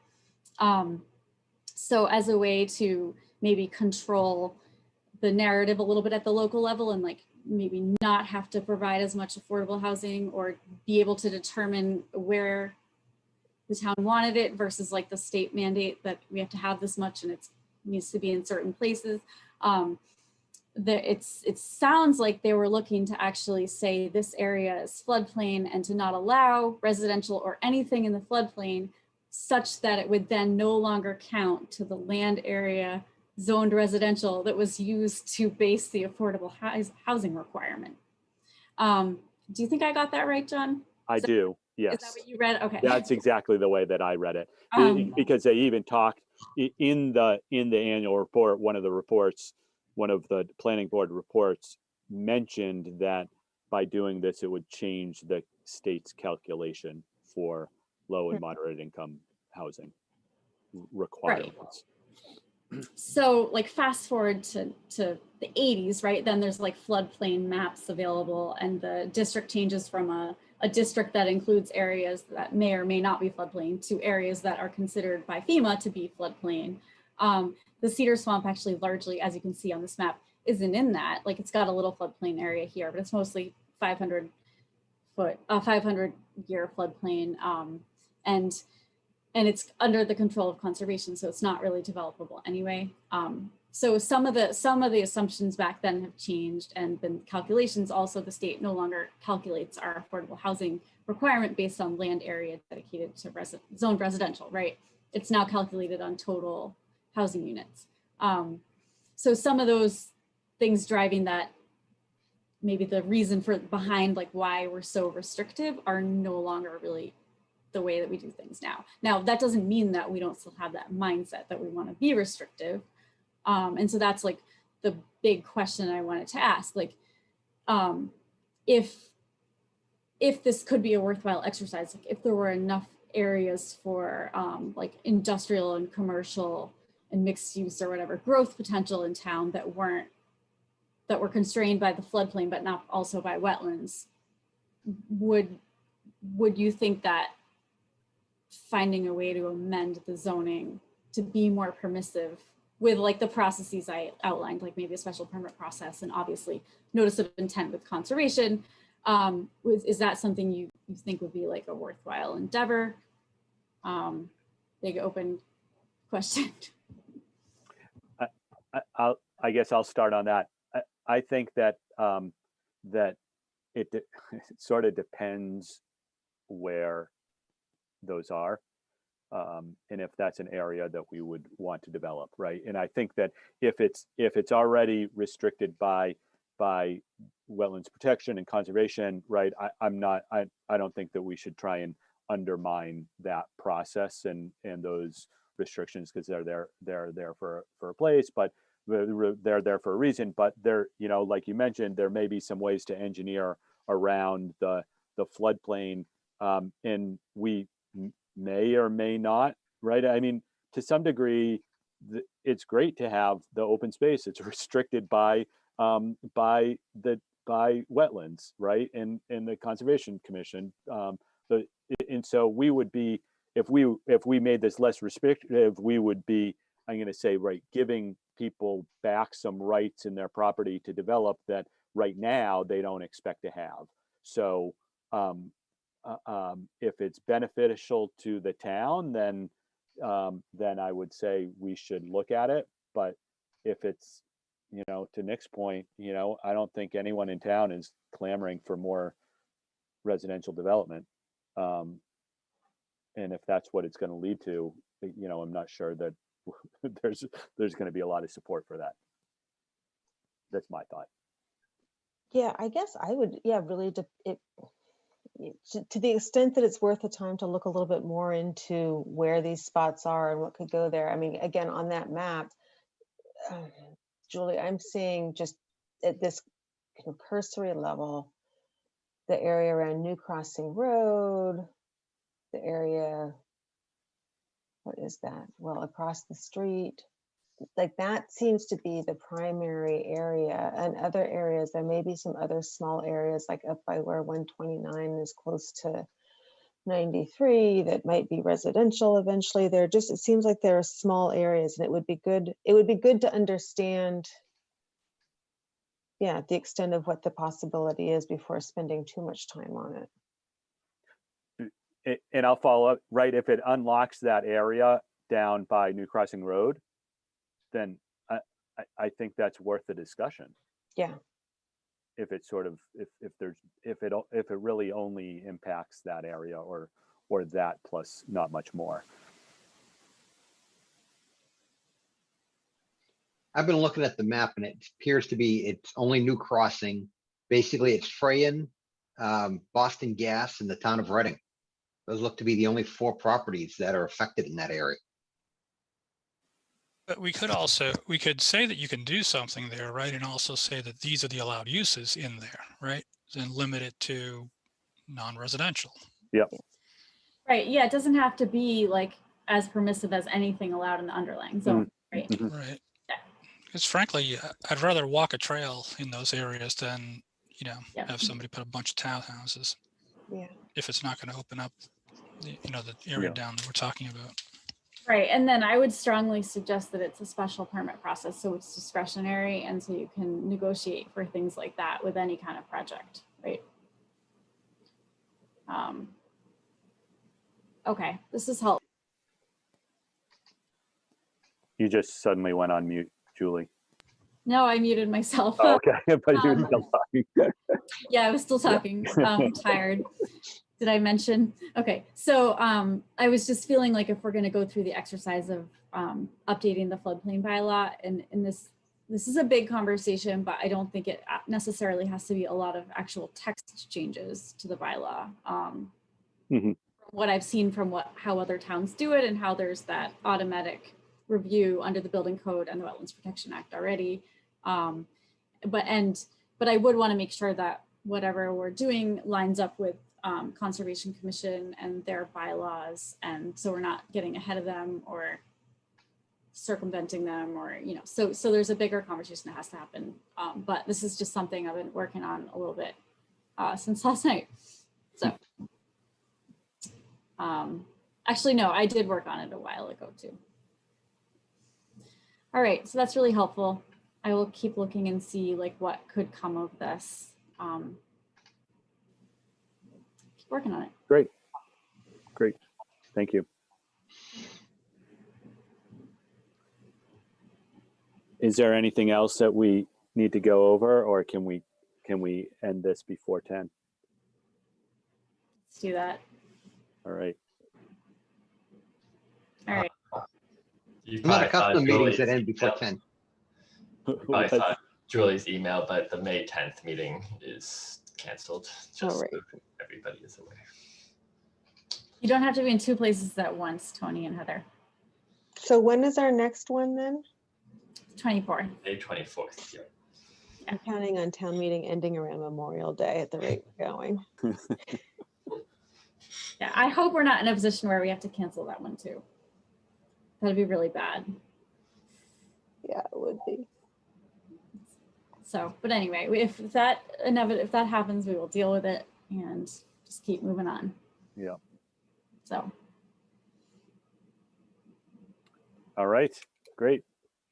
So as a way to maybe control the narrative a little bit at the local level, and, like, maybe not have to provide as much affordable housing, or be able to determine where the town wanted it versus, like, the state mandate that we have to have this much and it needs to be in certain places. it sounds like they were looking to actually say this area is floodplain and to not allow residential or anything in the floodplain such that it would then no longer count to the land area zoned residential that was used to base the affordable housing requirement. Do you think I got that right, John? I do, Is that yes. what you read? Okay. That's exactly the way that I read it. Because they even talked in the annual report, one of the planning board reports mentioned that by doing this, it would change the state's calculation for low and moderate income housing requirements. So like fast forward to the 80s, right? Then there's like floodplain maps available and the district changes from a district that includes areas that may or may not be floodplain to areas that are considered by FEMA to be floodplain. The Cedar Swamp actually largely, as you can see on this map, isn't in that. Like it's got a little floodplain area here, but it's mostly 500 year floodplain. And it's under the control of conservation, so it's not really developable anyway. So some of the assumptions back then have changed, and the calculations also, the state no longer calculates our affordable housing requirement based on land area dedicated to zoned residential, right? It's now calculated on total housing units. So some of those things driving that, maybe the reason behind like why we're so restrictive are no longer really the way that we do things now. Now, that doesn't mean that we don't still have that mindset that we want to be restrictive. And so that's like the big question I wanted to ask, like, if this could be a worthwhile exercise, like if there were enough areas for like industrial and commercial and mixed use or whatever growth potential in town that were constrained by the floodplain, but not also by wetlands, would you think that finding a way to amend the zoning to be more permissive with like the processes I outlined, like maybe a special permit process and obviously notice of intent with conservation, is that something you think would be like a worthwhile endeavor? Big open question. I guess I'll start on that. I think that that it sort of depends where those are, and if that's an area that we would want to develop, right? And I think that if it's already restricted by wetlands protection and conservation, right? I don't think that we should try and undermine that process and those restrictions, because they're there for a place, but they're there for a reason. But there, like you mentioned, there may be some ways to engineer around the floodplain, and we may or may not, right? I mean, to some degree, it's great to have the open space. It's restricted by wetlands, right? And the Conservation Commission. And so we would be, if we made this less restrictive, we would be, I'm going to say, right, giving people back some rights in their property to develop that right now they don't expect to have. So if it's beneficial to the town, then I would say we should look at it. But if it's, to Nick's point, I don't think anyone in town is clamoring for more residential development. And if that's what it's going to lead to, I'm not sure that there's going to be a lot of support for that. That's my thought. Yeah, I guess I would, really, to the extent that it's worth the time to look a little bit more into where these spots are and what could go there. I mean, again, on that map, Julie, I'm seeing just at this cursory level, the area around New Crossing Road, the area, what is that? Well, across the street, like that seems to be the primary area. And other areas, there may be some other small areas, like up by where 129 is close to 93, that might be residential eventually. It seems like there are small areas, and it would be good to understand, the extent of what the possibility is before spending too much time on it. And I'll follow up, right? If it unlocks that area down by New Crossing Road, then I think that's worth the discussion. Yeah. If it's sort of, if it really only impacts that area or that plus not much more. I've been looking at the map and it appears to be, it's only New Crossing. Basically, it's Freyan, Boston Gas, and the town of Reading. Those look to be the only 4 properties that are affected in that area. But we could say that you can do something there, right? And also say that these are the allowed uses in there, right? And limit it to non-residential. Yep. Right, yeah, it doesn't have to be like as permissive as anything allowed in the underlying zone, right? Right. Because frankly, I'd rather walk a trail in those areas than, have somebody put a bunch of townhouses. Yeah. If it's not going to open up, the area down that we're talking about. Right, and then I would strongly suggest that it's a special permit process, so it's discretionary, and so you can negotiate for things like that with any kind of project, right? Okay, this is helpful. You just suddenly went on mute, Julie. No, I muted myself. Oh, okay, but you were still talking. Yeah, I was still talking. Tired. Did I mention? Okay, so I was just feeling like if we're going to go through the exercise of updating the floodplain bylaw, and this is a big conversation, but I don't think it necessarily has to be a lot of actual text changes to the bylaw. What I've seen from how other towns do it, and how there's that automatic review under the Building Code and the Wetlands Protection Act already. But I would want to make sure that whatever we're doing lines up with Conservation Commission and their bylaws, and so we're not getting ahead of them or circumventing them, or so there's a bigger conversation that has to happen. But this is just something I've been working on a little bit since last night. So actually, no, I did work on it a while ago too. All right, so that's really helpful. I will keep looking and see like what could come of this. Keep working on it. Great. Thank you. Is there anything else that we need to go over, or can we end this before 10? Let's do that. All right. All right. I'm not accustomed to meetings that end before 10. I saw Julie's email, but the May 10th meeting is canceled, just so everybody is aware. You don't have to be in 2 places at once, Tony and Heather. So when is our next one then? 24th. May 24th, yeah. I'm counting on town meeting ending around Memorial Day at the rate we're going. Yeah, I hope we're not in a position where we have to cancel that one too. That'd be really bad. Yeah, it would be. So, but anyway, if that happens, we will deal with it and just keep moving on. Yeah. So. All right, great.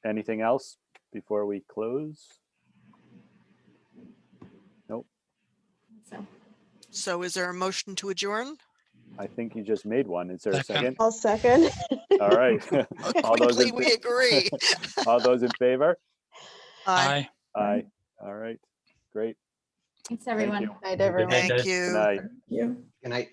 Anything else before we close? Nope. So is there a motion to adjourn? I think you just made one. Is there a second? I'll second. All right. Quickly, we agree. All those in favor? Aye. Aye. All right. Great. Thanks, everyone. Thank you. Night, everyone. Thank you. Good night. You. Good night.